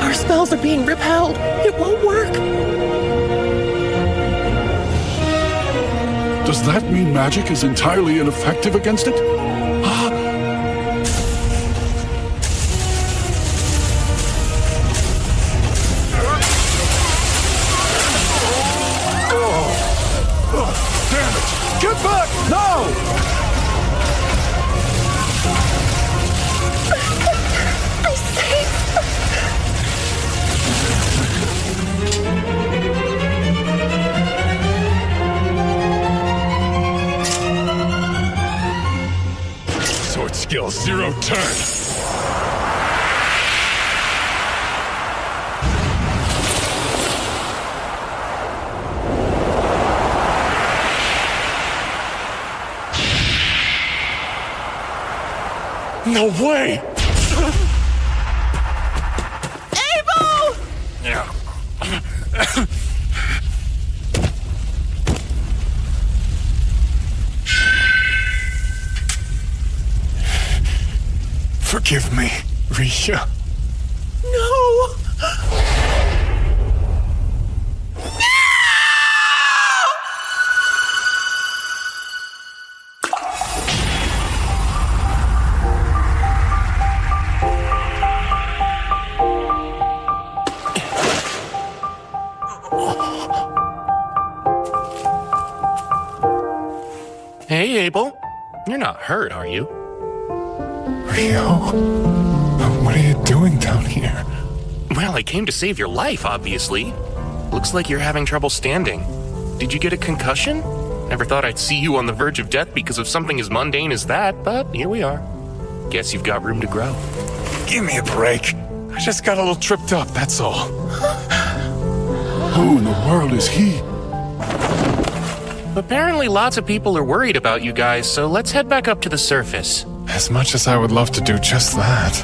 Our spells are being repelled. It won't work. Does that mean magic is entirely ineffective against it? Damn it! Get back! Now! I say... Sword skill 0 turn. No way! Abel! Forgive me, Risha. No! Hey, Abel. You're not hurt, are you? Rio? What are you doing down here? Well, I came to save your life, obviously. Looks like you're having trouble standing. Did you get a concussion? Never thought I'd see you on the verge of death because of something as mundane as that, but here we are. Guess you've got room to grow. Give me a break. I just got a little tripped up, that's all. Who in the world is he? Apparently lots of people are worried about you guys, so let's head back up to the surface. As much as I would love to do just that.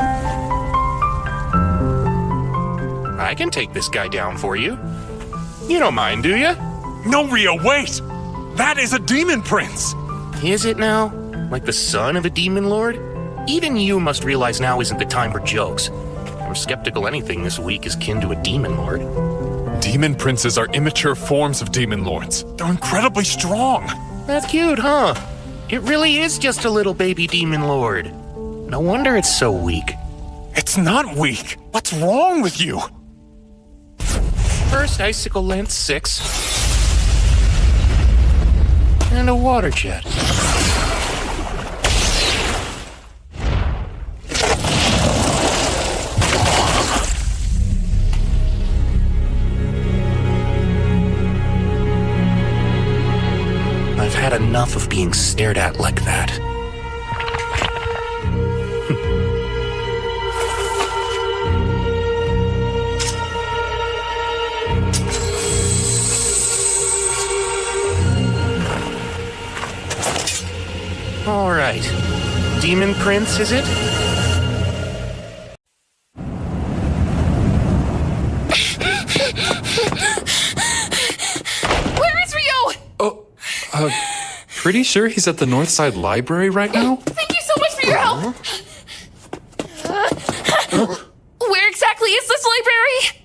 I can take this guy down for you. You don't mind, do you? No, Rio, wait! That is a demon prince! Is it now? Like the son of a demon lord? Even you must realize now isn't the time for jokes. I'm skeptical anything this weak is kin to a demon lord. Demon princes are immature forms of demon lords. They're incredibly strong. That's cute, huh? It really is just a little baby demon lord. No wonder it's so weak. It's not weak. What's wrong with you? First icicle length 6. And a water jet. I've had enough of being stared at like that. All right. Demon Prince, is it? Where is Rio? Oh, pretty sure he's at the Northside Library right now? Thank you so much for your help. Where exactly is this library?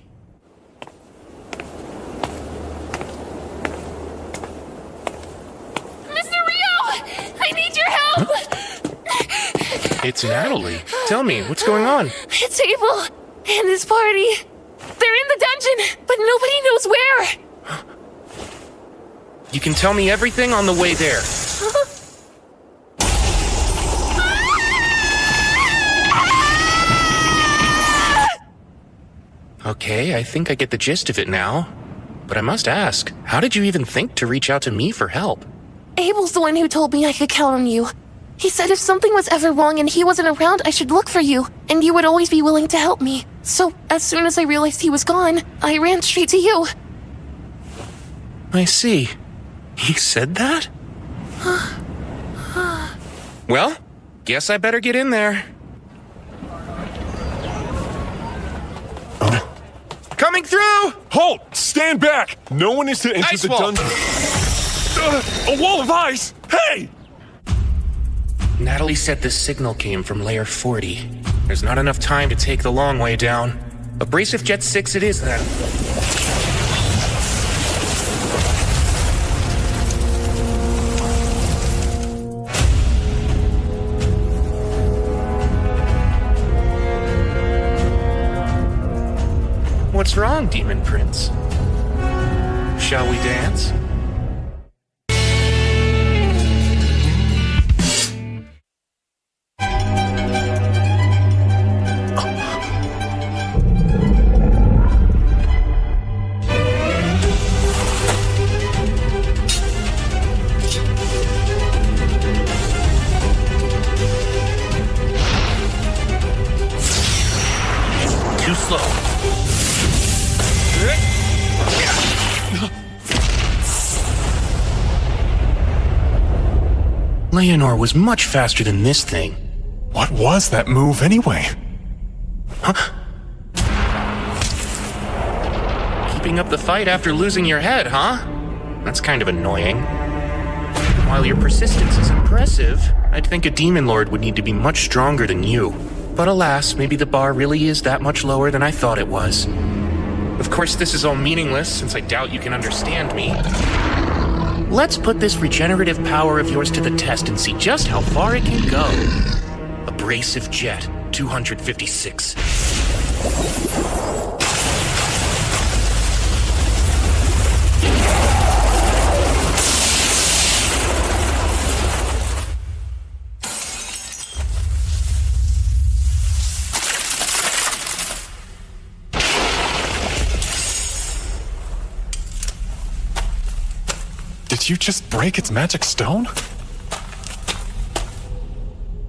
I need your help! It's Natalie. Tell me, what's going on? It's Abel and his party. They're in the dungeon, but nobody knows where. You can tell me everything on the way there. Okay, I think I get the gist of it now. But I must ask, how did you even think to reach out to me for help? Abel's the one who told me I could count on you. He said if something was ever wrong and he wasn't around, I should look for you, and you would always be willing to help me. So, as soon as I realized he was gone, I ran straight to you. I see. He said that? Well, guess I better get in there. Coming through! Halt! Stand back! No one is to enter Ice the wall. dungeon. A wall of ice! Hey! Natalie said this signal came from layer 40. There's not enough time to take the long way down. Abrasive Jet 6 it is then. What's wrong, Demon Prince? Shall we dance? Too slow. Leonor was much faster than this thing. What was that move anyway? Huh? Keeping up the fight after losing your head, huh? That's kind of annoying. While your persistence is impressive, I'd think a demon lord would need to be much stronger than you. But alas, maybe the bar really is that much lower than I thought it was. Of course, this is all meaningless, since I doubt you can understand me. Let's put this regenerative power of yours to the test and see just how far it can go. Abrasive Jet 256. Did you just break its magic stone?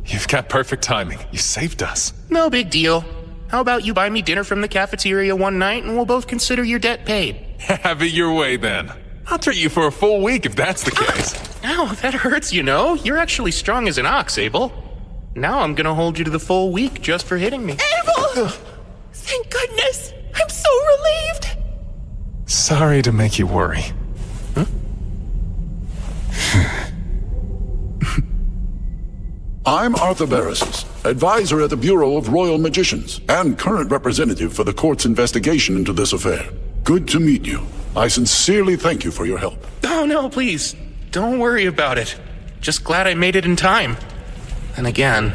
You've got perfect timing. You saved us. No big deal. How about you buy me dinner from the cafeteria one night and we'll both consider your debt paid? Have it your way then. I'll treat you for a full week if that's the case. Ow, that hurts, you know. You're actually strong as an ox, Abel. Now I'm gonna hold you to the full week just for hitting me. Abel! Thank goodness! I'm so relieved! Sorry to make you worry. I'm Arthur Barrises, advisor at the Bureau of Royal Magicians, and current representative for the court's investigation into this affair. Good to meet you. I sincerely thank you for your help. Oh no, please. Don't worry about it. Just glad I made it in time. And again.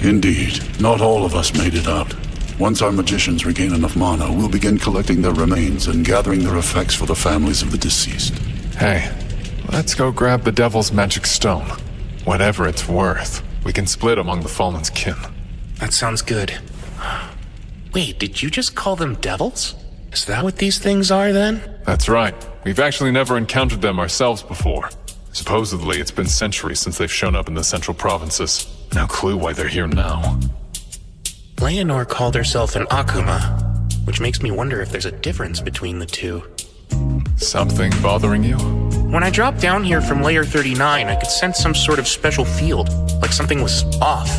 Indeed, not all of us made it out. Once our magicians regain enough mana, we'll begin collecting their remains and gathering their effects for the families of the deceased. Hey, let's go grab the devil's magic stone. Whatever it's worth, we can split among the fallen's kin. That sounds good. Wait, did you just call them devils? Is that what these things are then? That's right. We've actually never encountered them ourselves before. Supposedly, it's been centuries since they've shown up in the central provinces. No clue why they're here now. Leonor called herself an Akuma, which makes me wonder if there's a difference between the two. Something bothering you? When I dropped down here from layer 39, I could sense some sort of special field, like something was off.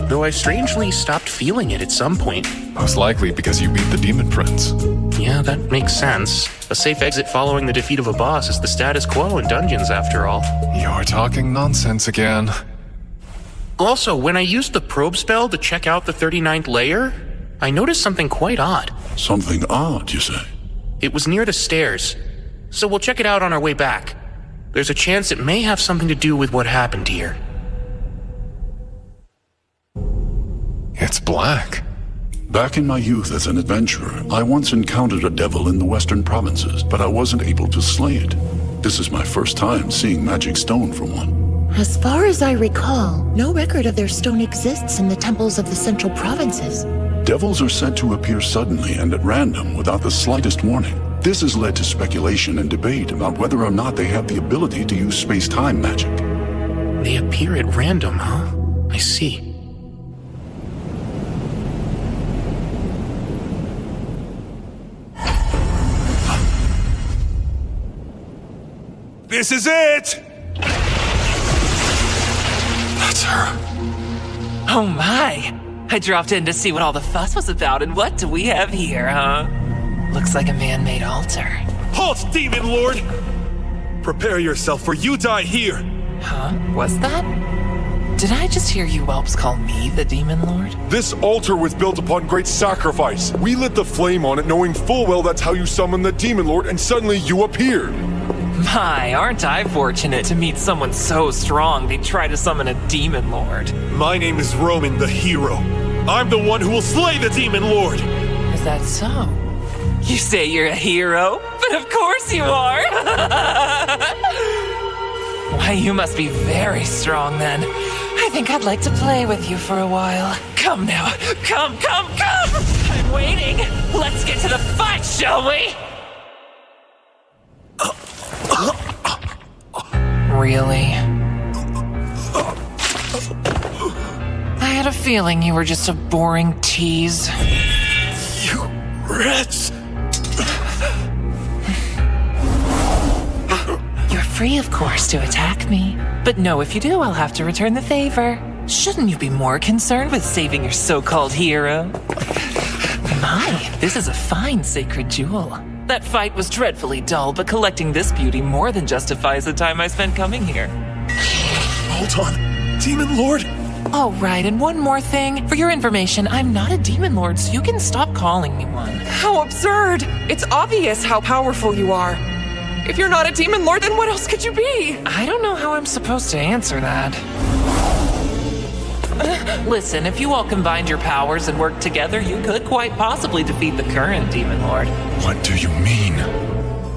Though I strangely stopped feeling it at some point. Most likely because you beat the Demon Prince. Yeah, that makes sense. A safe exit following the defeat of a boss is the status quo in dungeons, after all. You're talking nonsense again. Also, when I used the probe spell to check out the 39th layer, I noticed something quite odd. Something odd, you say? It was near the stairs. So we'll check it out on our way back. There's a chance it may have something to do with what happened here. It's black. Back in my youth as an adventurer, I once encountered a devil in the western provinces, but I wasn't able to slay it. This is my first time seeing magic stone from one. As far as I recall, no record of their stone exists in the temples of the central provinces. Devils are said to appear suddenly and at random without the slightest warning. This has led to speculation and debate about whether or not they have the ability to use space-time magic. They appear at random, huh? I see. This is it! That's her. Oh my! I dropped in to see what all the fuss was about, and what do we have here, huh? Looks like a man-made altar. Halt, Demon Lord! Prepare yourself, for you die here! Huh? Was that? Did I just hear you whelps call me the Demon Lord? This altar was built upon great sacrifice. We lit the flame on it, knowing full well that's how you summon the Demon Lord, and suddenly you appeared. My, aren't I fortunate to meet someone so strong they'd try to summon a Demon Lord. My name is Roman the Hero. I'm the one who will slay the Demon Lord! Is that so? You say you're a hero? But of course you are! Why, you must be very strong then. I think I'd like to play with you for a while. Come now, come! I'm waiting! Let's get to the fight, shall we? Really? I had a feeling you were just a boring tease. You rats! You're free, of course, to attack me. But no, if you do, I'll have to return the favor. Shouldn't you be more concerned with saving your so-called hero? My, this is a fine sacred jewel. That fight was dreadfully dull, but collecting this beauty more than justifies the time I spent coming here. Hold on. Demon Lord? Oh, right, and one more thing. For your information, I'm not a Demon Lord, so you can stop calling me one. How absurd! It's obvious how powerful you are. If you're not a Demon Lord, then what else could you be? I don't know how I'm supposed to answer that. Listen, if you all combined your powers and worked together, you could quite possibly defeat the current Demon Lord. What do you mean?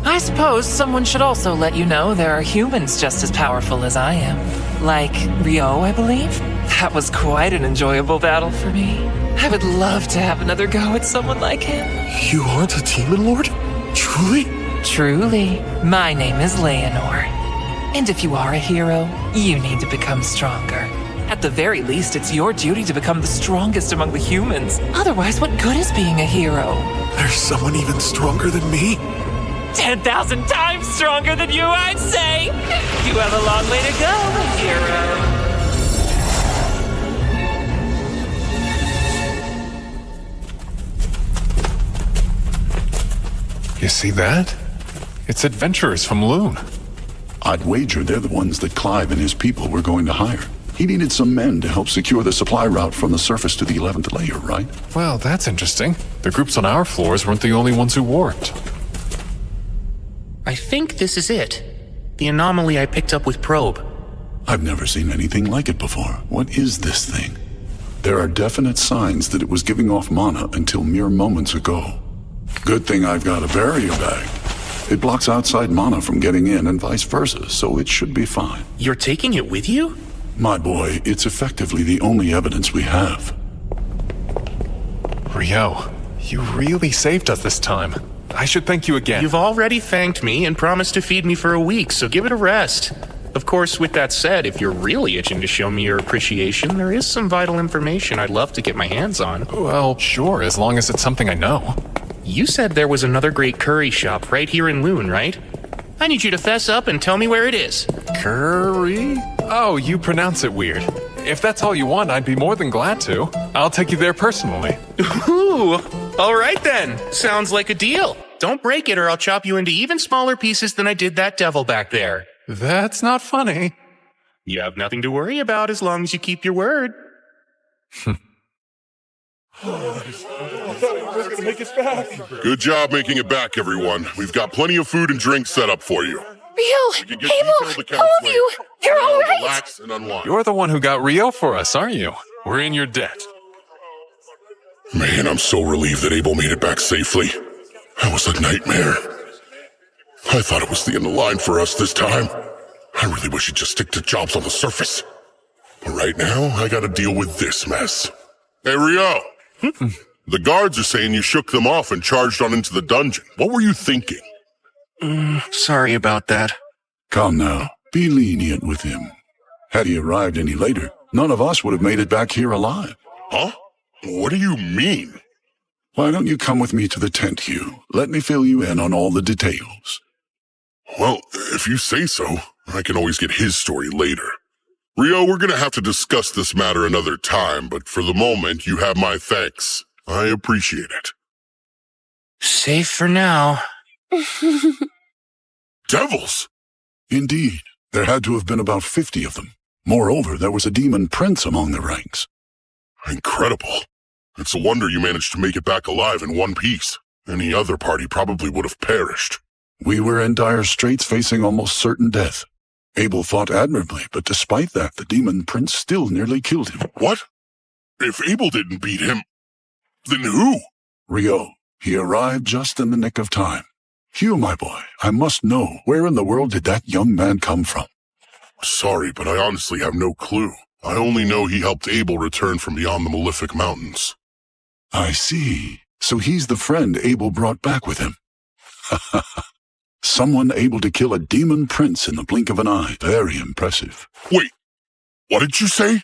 I suppose someone should also let you know there are humans just as powerful as I am. Like Ryo, I believe? That was quite an enjoyable battle for me. I would love to have another go at someone like him. You aren't a Demon Lord? Truly? Truly. My name is Leonor. And if you are a hero, you need to become stronger. At the very least, it's your duty to become the strongest among the humans. Otherwise, what good is being a hero? There's someone even stronger than me? 10,000 times stronger than you, I'd say! You have a long way to go, hero. You see that? It's adventurers from Loon. I'd wager they're the ones that Clive and his people were going to hire. He needed some men to help secure the supply route from the surface to the 11th layer, right? Well, that's interesting. The groups on our floors weren't the only ones who warped. I think this is it. The anomaly I picked up with Probe. I've never seen anything like it before. What is this thing? There are definite signs that it was giving off mana until mere moments ago. Good thing I've got a barrier bag. It blocks outside mana from getting in and vice versa, so it should be fine. You're taking it with you? My boy, it's effectively the only evidence we have. Rio, you really saved us this time. I should thank you again. You've already thanked me and promised to feed me for a week, so give it a rest. Of course, with that said, if you're really itching to show me your appreciation, there is some vital information I'd love to get my hands on. Well, sure, as long as it's something I know. You said there was another great curry shop right here in Loon, right? I need you to fess up and tell me where it is. Curry? Oh, you pronounce it weird. If that's all you want, I'd be more than glad to. I'll take you there personally. Ooh, all right then. Sounds like a deal. Don't break it or I'll chop you into even smaller pieces than I did that devil back there. That's not funny. You have nothing to worry about as long as you keep your word. Good job making it back, everyone. We've got plenty of food and drink set up for you. Rio! Abel! All of you! You're all right! Relax and unwind. You're the one who got Rio for us, aren't you? We're in your debt. Man, I'm so relieved that Abel made it back safely. That was a nightmare. I thought it was the end of the line for us this time. I really wish he'd just stick to jobs on the surface. But right now, I gotta deal with this mess. Hey, Rio! The guards are saying you shook them off and charged on into the dungeon. What were you thinking? Sorry about that. Come now, be lenient with him. Had he arrived any later, none of us would have made it back here alive. Huh? What do you mean? Why don't you come with me to the tent, Hugh? Let me fill you in on all the details. Well, if you say so, I can always get his story later. Rio, we're gonna have to discuss this matter another time, but for the moment, you have my thanks. I appreciate it. Safe for now. Devils! Indeed. There had to have been about 50 of them. Moreover, there was a demon prince among the ranks. Incredible. It's a wonder you managed to make it back alive in one piece. Any other party probably would have perished. We were in dire straits, facing almost certain death. Abel fought admirably, but despite that, the demon prince still nearly killed him. What? If Abel didn't beat him, then who? Rio. He arrived just in the nick of time. Hugh, my boy, I must know, where in the world did that young man come from? Sorry, but I honestly have no clue. I only know he helped Abel return from beyond the Malefic Mountains. I see. So he's the friend Abel brought back with him. Someone able to kill a demon prince in the blink of an eye. Very impressive. Wait, what did you say?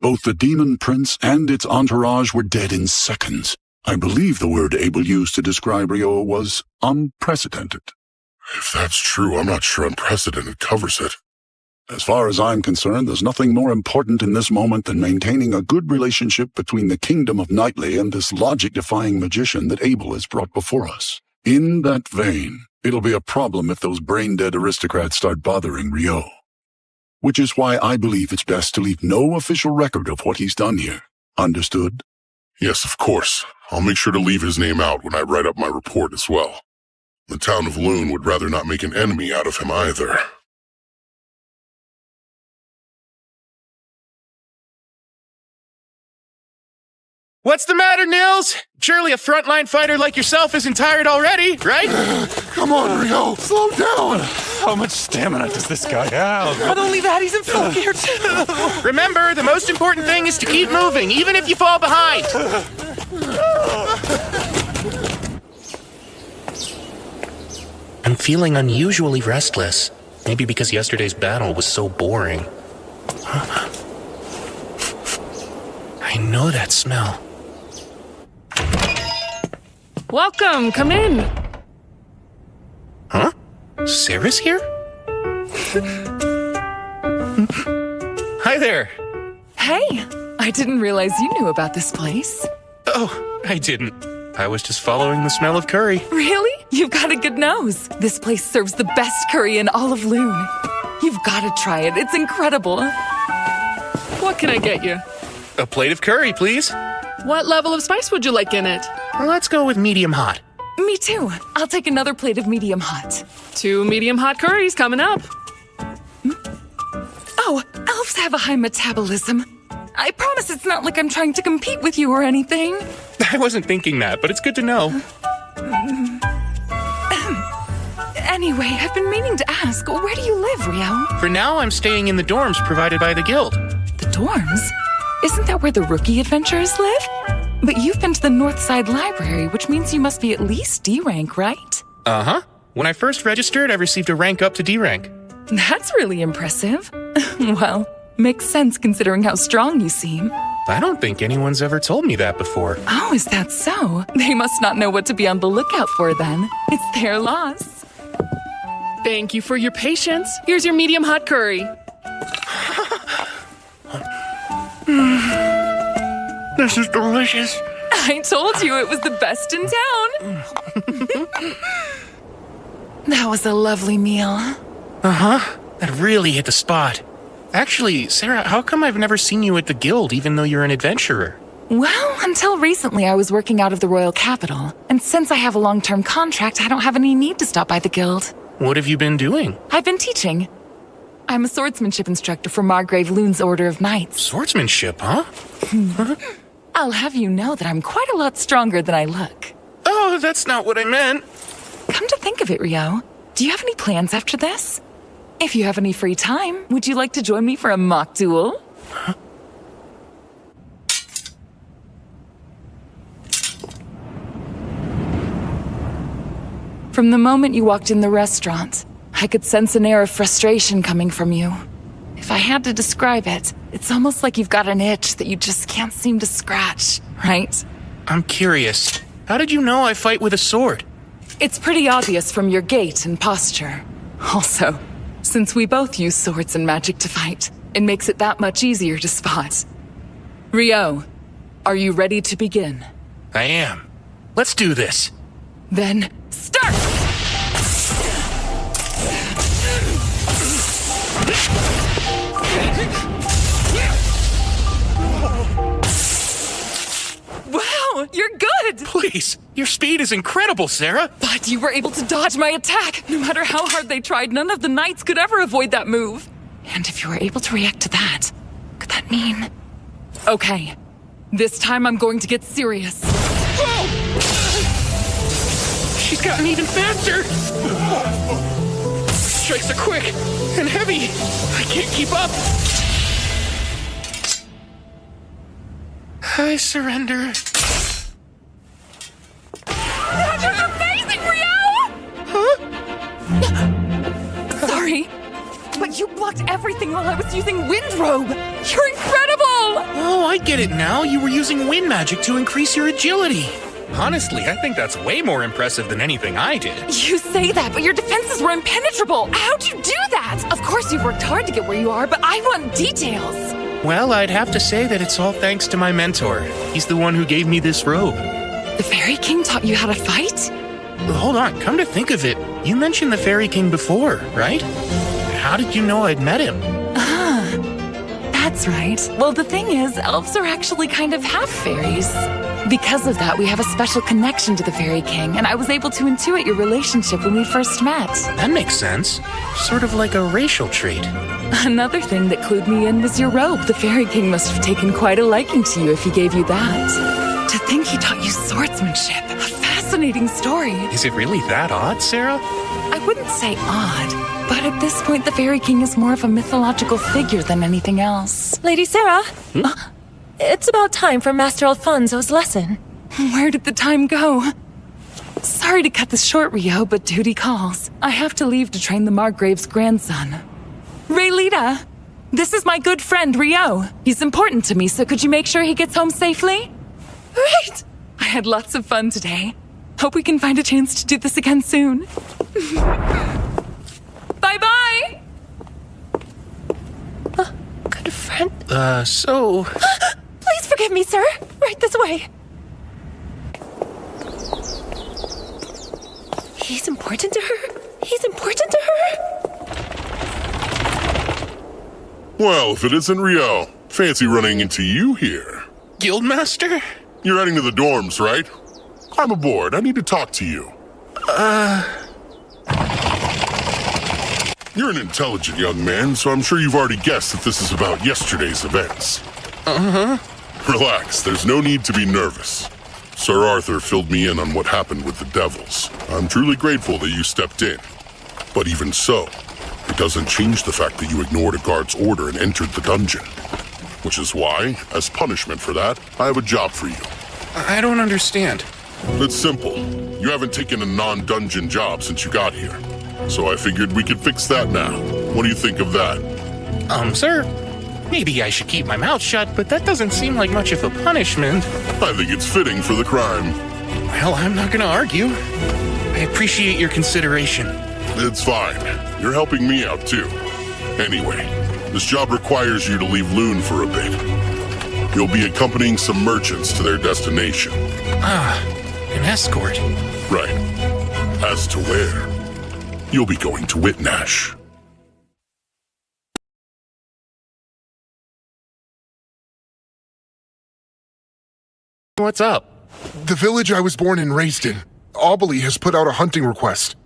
Both the demon prince and its entourage were dead in seconds. I believe the word Abel used to describe Rio was unprecedented. If that's true, I'm not sure unprecedented covers it. As far as I'm concerned, there's nothing more important in this moment than maintaining a good relationship between the kingdom of Knightley and this logic-defying magician that Abel has brought before us. In that vein, it'll be a problem if those brain-dead aristocrats start bothering Rio. Which is why I believe it's best to leave no official record of what he's done here. Understood? Yes, of course. I'll make sure to leave his name out when I write up my report as well. The town of Loon would rather not make an enemy out of him either. What's the matter, Nils? Surely a frontline fighter like yourself isn't tired already, right? Come on, Rio, slow down! How much stamina does this guy have? Not only that, he's in full gear too. Remember, the most important thing is to keep moving, even if you fall behind. I'm feeling unusually restless. Maybe because yesterday's battle was so boring. I know that smell. Welcome, come in. Huh? Sarah's here? Hi there. Hey, I didn't realize you knew about this place. Oh, I didn't. I was just following the smell of curry. Really? You've got a good nose. This place serves the best curry in all of Loon. You've got to try it. It's incredible. What can I get you? A plate of curry, please. What level of spice would you like in it? Let's go with medium hot. Me too. I'll take another plate of medium hot. 2 medium hot curries coming up. Oh, elves have a high metabolism. I promise it's not like I'm trying to compete with you or anything. I wasn't thinking that, but it's good to know. Anyway, I've been meaning to ask, where do you live, Rio? For now, I'm staying in the dorms provided by the guild. The dorms? Isn't that where the rookie adventurers live? But you've been to the Northside Library, which means you must be at least D rank, right? Uh-huh. When I first registered, I received a rank up to D rank. That's really impressive. Well, makes sense considering how strong you seem. I don't think anyone's ever told me that before. Oh, is that so? They must not know what to be on the lookout for then. It's their loss. Thank you for your patience. Here's your medium hot curry. This is delicious. I told you it was the best in town. That was a lovely meal. Uh-huh. That really hit the spot. Actually, Sarah, how come I've never seen you at the guild even though you're an adventurer? Well, until recently I was working out of the royal capital. And since I have a long-term contract, I don't have any need to stop by the guild. What have you been doing? I've been teaching. I'm a swordsmanship instructor for Margrave Loon's Order of Knights. Swordsmanship, huh? I'll have you know that I'm quite a lot stronger than I look. Oh, that's not what I meant. Come to think of it, Rio, do you have any plans after this? If you have any free time, would you like to join me for a mock duel? Huh? From the moment you walked in the restaurant, I could sense an air of frustration coming from you. If I had to describe it, it's almost like you've got an itch that you just can't seem to scratch, right? I'm curious. How did you know I fight with a sword? It's pretty obvious from your gait and posture. Also, since we both use swords and magic to fight, it makes it that much easier to spot. Rio, are you ready to begin? I am. Let's do this. Then, start! Wow, you're good! Please, your speed is incredible, Sarah! But you were able to dodge my attack! No matter how hard they tried, none of the knights could ever avoid that move. And if you were able to react to that, could that mean... Okay, this time I'm going to get serious. Whoa! She's gotten even faster! Strikes are quick and heavy. I can't keep up. I surrender. That was amazing, Rio! Huh? Sorry, but you blocked everything while I was using Wind Robe. You're incredible! Oh, I get it now. You were using wind magic to increase your agility. Honestly, I think that's way more impressive than anything I did. You say that, but your defenses were impenetrable. How'd you do that? Of course you've worked hard to get where you are, but I want details. Well, I'd have to say that it's all thanks to my mentor. He's the one who gave me this robe. The Fairy King taught you how to fight? Hold on, come to think of it, you mentioned the Fairy King before, right? How did you know I'd met him? That's right. Well, the thing is, elves are actually kind of half fairies. Because of that, we have a special connection to the Fairy King, and I was able to intuit your relationship when we first met. That makes sense. Sort of like a racial trait. Another thing that clued me in was your robe. The Fairy King must have taken quite a liking to you if he gave you that. To think he taught you swordsmanship. A fascinating story. Is it really that odd, Sarah? I wouldn't say odd. But at this point, the Fairy King is more of a mythological figure than anything else. Lady Sarah? It's about time for Master Alfonso's lesson. Where did the time go? Sorry to cut this short, Rio, but duty calls. I have to leave to train the Margrave's grandson. Raylita, this is my good friend, Rio. He's important to me, so could you make sure he gets home safely? Right! I had lots of fun today. Hope we can find a chance to do this again soon. Bye-bye! Good friend? So... Please forgive me, sir. Right this way. He's important to her? He's important to her? Well, if it isn't Rio, fancy running into you here. Guildmaster? You're heading to the dorms, right? I'm aboard. I need to talk to you. You're an intelligent young man, so I'm sure you've already guessed that this is about yesterday's events. Uh-huh. Relax, there's no need to be nervous. Sir Arthur filled me in on what happened with the devils. I'm truly grateful that you stepped in. But even so, it doesn't change the fact that you ignored a guard's order and entered the dungeon. Which is why, as punishment for that, I have a job for you. I don't understand. It's simple. You haven't taken a non-dungeon job since you got here. So I figured we could fix that now. What do you think of that? Sir, maybe I should keep my mouth shut, but that doesn't seem like much of a punishment. I think it's fitting for the crime. Well, I'm not gonna argue. I appreciate your consideration. It's fine. You're helping me out, too. Anyway, this job requires you to leave Loon for a bit. You'll be accompanying some merchants to their destination. An escort. Right. As to where, you'll be going to Whitnash. What's up? The village I was born and raised in, Aubely, has put out a hunting request.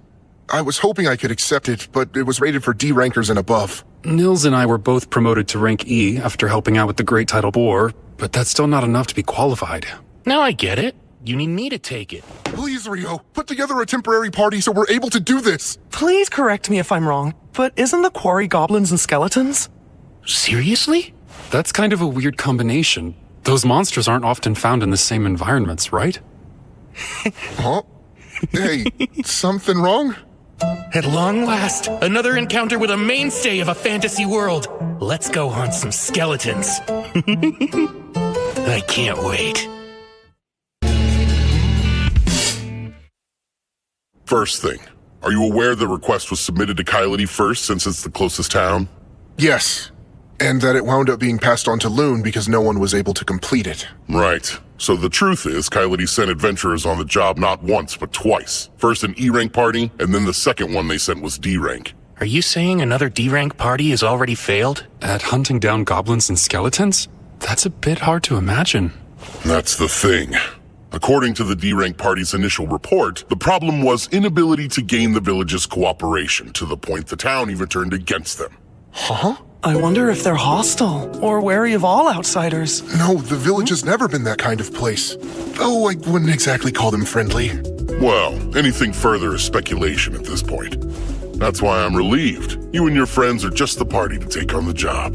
I was hoping I could accept it, but it was rated for D rankers and above. Nils and I were both promoted to rank E after helping out with the Great Tidal Boar, but that's still not enough to be qualified. Now I get it. You need me to take it. Please, Rio, put together a temporary party so we're able to do this. Please correct me if I'm wrong, but isn't the quarry goblins and skeletons? Seriously? That's kind of a weird combination. Those monsters aren't often found in the same environments, right? Huh? Hey, something wrong? At long last, another encounter with a mainstay of a fantasy world. Let's go hunt some skeletons. I can't wait. First thing, are you aware the request was submitted to Kylity first since it's the closest town? Yes. And that it wound up being passed on to Loon because no one was able to complete it. Right. So the truth is, Kylity sent adventurers on the job not once, but twice. First an E-rank party, and then the second one they sent was D-rank. Are you saying another D-rank party has already failed? At hunting down goblins and skeletons? That's a bit hard to imagine. That's the thing. According to the D-rank party's initial report, the problem was inability to gain the village's cooperation, to the point the town even turned against them. Huh? I wonder if they're hostile, or wary of all outsiders. No, the village has never been that kind of place. Though I wouldn't exactly call them friendly. Well, anything further is speculation at this point. That's why I'm relieved. You and your friends are just the party to take on the job.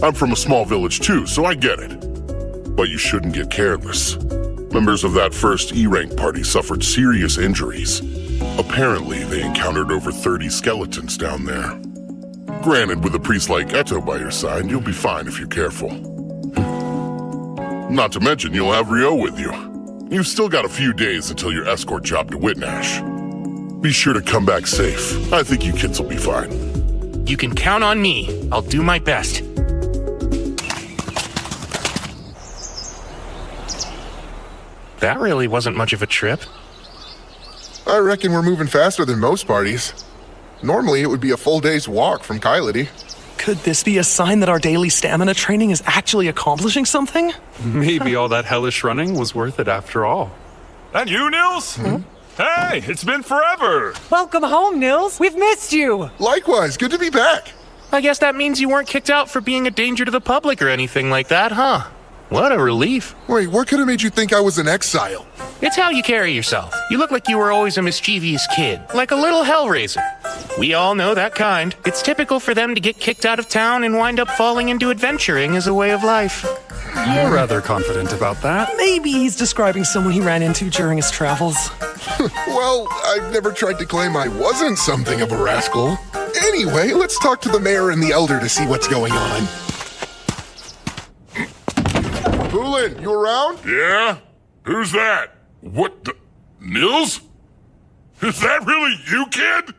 I'm from a small village too, so I get it. But you shouldn't get careless. Members of that first E-rank party suffered serious injuries. Apparently, they encountered over 30 skeletons down there. Granted, with a priest like Eto by your side, you'll be fine if you're careful. Not to mention, you'll have Rio with you. You've still got a few days until your escort job to Whitnash. Be sure to come back safe. I think you kids will be fine. You can count on me. I'll do my best. That really wasn't much of a trip. I reckon we're moving faster than most parties. Normally, it would be a full day's walk from Kylity. Could this be a sign that our daily stamina training is actually accomplishing something? Maybe all that hellish running was worth it after all. And you, Nils? Hey, it's been forever! Welcome home, Nils. We've missed you. Likewise, good to be back. I guess that means you weren't kicked out for being a danger to the public or anything like that, huh? What a relief. Wait, what could have made you think I was in exile? It's how you carry yourself. You look like you were always a mischievous kid, like a little hellraiser. We all know that kind. It's typical for them to get kicked out of town and wind up falling into adventuring as a way of life. You're rather confident about that. Maybe he's describing someone he ran into during his travels. Well, I've never tried to claim I wasn't something of a rascal. Anyway, let's talk to the mayor and the elder to see what's going on. Poulin, you around? Yeah? Who's that? What the... Nils? Is that really you, kid?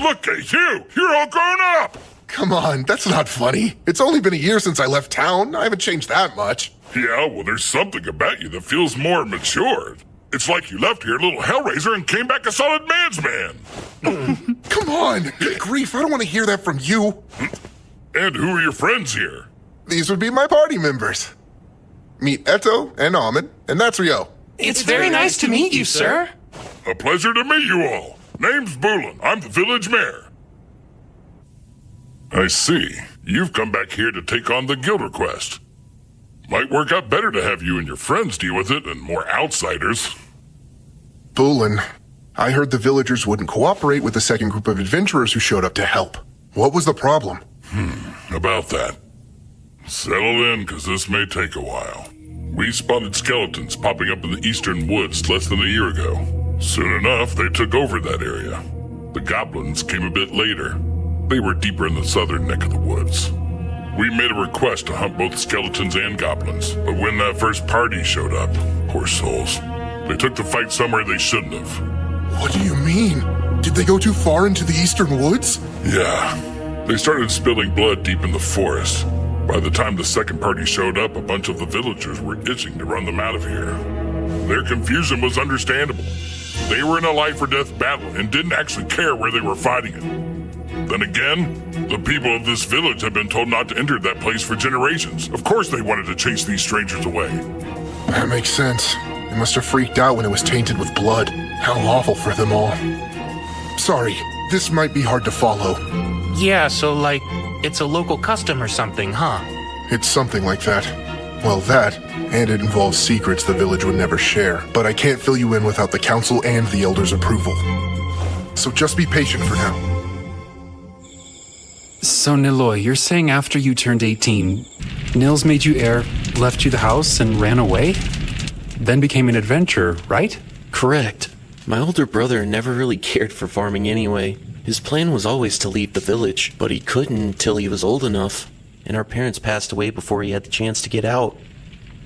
Look at you! You're all grown up! Come on, that's not funny. It's only been a year since I left town. I haven't changed that much. Yeah, well, there's something about you that feels more matured. It's like you left here a little Hellraiser and came back a solid man's man. Come on, good grief, I don't want to hear that from you. And who are your friends here? These would be my party members. Meet Eto and Ahmed, and that's Rio. It's very nice to meet you, sir. A pleasure to meet you all. Name's Bulin. I'm the village mayor. I see. You've come back here to take on the guild request. Might work out better to have you and your friends deal with it and more outsiders. Bulin, I heard the villagers wouldn't cooperate with the second group of adventurers who showed up to help. What was the problem? About that. Settle in, because this may take a while. We spotted skeletons popping up in the eastern woods less than a year ago. Soon enough, they took over that area. The goblins came a bit later. They were deeper in the southern neck of the woods. We made a request to hunt both skeletons and goblins, but when that first party showed up, poor souls, they took the fight somewhere they shouldn't have. What do you mean? Did they go too far into the eastern woods? Yeah. They started spilling blood deep in the forest. By the time the second party showed up, a bunch of the villagers were itching to run them out of here. Their confusion was understandable. They were in a life-or-death battle and didn't actually care where they were fighting it. Then again, the people of this village have been told not to enter that place for generations. Of course they wanted to chase these strangers away. That makes sense. They must have freaked out when it was tainted with blood. How awful for them all. Sorry, this might be hard to follow. Yeah, so like, it's a local custom or something, huh? It's something like that. Well, that, and it involves secrets the village would never share. But I can't fill you in without the council and the elders' approval. So just be patient for now. So, Niloy, you're saying after you turned 18, Nils made you heir, left you the house, and ran away? Then became an adventurer, right? Correct. My older brother never really cared for farming anyway. His plan was always to leave the village, but he couldn't until he was old enough, and our parents passed away before he had the chance to get out.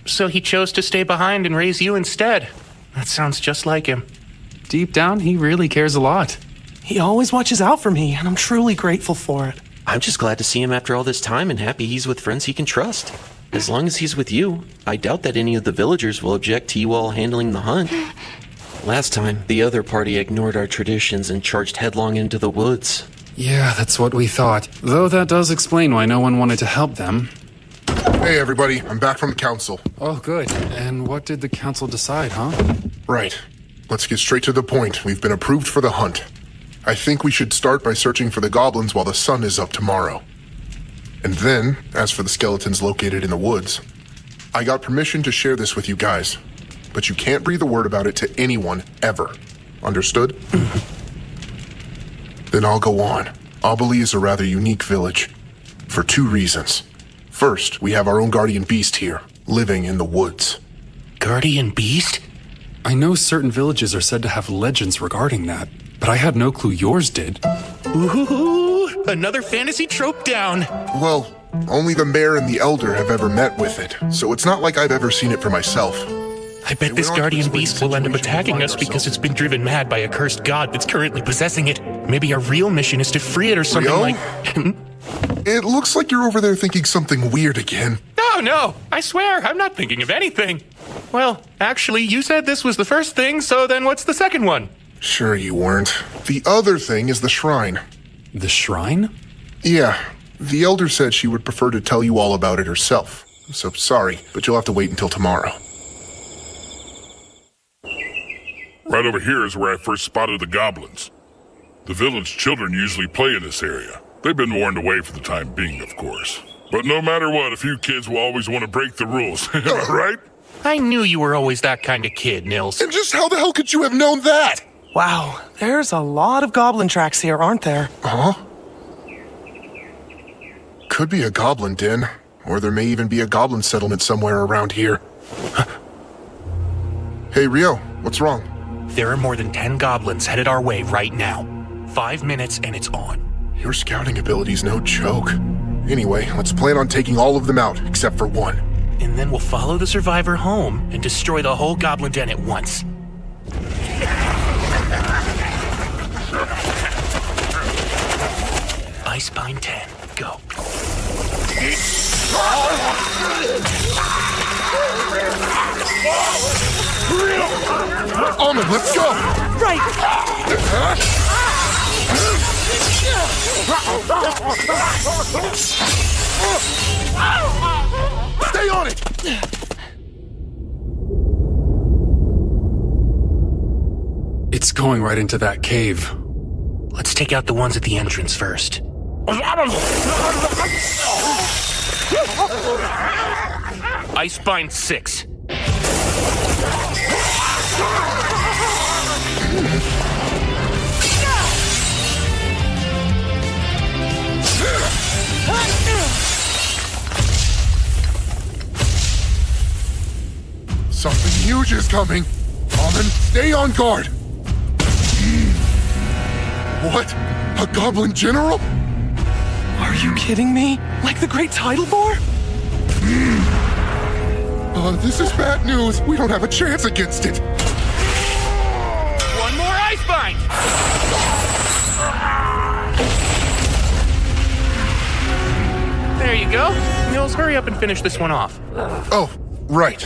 So he chose to stay behind and raise you instead. That sounds just like him. Deep down, he really cares a lot. He always watches out for me, and I'm truly grateful for it. I'm just glad to see him after all this time and happy he's with friends he can trust. As long as he's with you, I doubt that any of the villagers will object to you all handling the hunt. Last time, the other party ignored our traditions and charged headlong into the woods. Yeah, that's what we thought. Though that does explain why no one wanted to help them. Hey, everybody, I'm back from the council. Oh, good. And what did the council decide, huh? Right. Let's get straight to the point. We've been approved for the hunt. I think we should start by searching for the goblins while the sun is up tomorrow. And then, as for the skeletons located in the woods, I got permission to share this with you guys. But you can't breathe a word about it to anyone, ever. Understood? Then I'll go on. Obali is a rather unique village. For 2 reasons. First, we have our own guardian beast here, living in the woods. Guardian beast? I know certain villages are said to have legends regarding that, but I had no clue yours did. Ooh, another fantasy trope down. Well, only the mayor and the elder have ever met with it, so it's not like I've ever seen it for myself. I bet this guardian beast will end up attacking us because it's been driven mad by a cursed god that's currently possessing it. Maybe our real mission is to free it or something like... It looks like you're over there thinking something weird again. No, I swear, I'm not thinking of anything. Well, actually, you said this was the first thing, so then what's the second one? Sure you weren't. The other thing is the shrine. The shrine? Yeah. The elder said she would prefer to tell you all about it herself. So sorry, but you'll have to wait until tomorrow. Right over here is where I first spotted the goblins. The village children usually play in this area. They've been warned away for the time being, of course. But no matter what, a few kids will always want to break the rules, right? I knew you were always that kind of kid, Nils. And just how the hell could you have known that? Wow, there's a lot of goblin tracks here, aren't there? Huh? Could be a goblin den. Or there may even be a goblin settlement somewhere around here. Hey, Rio, what's wrong? There are more than 10 goblins headed our way right now. 5 minutes and it's on. Your scouting ability's no joke. Anyway, let's plan on taking all of them out, except for one. And then we'll follow the survivor home and destroy the whole goblin den at once. Icebind 10, go. Almond, let's go! Right! Stay on it! It's going right into that cave. Let's take out the ones at the entrance first. Icebind 6. Something huge is coming. Almond, stay on guard. What? A goblin general? Are you kidding me? Like the Great Tidal Boar? This is bad news. We don't have a chance against it. One more Icebind! There you go. Nils, hurry up and finish this one off. Oh, right.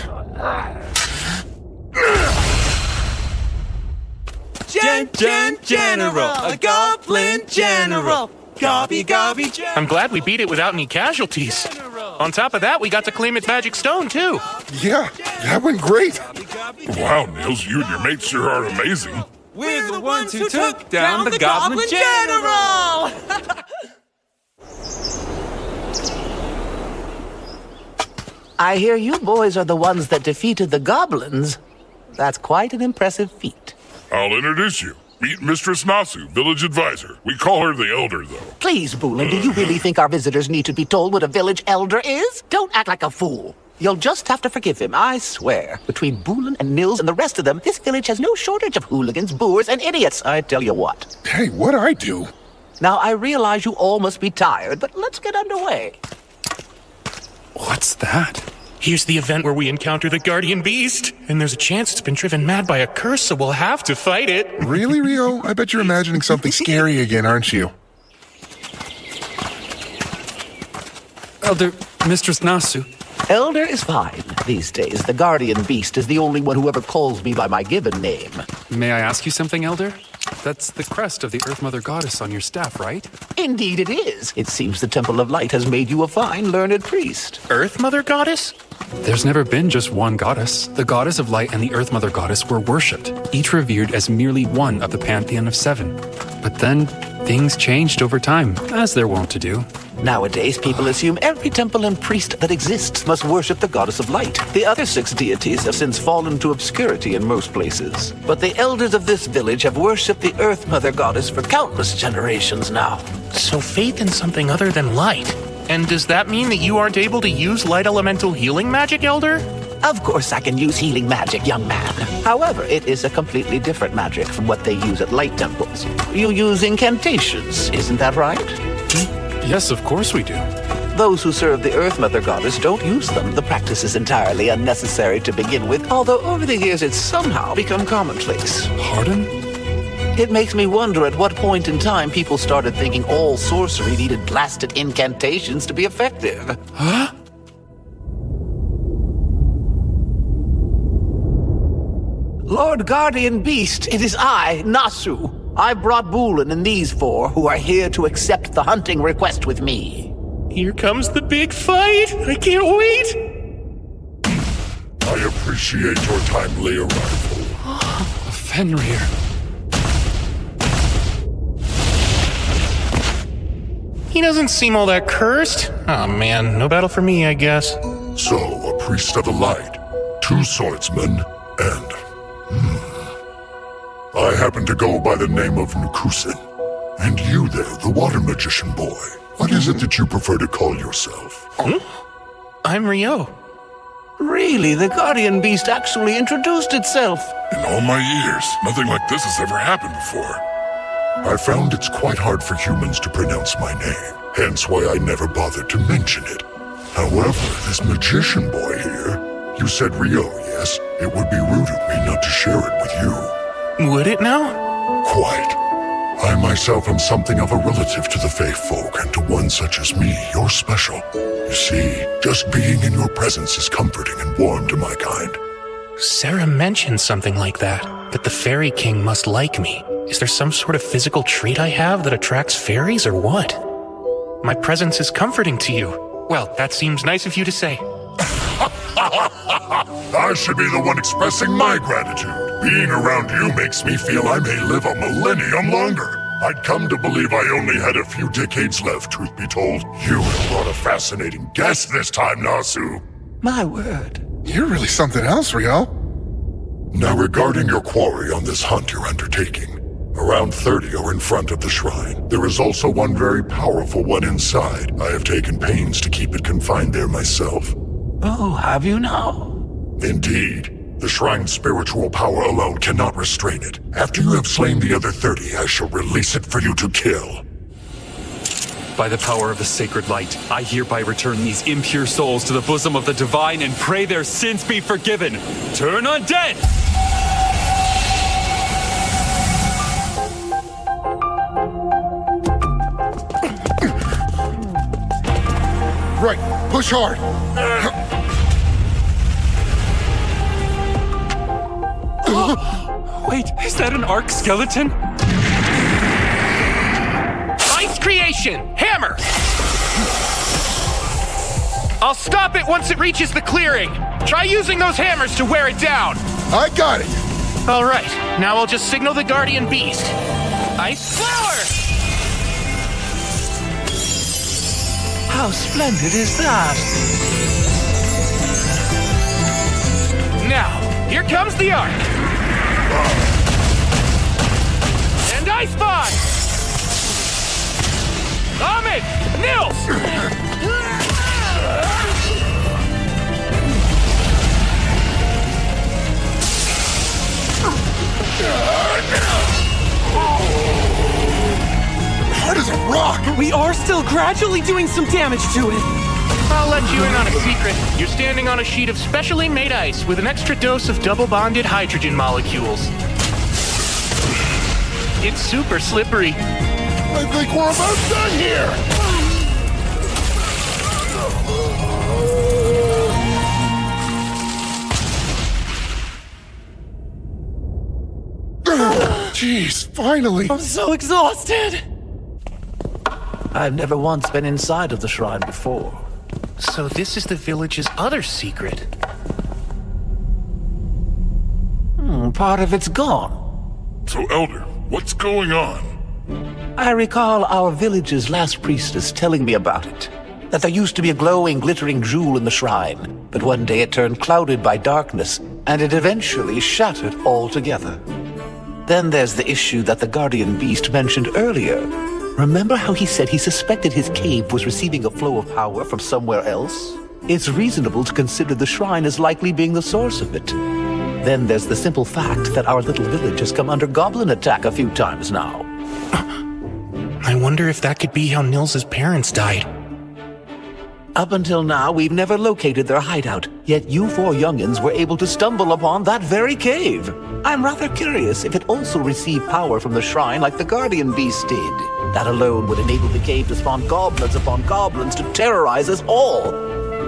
General, a goblin general. Gobby, general. I'm glad we beat it without any casualties. On top of that, we got to claim its magic stone, too. Yeah, that went great. Wow, Nils, you and your mates sure are amazing. We're the ones who took down the goblin general. I hear you boys are the ones that defeated the goblins. That's quite an impressive feat. I'll introduce you. Meet Mistress Nasu, village advisor. We call her the Elder, though. Please, Boolin, do you really think our visitors need to be told what a village elder is? Don't act like a fool. You'll just have to forgive him, I swear. Between Boolin and Nils and the rest of them, this village has no shortage of hooligans, boors, and idiots. I tell you what. Hey, what'd I do? Now, I realize you all must be tired, but let's get underway. What's that? Here's the event where we encounter the guardian beast. And there's a chance it's been driven mad by a curse, so we'll have to fight it. Really, Rio? I bet you're imagining something scary again, aren't you? Elder, Mistress Nasu. Elder is fine. These days, the guardian beast is the only one who ever calls me by my given name. May I ask you something, Elder? That's the crest of the Earth Mother Goddess on your staff, right? Indeed it is. It seems the Temple of Light has made you a fine, learned priest. Earth Mother Goddess? There's never been just one goddess. The Goddess of Light and the Earth Mother Goddess were worshipped, each revered as merely one of the pantheon of 7. But then, things changed over time, as they're wont to do. Nowadays, people assume every temple and priest that exists must worship the Goddess of Light. The other 6 deities have since fallen to obscurity in most places. But the elders of this village have worshipped the Earth Mother Goddess for countless generations now. So faith in something other than light. And does that mean that you aren't able to use light elemental healing magic, Elder? Of course I can use healing magic, young man. However, it is a completely different magic from what they use at light temples. You use incantations, isn't that right? Yes, of course we do. Those who serve the Earth Mother Goddess don't use them. The practice is entirely unnecessary to begin with, although over the years it's somehow become commonplace. Pardon? It makes me wonder at what point in time people started thinking all sorcery needed blasted incantations to be effective. Huh? Lord Guardian Beast, it is I, Nasu. I brought Boolin and these 4 who are here to accept the hunting request with me. Here comes the big fight! I can't wait! I appreciate your timely arrival. Fenrir. He doesn't seem all that cursed. Oh man, no battle for me, I guess. So, a priest of the light, 2 swordsmen, and... I happen to go by the name of Nukusin. And you there, the water magician boy. What is it that you prefer to call yourself? I'm Rio. Really, the guardian beast actually introduced itself. In all my years, nothing like this has ever happened before. I found it's quite hard for humans to pronounce my name, hence why I never bothered to mention it. However, this magician boy here, you said Rio, yes? It would be rude of me not to share it with you. Would it now? Quite. I myself am something of a relative to the Fae folk, and to one such as me, you're special. You see, just being in your presence is comforting and warm to my kind. Sarah mentioned something like that the Fairy King must like me. Is there some sort of physical trait I have that attracts fairies, or what? My presence is comforting to you. Well, that seems nice of you to say. I should be the one expressing my gratitude. Being around you makes me feel I may live a millennium longer. I'd come to believe I only had a few decades left, truth be told. You have brought a fascinating guest this time, Nasu. My word. You're really something else, Rio. Now regarding your quarry on this hunt you're undertaking, around 30 are in front of the shrine. There is also one very powerful one inside. I have taken pains to keep it confined there myself. Oh, have you now? Indeed. The shrine's spiritual power alone cannot restrain it. After you have slain the other 30, I shall release it for you to kill. By the power of the sacred light, I hereby return these impure souls to the bosom of the divine and pray their sins be forgiven. Turn undead! Right, push hard. Wait, is that an arc skeleton? Ice creation! Hammer! I'll stop it once it reaches the clearing. Try using those hammers to wear it down. I got it. All right, now I'll just signal the guardian beast. Ice flower! How splendid is that? Now, here comes the arc. And Ice Bond! Ahmed! Nils! Hard as a rock! We are still gradually doing some damage to it. I'll let you in on a secret. You're standing on a sheet of specially made ice with an extra dose of double-bonded hydrogen molecules. It's super slippery. I think we're about done here! Jeez, finally! I'm so exhausted! I've never once been inside of the shrine before. So this is the village's other secret. Part of it's gone. So, Elder, what's going on? I recall our village's last priestess telling me about it. That there used to be a glowing, glittering jewel in the shrine, but one day it turned clouded by darkness, and it eventually shattered altogether. Then there's the issue that the guardian beast mentioned earlier. Remember how he said he suspected his cave was receiving a flow of power from somewhere else? It's reasonable to consider the shrine as likely being the source of it. Then there's the simple fact that our little village has come under goblin attack a few times now. I wonder if that could be how Nils's parents died. Up until now, we've never located their hideout, yet you four youngins were able to stumble upon that very cave. I'm rather curious if it also received power from the shrine like the guardian beast did. That alone would enable the cave to spawn goblins upon goblins to terrorize us all.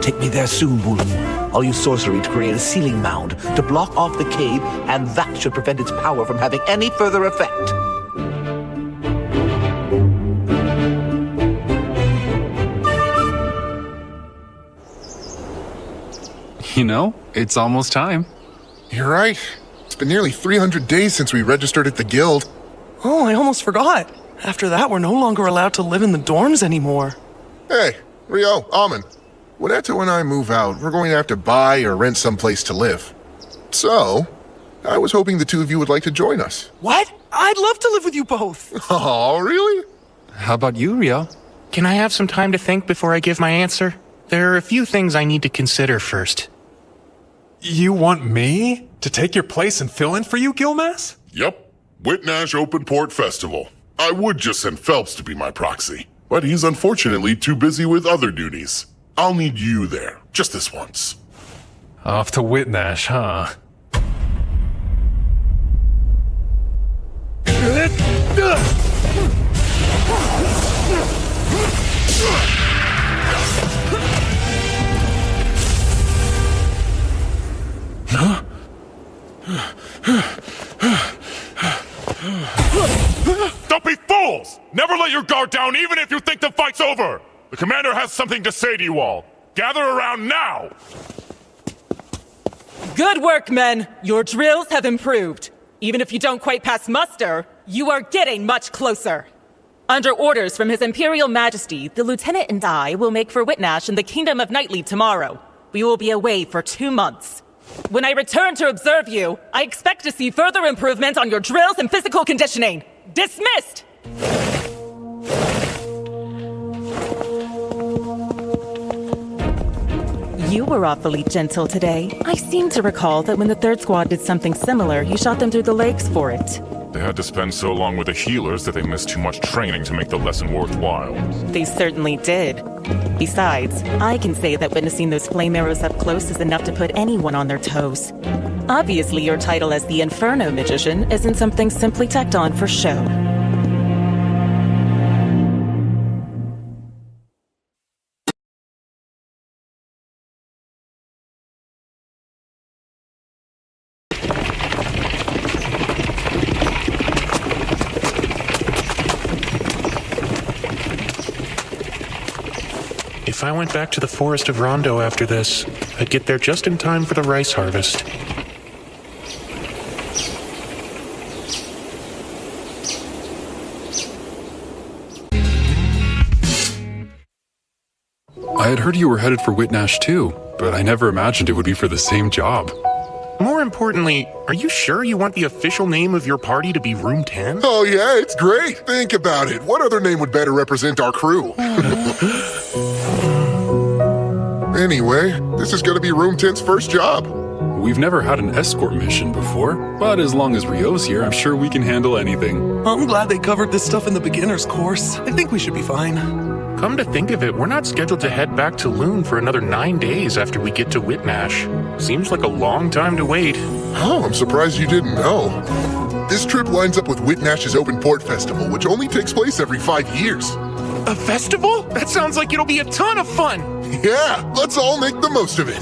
Take me there soon, Woolen. I'll use sorcery to create a sealing mound to block off the cave, and that should prevent its power from having any further effect. You know, it's almost time. You're right. It's been nearly 300 days since we registered at the guild. Oh, I almost forgot. After that, we're no longer allowed to live in the dorms anymore. Hey, Rio, Amen. When Eto and I move out, we're going to have to buy or rent someplace to live. So, I was hoping the two of you would like to join us. What? I'd love to live with you both. Oh, really? How about you, Rio? Can I have some time to think before I give my answer? There are a few things I need to consider first. You want me to take your place and fill in for you, Gilmas? Yep. Whitnash Open Port Festival. I would just send Phelps to be my proxy, but he's unfortunately too busy with other duties. I'll need you there, just this once. Off to Whitnash, huh? Don't be fools! Never let your guard down even if you think the fight's over! The commander has something to say to you all. Gather around now! Good work, men! Your drills have improved. Even if you don't quite pass muster, you are getting much closer. Under orders from His Imperial Majesty, the Lieutenant and I will make for Whitnash in the Kingdom of Nightleaf tomorrow. We will be away for 2 months. When I return to observe you, I expect to see further improvement on your drills and physical conditioning. Dismissed! You were awfully gentle today. I seem to recall that when the third squad did something similar, you shot them through the legs for it. They had to spend so long with the healers that they missed too much training to make the lesson worthwhile. They certainly did. Besides, I can say that witnessing those flame arrows up close is enough to put anyone on their toes. Obviously, your title as the Inferno Magician isn't something simply tacked on for show. If I went back to the forest of Rondo after this, I'd get there just in time for the rice harvest. I had heard you were headed for Whitnash too, but I never imagined it would be for the same job. More importantly, are you sure you want the official name of your party to be Room 10? Oh yeah, it's great. Think about it. What other name would better represent our crew? Anyway, this is gonna be Room 10's first job. We've never had an escort mission before, but as long as Rio's here, I'm sure we can handle anything. I'm glad they covered this stuff in the beginner's course. I think we should be fine. Come to think of it, we're not scheduled to head back to Loon for another 9 days after we get to Whitnash. Seems like a long time to wait. Oh, I'm surprised you didn't know. This trip lines up with Whitnash's Open Port Festival, which only takes place every 5 years. A festival? That sounds like it'll be a ton of fun! Yeah, let's all make the most of it.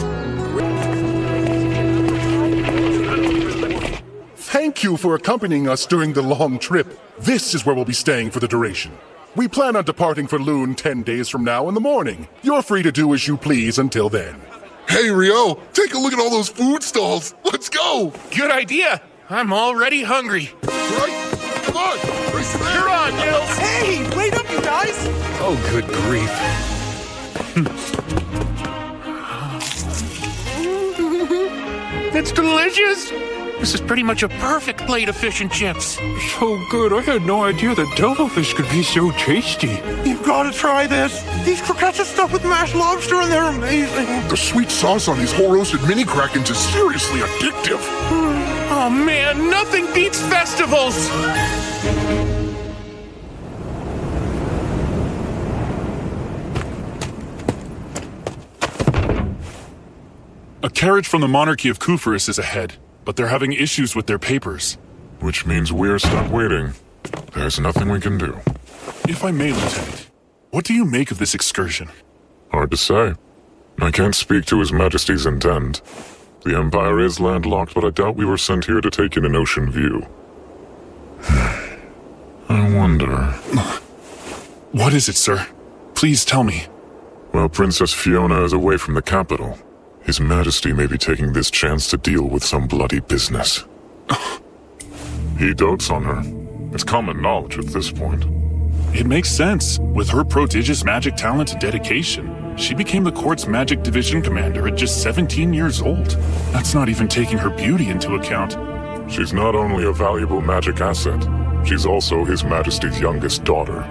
Thank you for accompanying us during the long trip. This is where we'll be staying for the duration. We plan on departing for Loon 10 days from now in the morning. You're free to do as you please until then. Hey, Rio, take a look at all those food stalls. Let's go. Good idea. I'm already hungry. Right? Come on. Race to there. You're on, Nils. Hey, wait up, you guys. Oh, good grief. It's delicious. This is pretty much a perfect plate of fish and chips. So good, I had no idea that devilfish could be so tasty. You've got to try this. These croquettes are stuffed with mashed lobster and they're amazing. The sweet sauce on these whole roasted mini krakens is seriously addictive. Oh man, nothing beats festivals! A carriage from the monarchy of Kufaris is ahead, but they're having issues with their papers. Which means we're stuck waiting. There's nothing we can do. If I may, Lieutenant, what do you make of this excursion? Hard to say. I can't speak to His Majesty's intent. The Empire is landlocked, but I doubt we were sent here to take in an ocean view. I wonder... What is it, sir? Please tell me. While Princess Fiona is away from the capital, His Majesty may be taking this chance to deal with some bloody business. He dotes on her. It's common knowledge at this point. It makes sense. With her prodigious magic talent and dedication, she became the court's magic division commander at just 17 years old. That's not even taking her beauty into account. She's not only a valuable magic asset, she's also His Majesty's youngest daughter.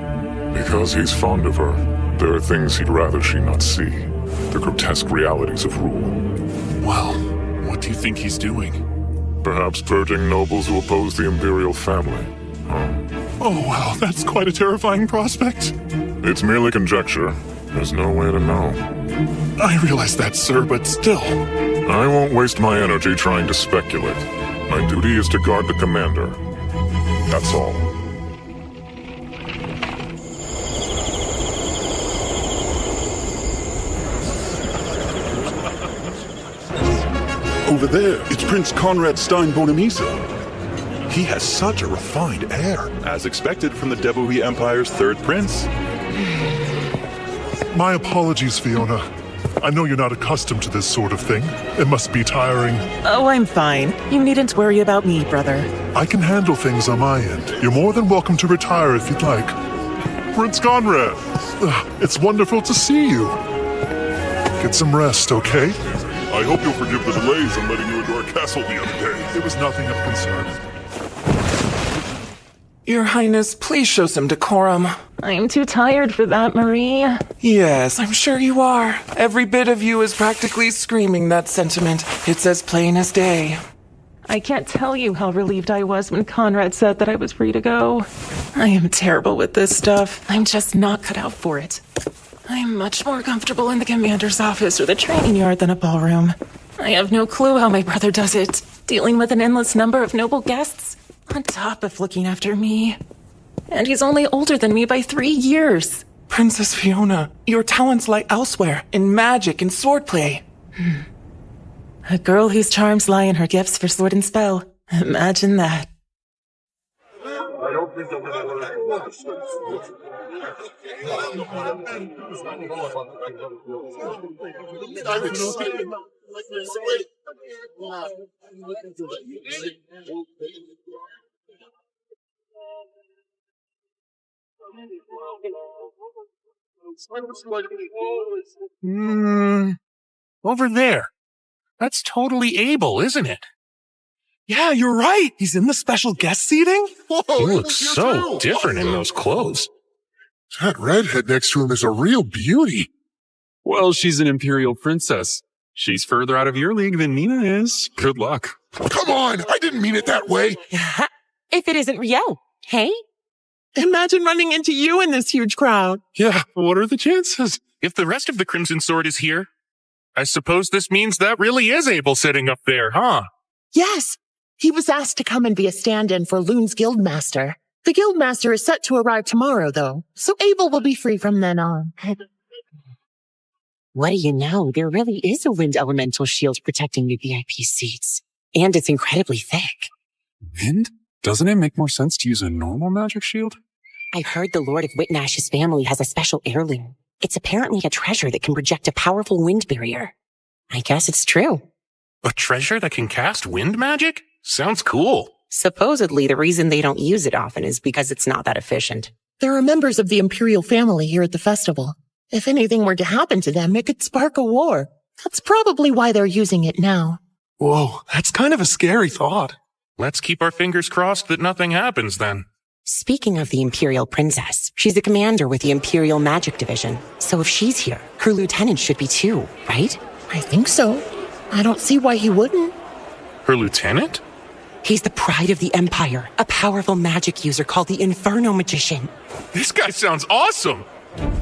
Because he's fond of her, there are things he'd rather she not see. the grotesque realities of rule. Well, what do you think he's doing? Perhaps purging nobles who oppose the imperial family. Oh, wow, that's quite a terrifying prospect. It's merely conjecture. There's no way to know. I realize that, sir, but still. I won't waste my energy trying to speculate. My duty is to guard the commander. That's all. Over there, it's Prince Conrad Stein-Bonamisa. He has such a refined air, as expected from the Debouis Empire's third prince. My apologies, Fiona. I know you're not accustomed to this sort of thing. It must be tiring. Oh, I'm fine. You needn't worry about me, brother. I can handle things on my end. You're more than welcome to retire if you'd like. Prince Conrad, it's wonderful to see you. Get some rest, okay? I hope you'll forgive the delays in letting you into our castle the other day. It was nothing of concern. Your Highness, please show some decorum. I'm too tired for that, Marie. Yes, I'm sure you are. Every bit of you is practically screaming that sentiment. It's as plain as day. I can't tell you how relieved I was when Conrad said that I was free to go. I am terrible with this stuff. I'm just not cut out for it. I'm much more comfortable in the commander's office or the training yard than a ballroom. I have no clue how my brother does it, dealing with an endless number of noble guests, on top of looking after me. And he's only older than me by 3 years. Princess Fiona, your talents lie elsewhere, in magic and swordplay. A girl whose charms lie in her gifts for sword and spell. Imagine that. Over there. That's totally Abel, isn't it? Yeah, you're right. He's in the special guest seating. Whoa, He looks so different in those clothes. That redhead next to him is a real beauty. Well, she's an imperial princess. She's further out of your league than Nina is. Good luck. Come on, I didn't mean it that way. If it isn't Rio, hey? Imagine running into you in this huge crowd. Yeah, what are the chances? If the rest of the Crimson Sword is here, I suppose this means that really is Abel sitting up there, huh? Yes. He was asked to come and be a stand-in for Loon's Guildmaster. The Guildmaster is set to arrive tomorrow, though, so Abel will be free from then on. What do you know? There really is a wind elemental shield protecting the VIP seats. And it's incredibly thick. Wind? Doesn't it make more sense to use a normal magic shield? I've heard the Lord of Whitnash's family has a special heirloom. It's apparently a treasure that can project a powerful wind barrier. I guess it's true. A treasure that can cast wind magic? Sounds cool. Supposedly, the reason they don't use it often is because it's not that efficient. There are members of the Imperial family here at the festival. If anything were to happen to them, it could spark a war. That's probably why they're using it now. Whoa, that's kind of a scary thought. Let's keep our fingers crossed that nothing happens then. Speaking of the Imperial Princess, she's a commander with the Imperial Magic Division. So if she's here, her lieutenant should be too, right? I think so. I don't see why he wouldn't. Her lieutenant? He's the pride of the Empire, a powerful magic user called the Inferno Magician. This guy sounds awesome!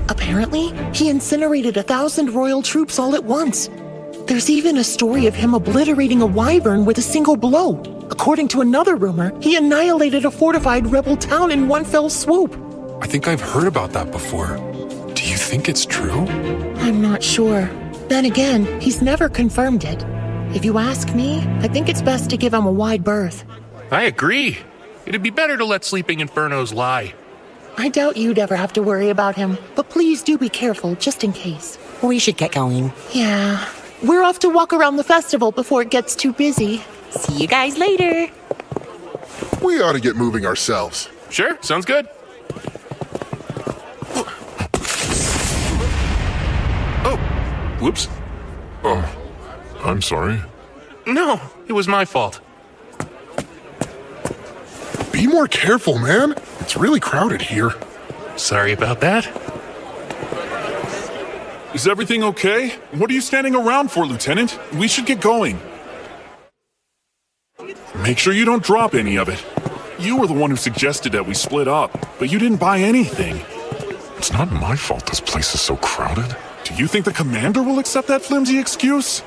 Apparently, he incinerated 1,000 royal troops all at once. There's even a story of him obliterating a wyvern with a single blow. According to another rumor, he annihilated a fortified rebel town in one fell swoop. I think I've heard about that before. Do you think it's true? I'm not sure. Then again, he's never confirmed it. If you ask me, I think it's best to give him a wide berth. I agree. It'd be better to let sleeping infernos lie. I doubt you'd ever have to worry about him, but please do be careful, just in case. We should get going. Yeah. We're off to walk around the festival before it gets too busy. See you guys later. We ought to get moving ourselves. Sure, sounds good. Oh, whoops. Oh, I'm sorry. No, it was my fault. Be more careful, man. It's really crowded here. Sorry about that. Is everything okay? What are you standing around for, Lieutenant? We should get going. Make sure you don't drop any of it. You were the one who suggested that we split up, but you didn't buy anything. It's not my fault this place is so crowded. Do you think the commander will accept that flimsy excuse?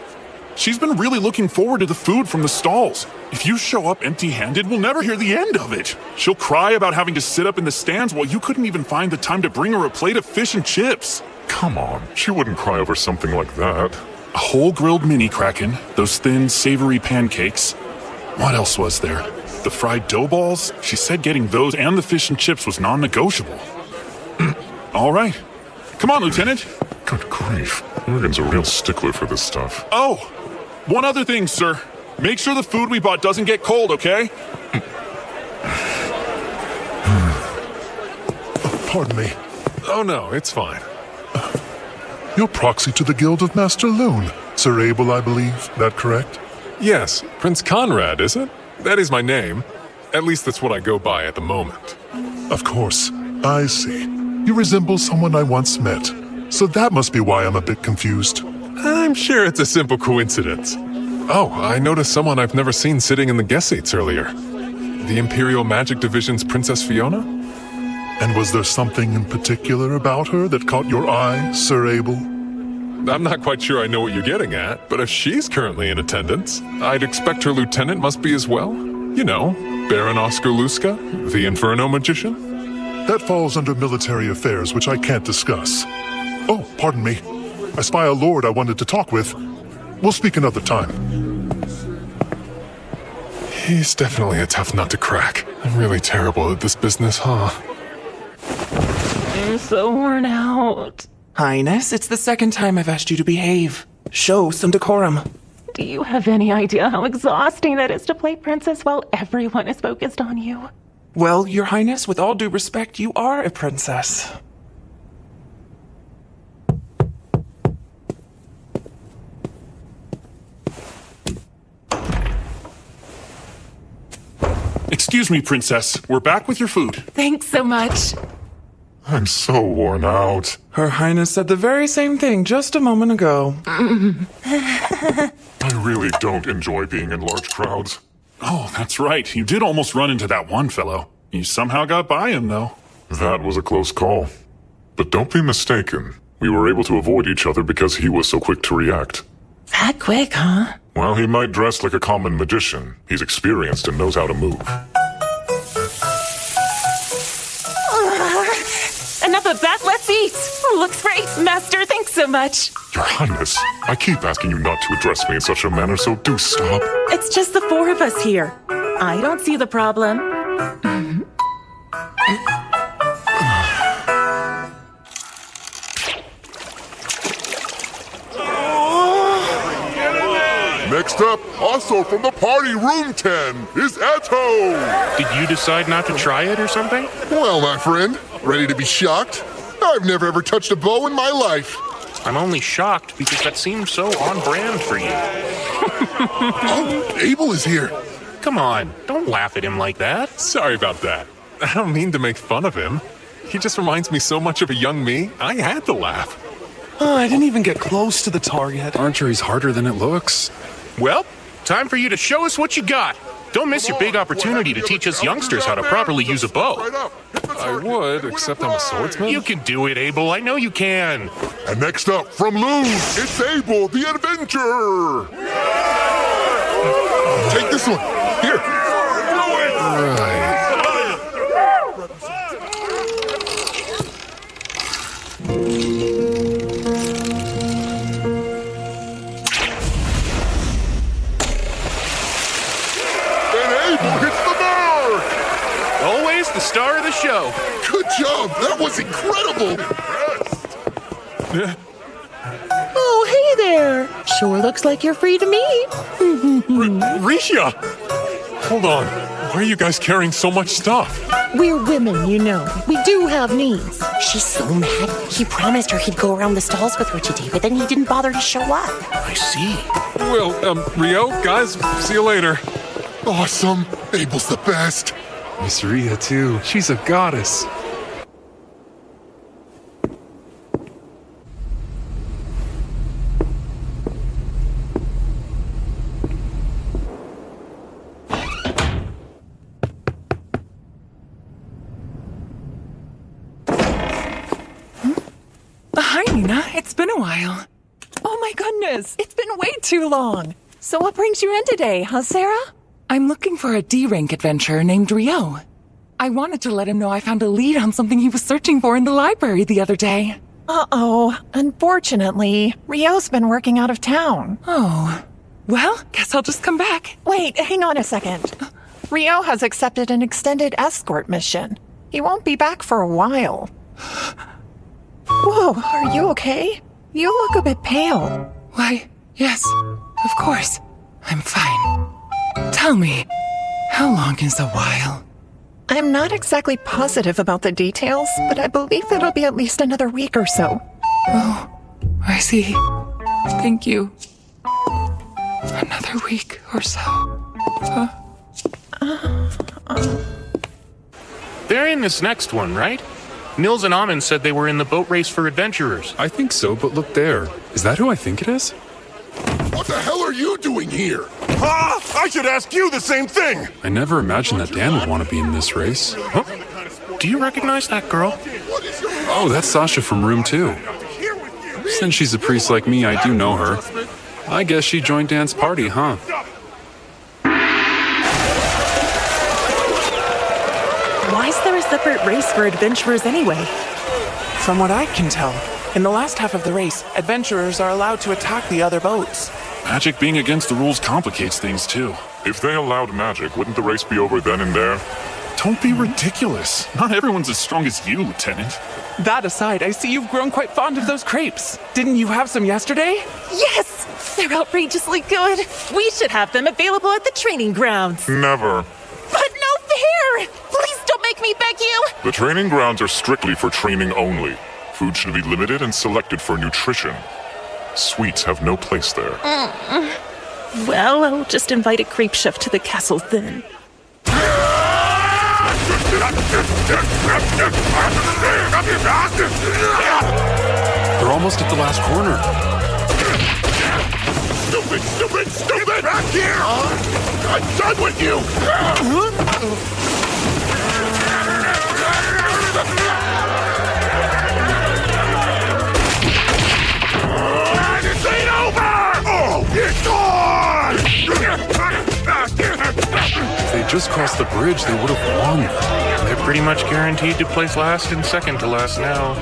She's been really looking forward to the food from the stalls. If you show up empty-handed, we'll never hear the end of it. She'll cry about having to sit up in the stands while you couldn't even find the time to bring her a plate of fish and chips. Come on, she wouldn't cry over something like that. A whole grilled mini kraken, those thin, savory pancakes. What else was there? The fried dough balls? She said getting those and the fish and chips was non-negotiable. All right. Come on, Lieutenant. Good grief. Morgan's a real stickler for this stuff. Oh, one other thing, sir. Make sure the food we bought doesn't get cold, okay? Pardon me. Oh no, it's fine. You're proxy to the Guild of Master Loon. Sir Abel, I believe. That correct? Yes, Prince Conrad, is it? That is my name. At least that's what I go by at the moment. Of course. I see. You resemble someone I once met. So that must be why I'm a bit confused. I'm sure it's a simple coincidence. Oh, I noticed someone I've never seen sitting in the guest seats earlier. The Imperial Magic Division's Princess Fiona? And was there something in particular about her that caught your eye, Sir Abel? I'm not quite sure I know what you're getting at, but if she's currently in attendance, I'd expect her lieutenant must be as well. You know, Baron Oscar Luska, the Inferno Magician. That falls under military affairs, which I can't discuss. Oh, pardon me. I spy a lord I wanted to talk with. We'll speak another time. He's definitely a tough nut to crack. I'm really terrible at this business, huh? I'm so worn out. Highness, it's the second time I've asked you to behave. Show some decorum. Do you have any idea how exhausting it is to play princess while everyone is focused on you? Well, Your Highness, with all due respect, you are a princess. Excuse me, Princess. We're back with your food. Thanks so much. I'm so worn out. Her Highness said the very same thing just a moment ago. I really don't enjoy being in large crowds. Oh, that's right. You did almost run into that one fellow. You somehow got by him, though. That was a close call. But don't be mistaken. We were able to avoid each other because he was so quick to react. That quick, huh? While he might dress like a common magician, he's experienced and knows how to move. Enough of that, let's eat! Looks great, Master, thanks so much. Your Highness, I keep asking you not to address me in such a manner, so do stop. It's just the four of us here. I don't see the problem. Next up, also from the party, room 10, is Eto! Did you decide not to try it or something? Well, my friend, ready to be shocked? I've never ever touched a bow in my life. I'm only shocked because that seems so on brand for you. Oh, Abel is here. Come on, don't laugh at him like that. Sorry about that. I don't mean to make fun of him. He just reminds me so much of a young me, I had to laugh. Oh, I didn't even get close to the target. Archery's harder than it looks. Well, time for you to show us what you got. Don't miss your big opportunity to teach us youngsters how to properly use a bow. I would, except I'm a swordsman. You can do it, Abel. I know you can. And next up, from Loon, it's Abel the Adventurer! Take this one. Here. Right. Always the star of the show. Good job. That was incredible. Oh, hey there. Sure looks like you're free to meet. Risha! Hold on. Why are you guys carrying so much stuff? We're women, you know. We do have needs. She's so mad. He promised her he'd go around the stalls with her today, but then he didn't bother to show up. I see. Well, Rio, guys, see you later. Awesome. Abel's the best. Miss Rhea, too. She's a goddess. Nina. It's been a while. Oh my goodness, it's been way too long. So what brings you in today, huh, Sarah? I'm looking for a D-rank adventurer named Rio. I wanted to let him know I found a lead on something he was searching for in the library the other day. Uh-oh. Unfortunately, Rio's been working out of town. Oh. Well, guess I'll just come back. Wait, hang on a second. Rio has accepted an extended escort mission. He won't be back for a while. Whoa, are you okay? You look a bit pale. Why, yes, of course. I'm fine. Tell me, how long is a while? I'm not exactly positive about the details, but I believe it'll be at least another week or so. Oh, I see. Thank you. Another week or so. They're in this next one, right? Nils and Amon said they were in the boat race for adventurers. I think so, but look there. Is that who I think it is? What the hell are you doing here? Ah! I should ask you the same thing! I never imagined that Dan would want to be in this race. Huh? Do you recognize that girl? Oh, that's Sasha from room 2. Since she's a priest like me, I do know her. I guess she joined Dan's party, huh? Why is there a separate race for adventurers anyway? From what I can tell, in the last half of the race, adventurers are allowed to attack the other boats. Magic being against the rules complicates things too. If they allowed magic, wouldn't the race be over then and there? Don't be ridiculous. Not everyone's as strong as you, Lieutenant. That aside, I see you've grown quite fond of those crepes. Didn't you have some yesterday? Yes! They're outrageously good. We should have them available at the training grounds. Never. But no fair! Please don't make me beg you! The training grounds are strictly for training only. Food should be limited and selected for nutrition. Sweets have no place there. Well, I'll just invite a creep chef to the castle then. They're almost at the last corner. Stupid! Back here! I'm done with you! This ain't over! Oh, it's on! If they just crossed the bridge, they would have won. They're pretty much guaranteed to place last and second to last now.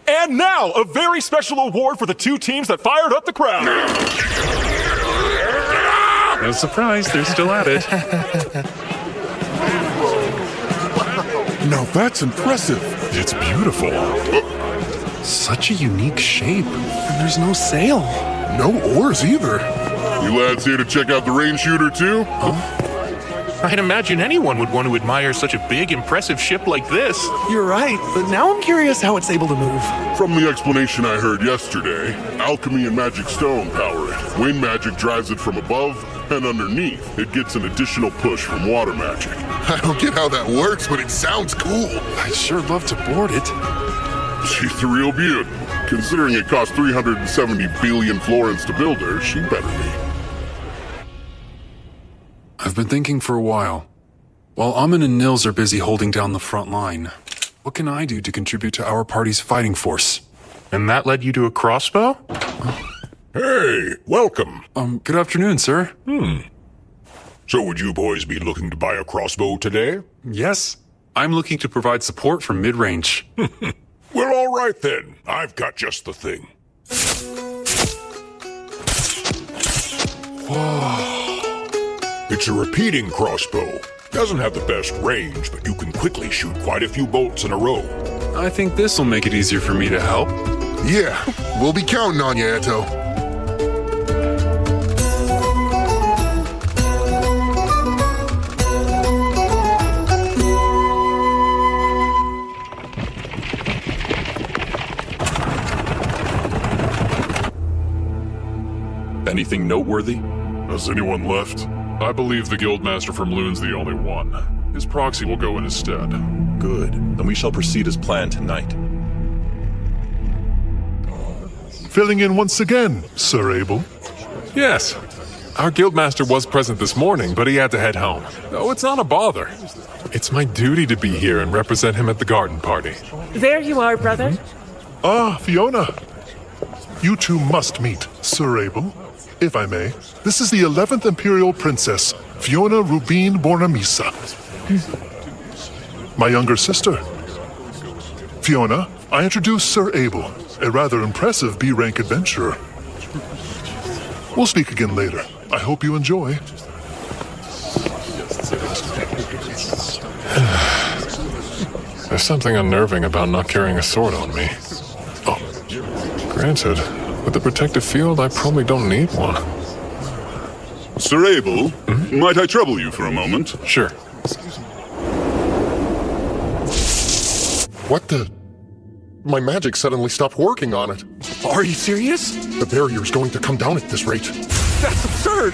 And now, a very special award for the two teams that fired up the crowd. No surprise, they're still at it. Now that's impressive. It's beautiful. Such a unique shape. And there's no sail. No oars either. You lads here to check out the rain shooter too? I'd imagine anyone would want to admire such a big, impressive ship like this. You're right, but now I'm curious how it's able to move. From the explanation I heard yesterday, alchemy and magic stone power it. Wind magic drives it from above, and underneath, it gets an additional push from water magic. I don't get how that works, but it sounds cool. I'd sure love to board it. She's the real beaut. Considering it cost 370 billion florins to build her, she better be. I've been thinking for a while. While Amon and Nils are busy holding down the front line, what can I do to contribute to our party's fighting force? And that led you to a crossbow? Hey, welcome. Good afternoon, sir. So would you boys be looking to buy a crossbow today? Yes. I'm looking to provide support for mid-range. Well, all right then. I've got just the thing. Whoa. It's a repeating crossbow. Doesn't have the best range, but you can quickly shoot quite a few bolts in a row. I think this will make it easier for me to help. Yeah, we'll be counting on you, Eto. Anything noteworthy? Has anyone left? I believe the Guildmaster from Loon's the only one. His proxy will go in his stead. Good. Then we shall proceed as planned tonight. filling in once again, Sir Abel. Yes. Our guildmaster was present this morning, but he had to head home. Oh, it's not a bother. It's my duty to be here and represent him at the garden party. There you are, brother. Ah, Fiona. You two must meet, Sir Abel. If I may, this is the 11th Imperial Princess, Fiona Rubin Bornamisa. My younger sister. Fiona, I introduce Sir Abel, a rather impressive B-rank adventurer. We'll speak again later. I hope you enjoy. There's something unnerving about not carrying a sword on me. Oh, granted, with the protective field, I probably don't need one. Sir Abel, might I trouble you for a moment? Sure. What the? My magic suddenly stopped working on it. Are you serious? The barrier's going to come down at this rate. That's absurd!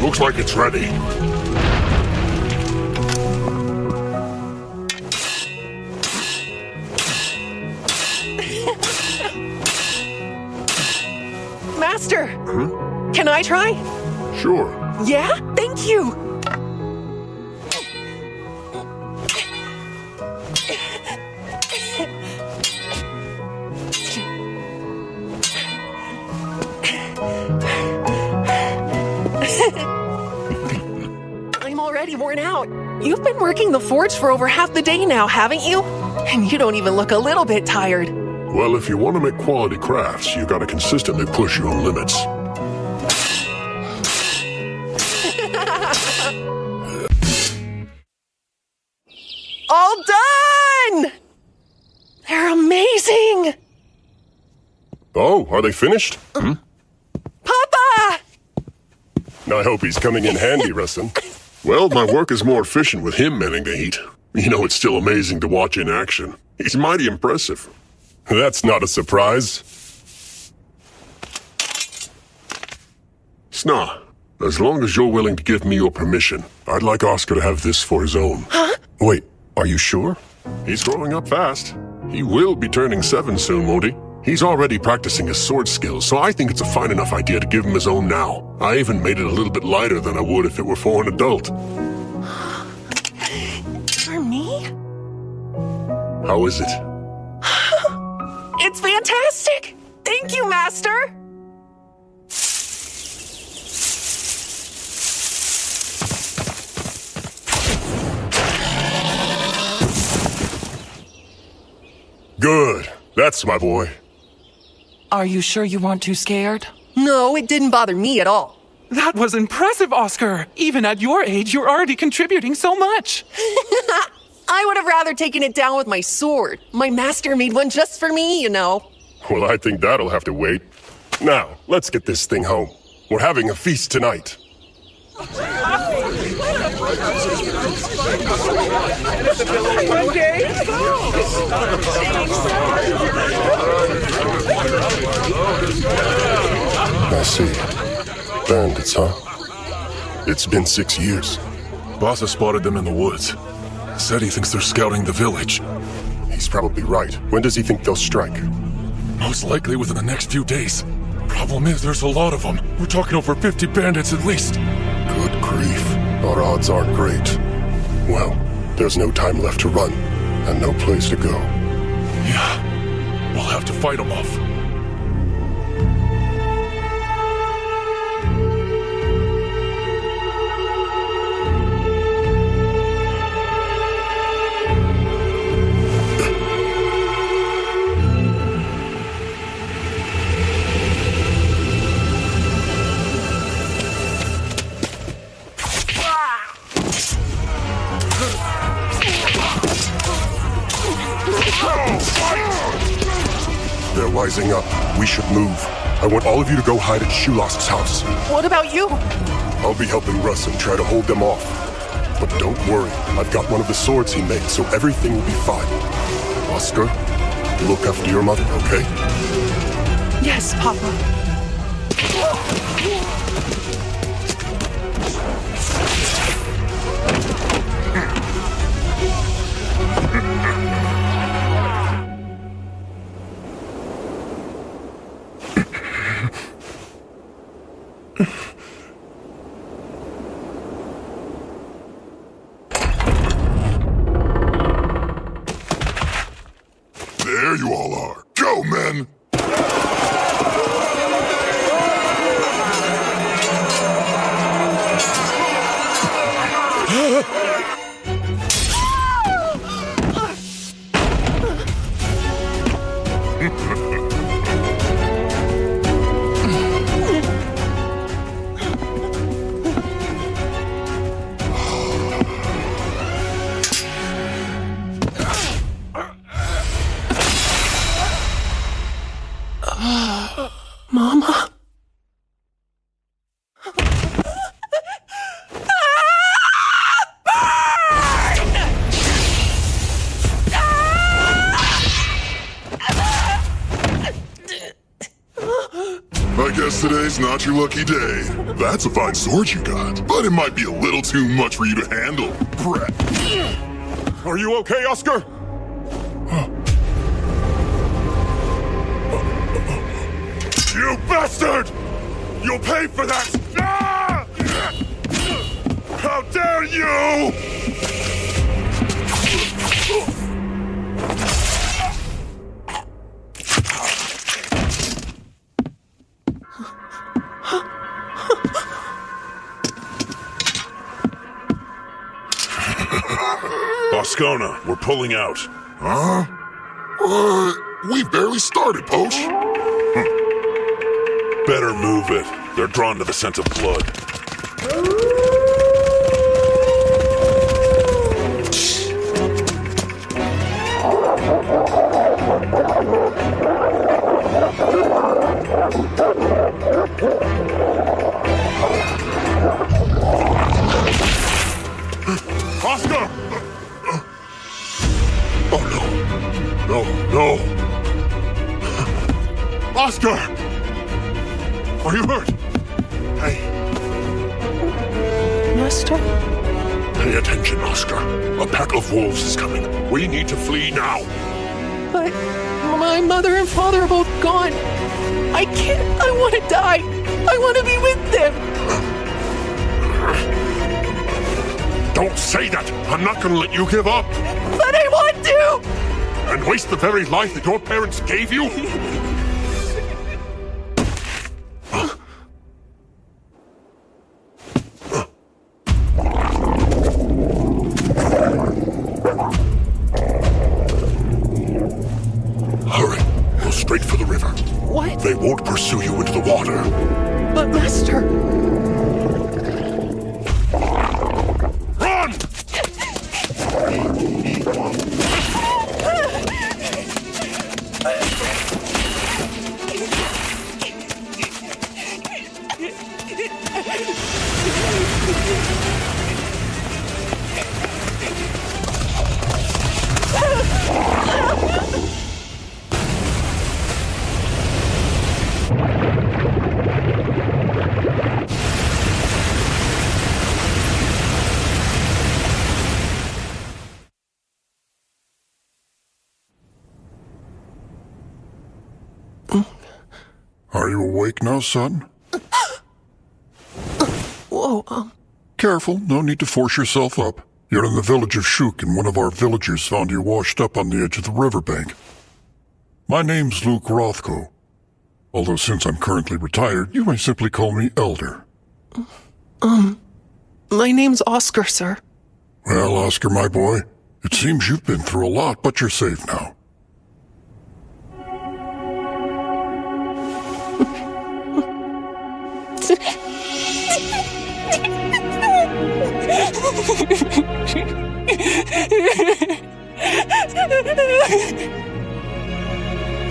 Looks like it's ready. Master! Can I try? Sure. Yeah? Thank you! I'm already worn out. You've been working the forge for over half the day now, haven't you? And you don't even look a little bit tired. Well, if you want to make quality crafts, you gotta consistently push your own limits. All done! They're amazing! Oh, are they finished? Papa! I hope he's coming in handy, Rustin. Well, my work is more efficient with him manning the heat. You know, it's still amazing to watch in action. He's mighty impressive. That's not a surprise. Sna, as long as you're willing to give me your permission, I'd like Oscar to have this for his own. Huh? Wait, are you sure? He's growing up fast. He will be turning 7 soon, won't he? He's already practicing his sword skills, so I think it's a fine enough idea to give him his own now. I even made it a little bit lighter than I would if it were for an adult. For me? How is it? It's fantastic! Thank you, Master! Good. That's my boy. Are you sure you weren't too scared? No, it didn't bother me at all. That was impressive, Oscar. Even at your age, you're already contributing so much. I would have rather taken it down with my sword. My master made one just for me, you know. Well, I think that'll have to wait. Now, let's get this thing home. We're having a feast tonight. I see. Bandits, huh? It's been 6 years. Boss has spotted them in the woods. Said he thinks they're scouting the village. He's probably right. When does he think they'll strike? Most likely within the next few days. Problem is, there's a lot of them. We're talking over 50 bandits at least. Good grief. Our odds aren't great. Well, there's no time left to run, and no place to go. Yeah, we'll have to fight them off. They're rising up. We should move. I want all of you to go hide at Shulosk's house. What about you? I'll be helping Russ and try to hold them off. But don't worry, I've got one of the swords he made, so everything will be fine. Oscar, look after your mother, okay? Yes, Papa. There you all are. Go, men! Mama? I guess today's not your lucky day. That's a fine sword you got, but it might be a little too much for you to handle, Brett. Are you okay, Oscar? You bastard! You'll pay for that! Ah! How dare you! Boscona, we're pulling out. Huh? We've barely started, Poach. Better move it. They're drawn to the scent of blood. Oscar! Oh, no. No. Oscar! Are you hurt? Hey. Master? Pay attention, Oscar. A pack of wolves is coming. We need to flee now. But my mother and father are both gone. I can't. I want to die. I want to be with them. Don't say that! I'm not gonna let you give up! But I want to! And waste the very life that your parents gave you? Hurry. Go straight for the river. What? They won't pursue you into the water. But Master... Run! Are you awake now, son? Whoa, Careful, no need to force yourself up. You're in the village of Shuk, and one of our villagers found you washed up on the edge of the riverbank. My name's Luke Rothko. Although since I'm currently retired, you may simply call me Elder. My name's Oscar, sir. Well, Oscar, my boy, it seems you've been through a lot, but you're safe now.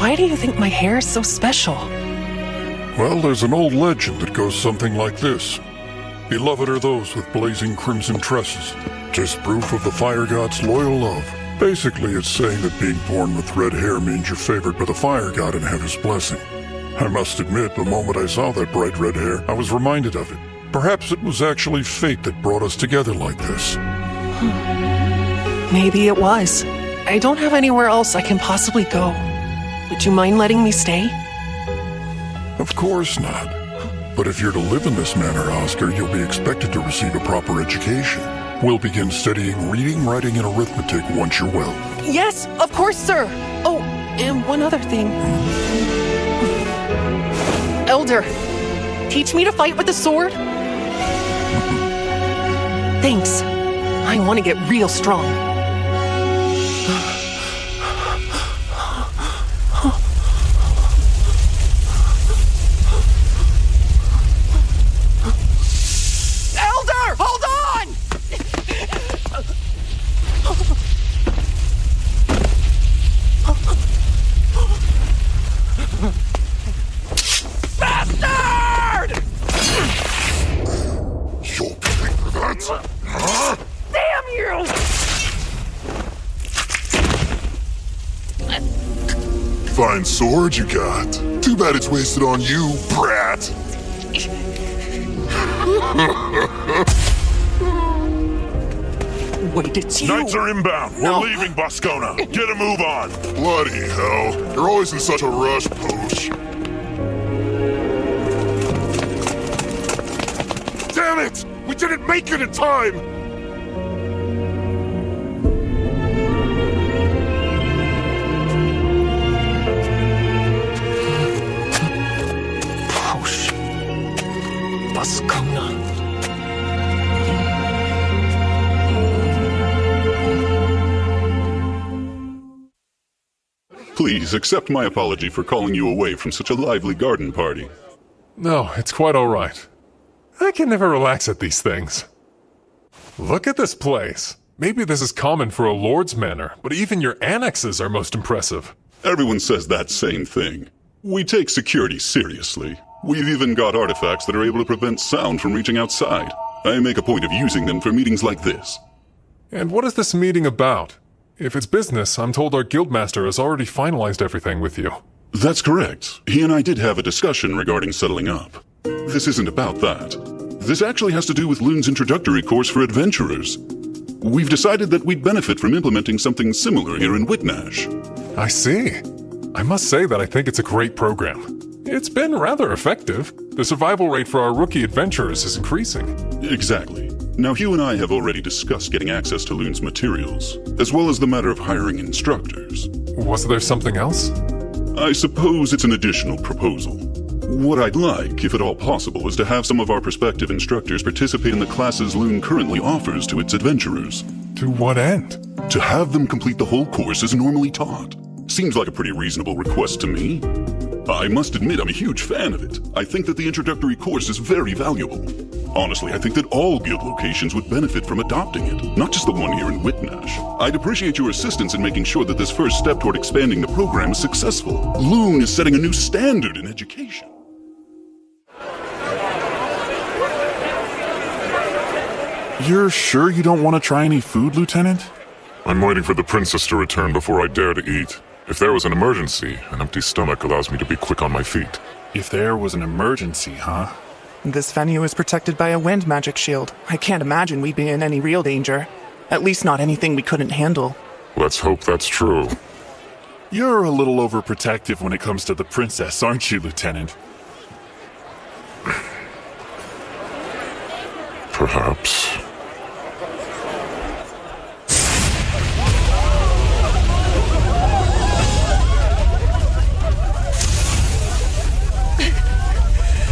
Why do you think my hair is so special? Well, there's an old legend that goes something like this. Beloved are those with blazing crimson tresses. 'Tis proof of the fire god's loyal love. Basically, it's saying that being born with red hair means you're favored by the fire god and have his blessing. I must admit, the moment I saw that bright red hair, I was reminded of it. Perhaps it was actually fate that brought us together like this. Maybe it was. I don't have anywhere else I can possibly go. Would you mind letting me stay? Of course not. But if you're to live in this manner, Oscar, you'll be expected to receive a proper education. We'll begin studying reading, writing, and arithmetic once you're well. Yes, of course, sir. Oh, and one other thing. Elder, teach me to fight with the sword? Thanks. I want to get real strong. Elder, hold on! Bastard! You'll pay for that? Huh? Damn you! Fine sword you got. Too bad it's wasted on you, brat. Wait, it's you! Knights are inbound. No. We're leaving Boscona. Get a move on. Bloody hell. You're always in such a rush, Posh. Damn it! We didn't make it in time! Posh. Boscona. Please accept my apology for calling you away from such a lively garden party. No, it's quite all right. I can never relax at these things. Look at this place. Maybe this is common for a lord's manor, but even your annexes are most impressive. Everyone says that same thing. We take security seriously. We've even got artifacts that are able to prevent sound from reaching outside. I make a point of using them for meetings like this. And what is this meeting about? If it's business, I'm told our guildmaster has already finalized everything with you. That's correct. He and I did have a discussion regarding settling up. This isn't about that. This actually has to do with Loon's introductory course for adventurers. We've decided that we'd benefit from implementing something similar here in Whitnash. I see. I must say that I think it's a great program. It's been rather effective. The survival rate for our rookie adventurers is increasing. Exactly. Now, Hugh and I have already discussed getting access to Loon's materials, as well as the matter of hiring instructors. Was there something else? I suppose it's an additional proposal. What I'd like, if at all possible, is to have some of our prospective instructors participate in the classes Loon currently offers to its adventurers. To what end? To have them complete the whole course as normally taught. Seems like a pretty reasonable request to me. I must admit I'm a huge fan of it. I think that the introductory course is very valuable. Honestly, I think that all guild locations would benefit from adopting it, not just the one here in Whitnash. I'd appreciate your assistance in making sure that this first step toward expanding the program is successful. Loon is setting a new standard in education. You're sure you don't want to try any food, Lieutenant? I'm waiting for the princess to return before I dare to eat. If there was an emergency, an empty stomach allows me to be quick on my feet. If there was an emergency, huh? This venue is protected by a wind magic shield. I can't imagine we'd be in any real danger. At least not anything we couldn't handle. Let's hope that's true. You're a little overprotective when it comes to the princess, aren't you, Lieutenant? Perhaps.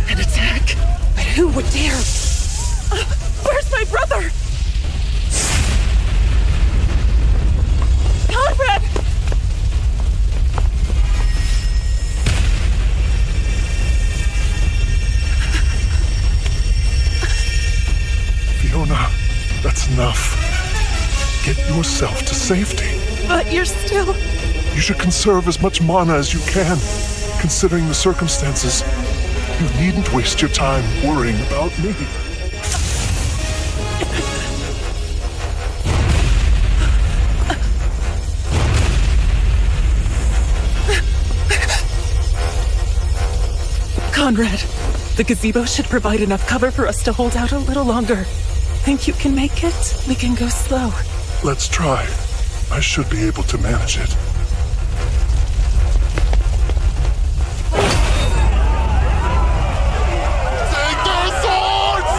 An attack? But who would dare? Where's my brother? Conrad! Fiona, that's enough. Get yourself to safety. But you're still... You should conserve as much mana as you can, considering the circumstances. You needn't waste your time worrying about me. Conrad, the gazebo should provide enough cover for us to hold out a little longer. Think you can make it? We can go slow. Let's try. I should be able to manage it. Take their swords!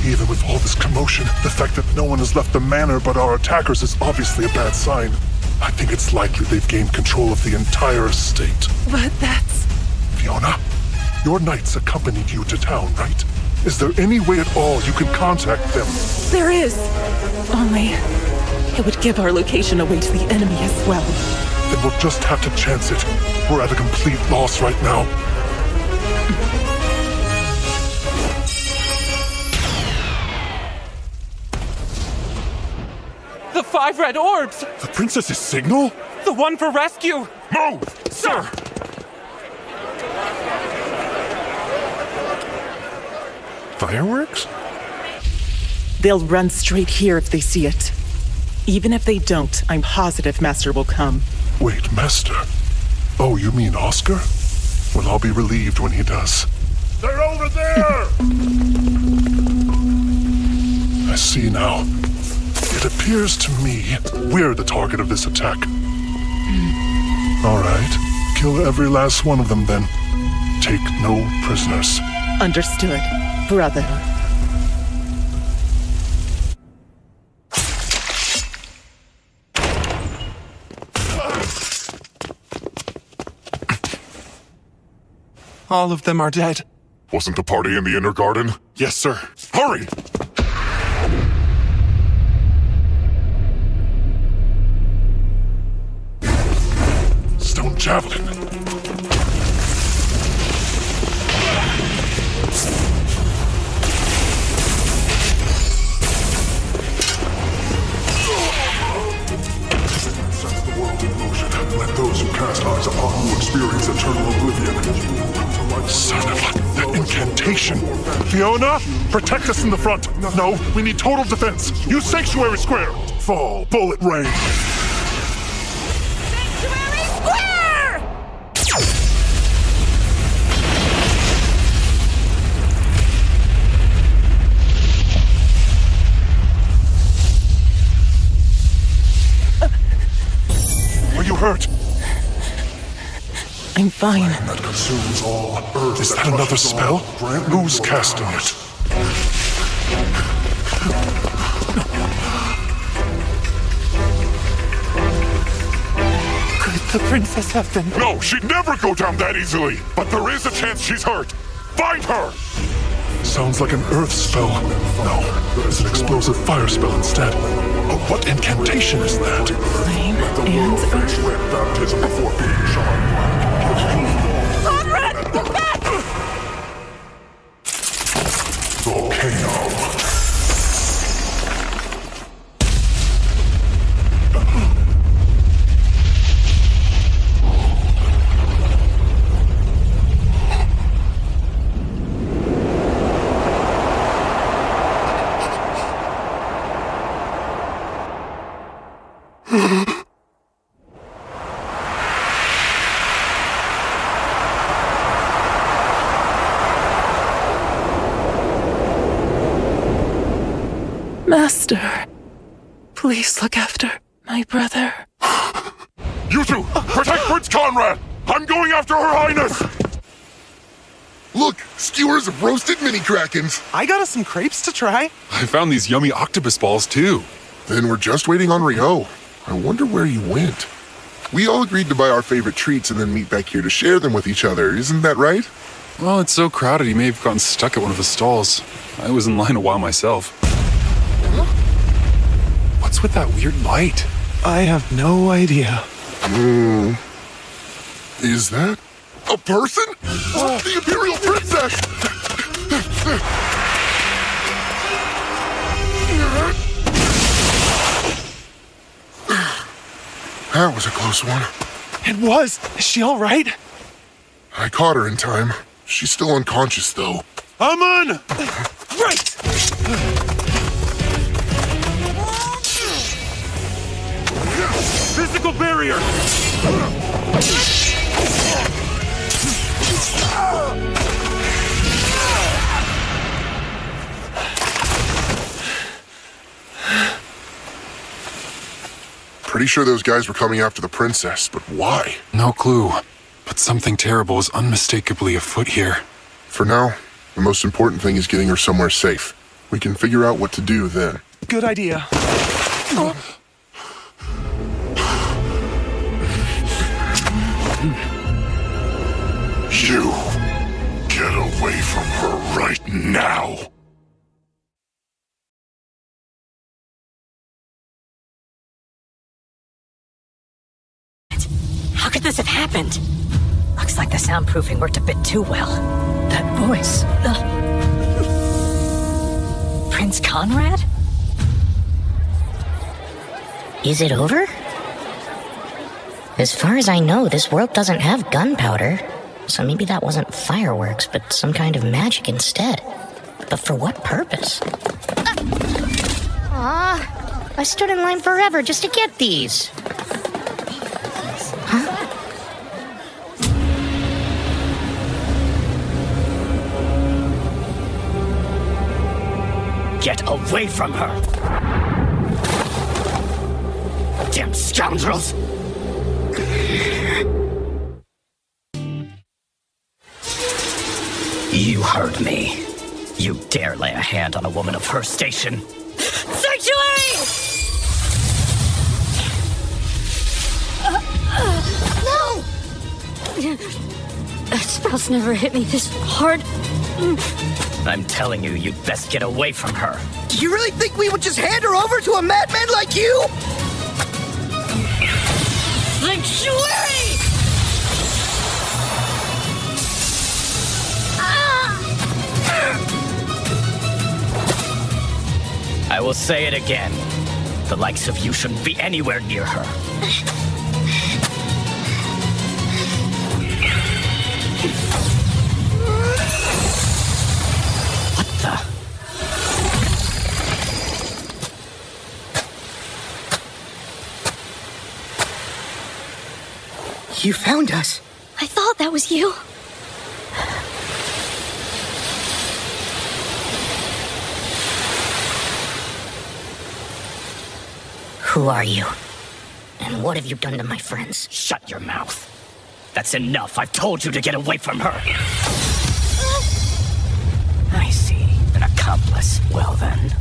Even with all this commotion, the fact that no one has left the manor but our attackers is obviously a bad sign. I think it's likely they've gained control of the entire estate. But that's... Fiona, your knights accompanied you to town, right? Is there any way at all you can contact them? There is. Only... it would give our location away to the enemy as well. Then we'll just have to chance it. We're at a complete loss right now. The 5 red orbs! The princess's signal? The one for rescue! Move! Sir! Fireworks? They'll run straight here if they see it. Even if they don't, I'm positive Master will come. Wait, Master? Oh, you mean Oscar? Well, I'll be relieved when he does. They're over there! I see now. It appears to me we're the target of this attack. All right. Kill every last one of them then. Take no prisoners. Understood, brother. All of them are dead. Wasn't the party in the inner garden? Yes, sir. Hurry! Stone javelin. Sets the world in motion. Let those who cast eyes upon you experience eternal oblivion. Sounded like that incantation. Fiona, protect us in the front. No, we need total defense. Use Sanctuary Square. Fall, bullet rain. Are you hurt? I'm fine. That consumes all earth. Is that another spell? Who's casting it? Could the princess have been... No, she'd never go down that easily! But there is a chance she's hurt! Find her! Sounds like an earth spell. No, it's an explosive fire spell instead. But what incantation is that? Flame and earth. Baptism before being shot. Conrad! Back! Volcano. Master, please look after my brother. You two, protect Prince Conrad! I'm going after Her Highness! Look, skewers of roasted mini krakens. I got us some crepes to try. I found these yummy octopus balls too. Then we're just waiting on Rio. I wonder where he went. We all agreed to buy our favorite treats and then meet back here to share them with each other. Isn't that right? Well, it's so crowded he may have gotten stuck at one of the stalls. I was in line a while myself. What's with that weird light? I have no idea. Is that a person? The Imperial Princess! That was a close one. It was. Is she all right? I caught her in time. She's still unconscious, though. I'm on! Right! Physical barrier! Pretty sure those guys were coming after the princess, but why? No clue. But something terrible is unmistakably afoot here. For now, the most important thing is getting her somewhere safe. We can figure out what to do then. Good idea. You get away from her right now. How could this have happened? Looks like the soundproofing worked a bit too well. That voice. Prince Conrad? Is it over? As far as I know, this world doesn't have gunpowder. So maybe that wasn't fireworks, but some kind of magic instead. But for what purpose? I stood in line forever just to get these. Get away from her! Damn scoundrels! You heard me. You dare lay a hand on a woman of her station? Sanctuary! No! That spell's never hit me this hard. I'm telling you, you'd best get away from her. Do you really think we would just hand her over to a madman like you? Sanctuary! I will say it again. The likes of you shouldn't be anywhere near her. What the? You found us. I thought that was you. Who are you? And what have you done to my friends? Shut your mouth. That's enough. I've told you to get away from her. I see. An accomplice. Well then.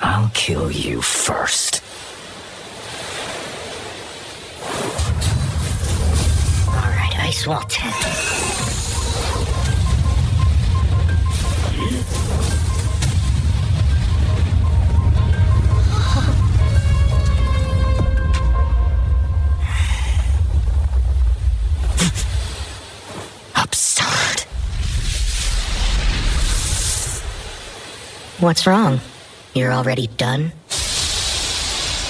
I'll kill you first. Alright, Ice Wall 10. Absurd. What's wrong? You're already done?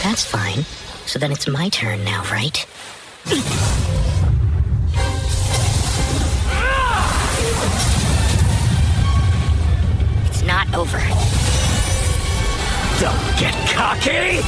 That's fine. So then it's my turn now, right? It's not over. Don't get cocky!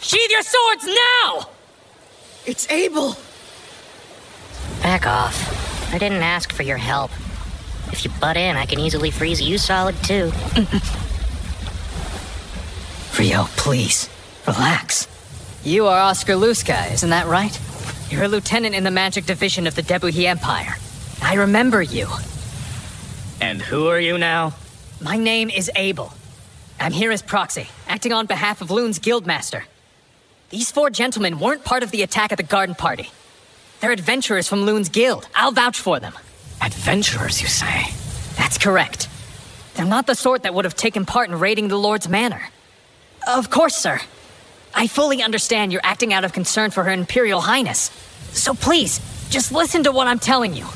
Sheathe your swords now! It's Abel! Back off. I didn't ask for your help. If you butt in, I can easily freeze you solid, too. Rio, please. Relax. You are Oscar Luska, isn't that right? You're a lieutenant in the magic division of the Debuhi Empire. I remember you. And who are you now? My name is Abel. I'm here as proxy, acting on behalf of Loon's guildmaster. These 4 gentlemen weren't part of the attack at the garden party. They're adventurers from Loon's guild. I'll vouch for them. Adventurers, you say? That's correct. They're not the sort that would have taken part in raiding the Lord's manor. Of course, sir. I fully understand you're acting out of concern for Her Imperial Highness. So please, just listen to what I'm telling you.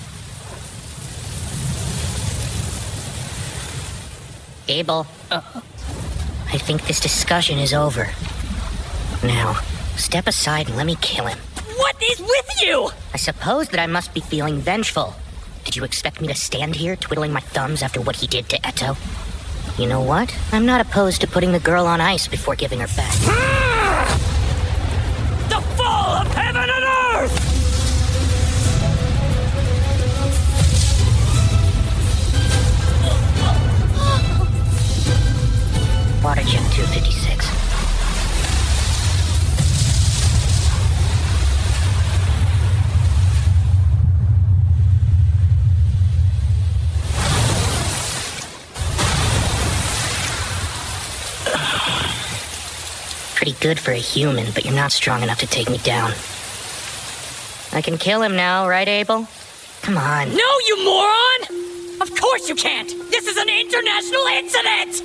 Abel, I think this discussion is over. Now, step aside and let me kill him. What is with you? I suppose that I must be feeling vengeful. Did you expect me to stand here twiddling my thumbs after what he did to Eto? You know what? I'm not opposed to putting the girl on ice before giving her back. The fall of heaven and earth! Water jet 256. Pretty good for a human, but you're not strong enough to take me down. I can kill him now, right, Abel? Come on. No, you moron! Of course you can't! This is an international incident!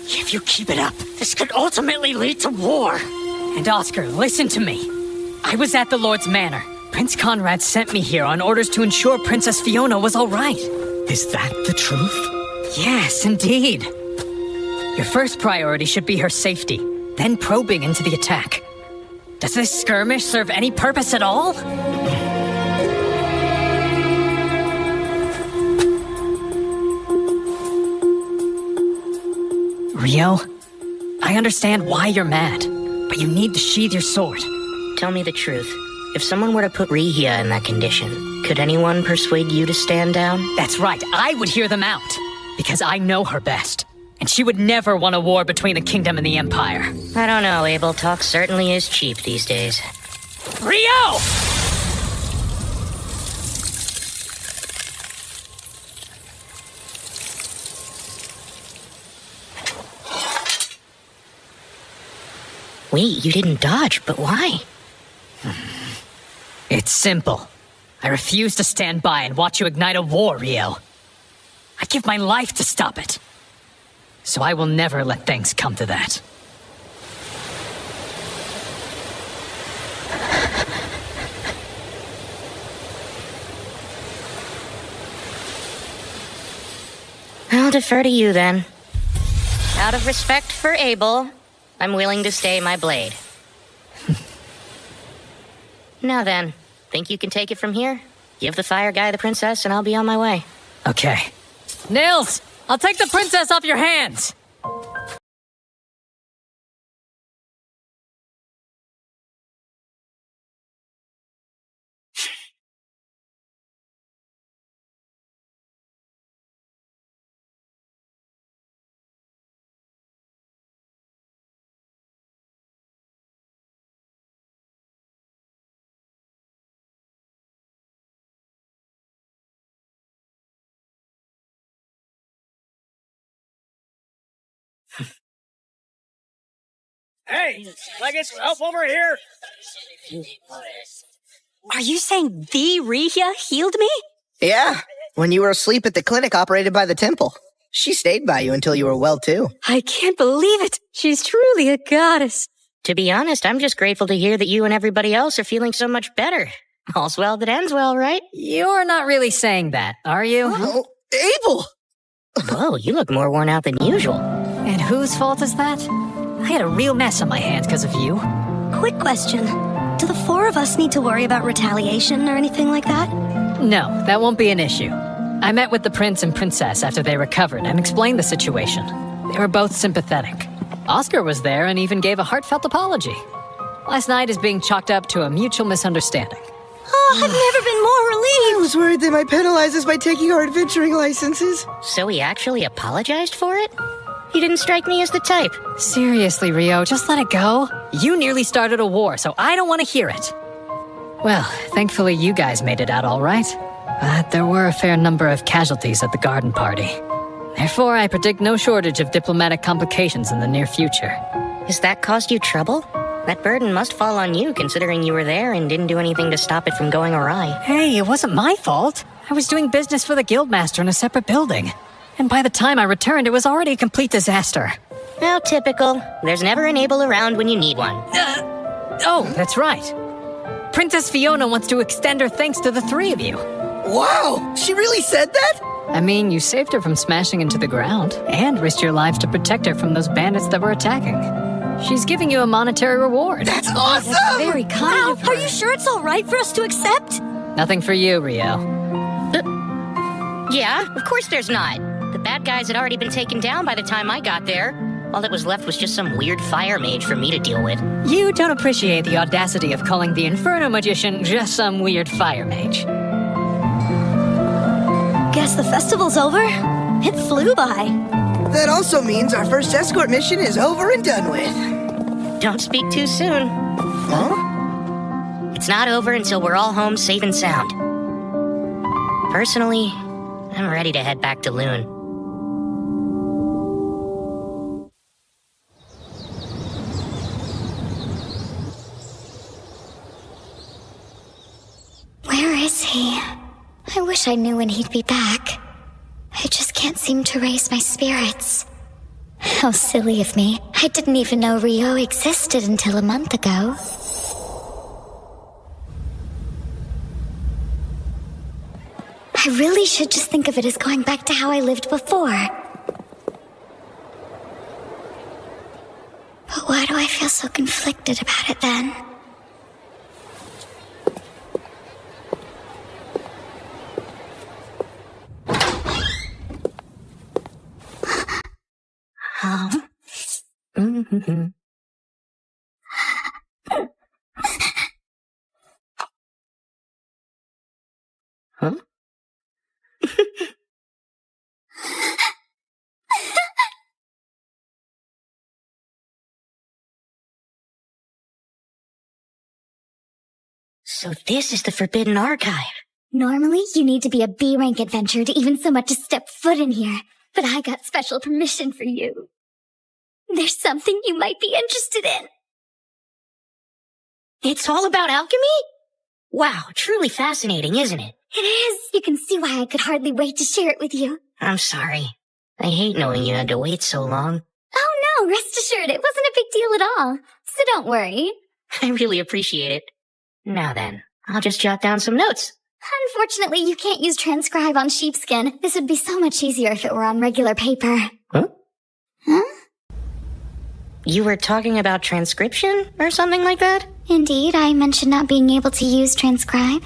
If you keep it up, this could ultimately lead to war. And Oscar, listen to me. I was at the Lord's Manor. Prince Conrad sent me here on orders to ensure Princess Fiona was all right. Is that the truth? Yes, indeed. Your first priority should be her safety, then probing into the attack. Does this skirmish serve any purpose at all? Rio, I understand why you're mad, but you need to sheathe your sword. Tell me the truth. If someone were to put Rihia in that condition, could anyone persuade you to stand down? That's right, I would hear them out, because I know her best. And she would never want a war between the kingdom and the empire. I don't know, Abel. Talk certainly is cheap these days. Rio! Wait, you didn't dodge, but why? It's simple. I refuse to stand by and watch you ignite a war, Rio. I'd give my life to stop it. So I will never let things come to that. I'll defer to you then. Out of respect for Abel, I'm willing to stay my blade. Now then, think you can take it from here? Give the fire guy the princess and I'll be on my way. Okay. Nils! I'll take the princess off your hands! Hey, can I get some help over here? Are you saying the Rihia healed me? Yeah, when you were asleep at the clinic operated by the temple. She stayed by you until you were well, too. I can't believe it. She's truly a goddess. To be honest, I'm just grateful to hear that you and everybody else are feeling so much better. All's well that ends well, right? You're not really saying that, are you? Oh, Abel! Whoa, you look more worn out than usual. And whose fault is that? I had a real mess on my hands because of you. Quick question. Do the 4 of us need to worry about retaliation or anything like that? No, that won't be an issue. I met with the prince and princess after they recovered and explained the situation. They were both sympathetic. Oscar was there and even gave a heartfelt apology. Last night is being chalked up to a mutual misunderstanding. Oh, I've never been more relieved. I was worried they might penalize us by taking our adventuring licenses. So he actually apologized for it? He didn't strike me as the type. Seriously, Rio, just let it go. You nearly started a war, so I don't want to hear it. Well, thankfully you guys made it out all right. But there were a fair number of casualties at the garden party. Therefore, I predict no shortage of diplomatic complications in the near future. Has that caused you trouble? That burden must fall on you, considering you were there and didn't do anything to stop it from going awry. Hey, it wasn't my fault. I was doing business for the guildmaster in a separate building. And by the time I returned, it was already a complete disaster. How typical. There's never an Abel around when you need one. Oh, that's right. Princess Fiona wants to extend her thanks to the three of you. Wow! She really said that? I mean, you saved her from smashing into the ground, and risked your lives to protect her from those bandits that were attacking. She's giving you a monetary reward. That's awesome! That's very kind of her. Are you sure it's all right for us to accept? Nothing for you, Rio. Yeah, of course there's not. The bad guys had already been taken down by the time I got there. All that was left was just some weird fire mage for me to deal with. You don't appreciate the audacity of calling the Inferno Magician just some weird fire mage. Guess the festival's over. It flew by. That also means our first escort mission is over and done with. Don't speak too soon. Huh? It's not over until we're all home safe and sound. Personally, I'm ready to head back to Loon. Where is he? I wish I knew when he'd be back. I just can't seem to raise my spirits. How silly of me. I didn't even know Rio existed until a month ago. I really should just think of it as going back to how I lived before. But why do I feel so conflicted about it then? Huh? So this is the Forbidden Archive. Normally, you need to be a B-rank adventurer to even so much as step foot in here. But I got special permission for you. There's something you might be interested in. It's all about alchemy? Wow, truly fascinating, isn't it? It is. You can see why I could hardly wait to share it with you. I'm sorry. I hate knowing you had to wait so long. Oh no, rest assured, it wasn't a big deal at all. So don't worry. I really appreciate it. Now then, I'll just jot down some notes. Unfortunately, you can't use transcribe on sheepskin. This would be so much easier if it were on regular paper. Huh? Huh? You were talking about transcription or something like that? Indeed, I mentioned not being able to use transcribe.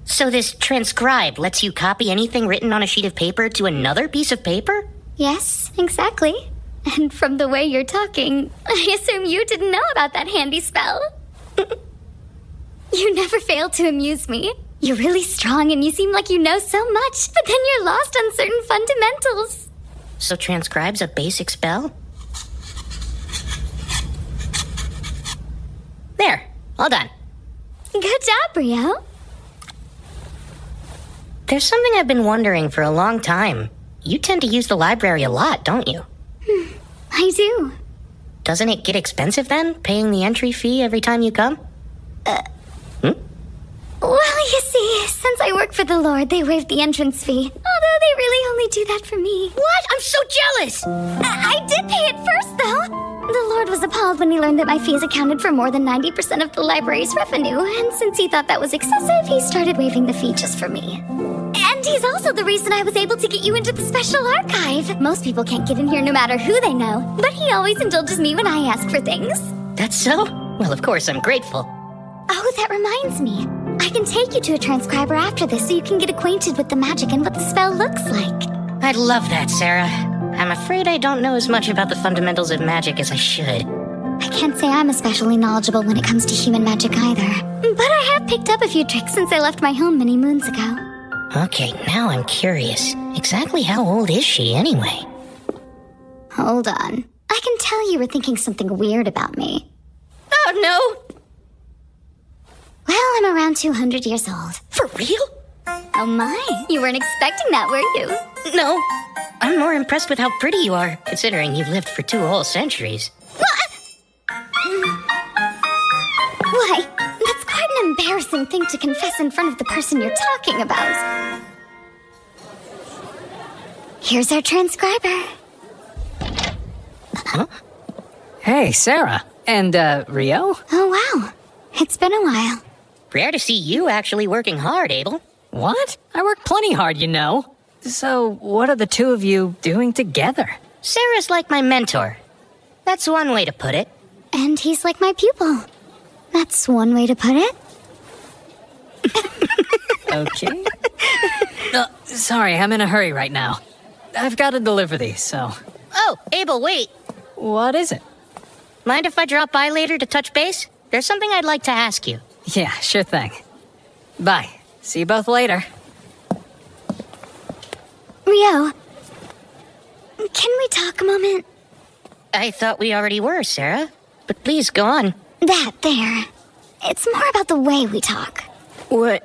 So this transcribe lets you copy anything written on a sheet of paper to another piece of paper? Yes, exactly. And from the way you're talking, I assume you didn't know about that handy spell. You never fail to amuse me. You're really strong and you seem like you know so much, but then you're lost on certain fundamentals. So transcribe's a basic spell? There, all done. Good job, Rio. There's something I've been wondering for a long time. You tend to use the library a lot, don't you? I do. Doesn't it get expensive then, paying the entry fee every time you come? Well, you see, since I work for the Lord, they waived the entrance fee. Although they really only do that for me. What? I'm so jealous! I did pay it first, though. The Lord was appalled when he learned that my fees accounted for more than 90% of the library's revenue, and since he thought that was excessive, he started waiving the fee just for me. And he's also the reason I was able to get you into the special archive. Most people can't get in here no matter who they know, but he always indulges me when I ask for things. That's so? Well, of course, I'm grateful. Oh, that reminds me. I can take you to a transcriber after this so you can get acquainted with the magic and what the spell looks like. I'd love that, Sarah. I'm afraid I don't know as much about the fundamentals of magic as I should. I can't say I'm especially knowledgeable when it comes to human magic either. But I have picked up a few tricks since I left my home many moons ago. Okay, now I'm curious. Exactly how old is she, anyway? Hold on. I can tell you were thinking something weird about me. Oh, no! Well, I'm around 200 years old. For real? Oh my, you weren't expecting that, were you? No. I'm more impressed with how pretty you are, considering you've lived for 2 whole centuries. Why, that's quite an embarrassing thing to confess in front of the person you're talking about. Here's our transcriber. Huh? Hey, Sarah. And, Rio? Oh, wow. It's been a while. Rare to see you actually working hard, Abel. What? I work plenty hard, you know. So, what are the two of you doing together? Sarah's like my mentor. That's one way to put it. And he's like my pupil. That's one way to put it. Okay. Sorry, I'm in a hurry right now. I've got to deliver these, so... Oh, Abel, wait. What is it? Mind if I drop by later to touch base? There's something I'd like to ask you. Yeah, sure thing. Bye. See you both later. Rio, can we talk a moment? I thought we already were, Sarah. But please, go on. That there. It's more about the way we talk. What?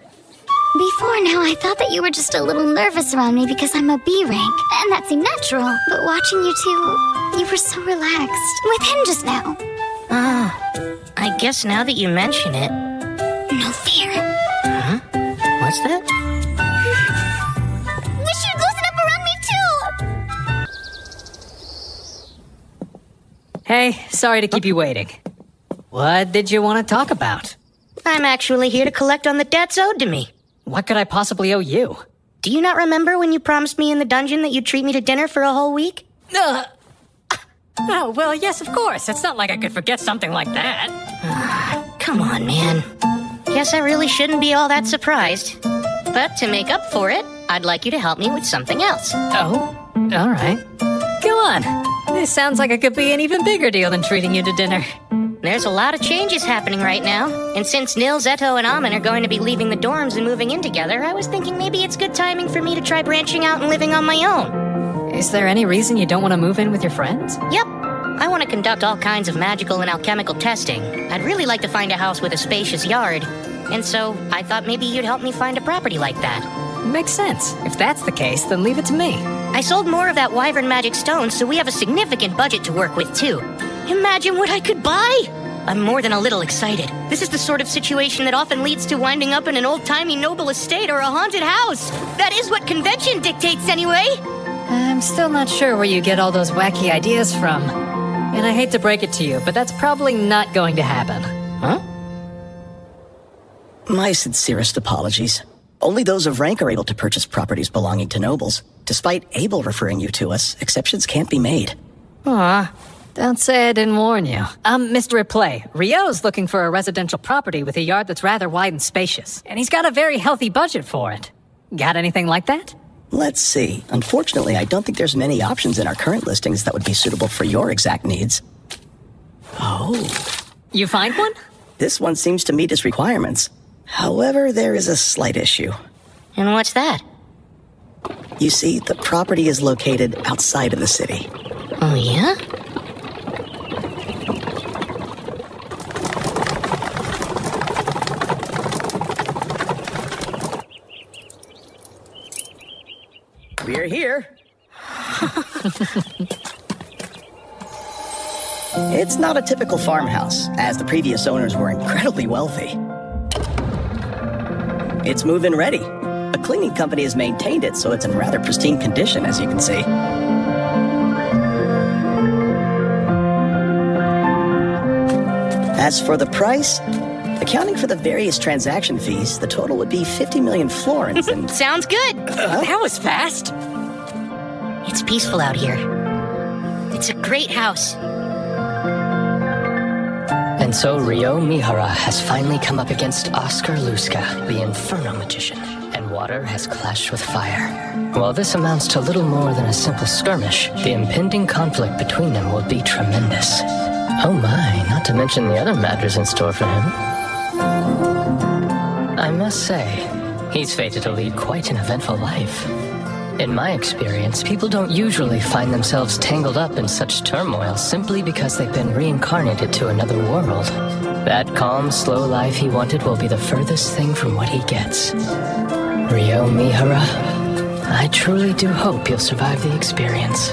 Before now, I thought that you were just a little nervous around me because I'm a B rank, and that seemed natural. But watching you two, you were so relaxed. With him just now. I guess now that you mention it... No fear. Huh? What's that? Wish you'd loosen up around me too! Hey, sorry to keep you waiting. What did you want to talk about? I'm actually here to collect on the debts owed to me. What could I possibly owe you? Do you not remember when you promised me in the dungeon that you'd treat me to dinner for a whole week? Oh, well, yes, of course. It's not like I could forget something like that. Come on, man. Guess I really shouldn't be all that surprised. But to make up for it, I'd like you to help me with something else. Oh, all right. Go on. This sounds like it could be an even bigger deal than treating you to dinner. There's a lot of changes happening right now, and since Nil, Zeto, and Amin are going to be leaving the dorms and moving in together, I was thinking maybe it's good timing for me to try branching out and living on my own. Is there any reason you don't want to move in with your friends? Yep. I want to conduct all kinds of magical and alchemical testing. I'd really like to find a house with a spacious yard, and so I thought maybe you'd help me find a property like that. Makes sense. If that's the case, then leave it to me. I sold more of that wyvern magic stone, so we have a significant budget to work with, too. Imagine what I could buy! I'm more than a little excited. This is the sort of situation that often leads to winding up in an old-timey noble estate or a haunted house. That is what convention dictates, anyway. I'm still not sure where you get all those wacky ideas from. And I hate to break it to you, but that's probably not going to happen. Huh? My sincerest apologies. Only those of rank are able to purchase properties belonging to nobles. Despite Abel referring you to us, exceptions can't be made. Aw, don't say I didn't warn you. Mr. Replay, Rio's looking for a residential property with a yard that's rather wide and spacious, and he's got a very healthy budget for it. Got anything like that? Let's see. Unfortunately, I don't think there's many options in our current listings that would be suitable for your exact needs. Oh. You find one? This one seems to meet his requirements. However, there is a slight issue. And what's that? You see, the property is located outside of the city. Oh, yeah? We're here. It's not a typical farmhouse, as the previous owners were incredibly wealthy. It's move-in ready. A cleaning company has maintained it, so it's in rather pristine condition, as you can see. As for the price, accounting for the various transaction fees, the total would be 50 million florins and... Sounds good! That was fast! It's peaceful out here. It's a great house. And so Rio Mihara has finally come up against Oscar Luska, the Inferno Magician, and water has clashed with fire. While this amounts to little more than a simple skirmish, the impending conflict between them will be tremendous. Oh my, not to mention the other matters in store for him. I must say, he's fated to lead quite an eventful life. In my experience, people don't usually find themselves tangled up in such turmoil simply because they've been reincarnated to another world. That calm, slow life he wanted will be the furthest thing from what he gets. Ryo Mihara, I truly do hope you'll survive the experience.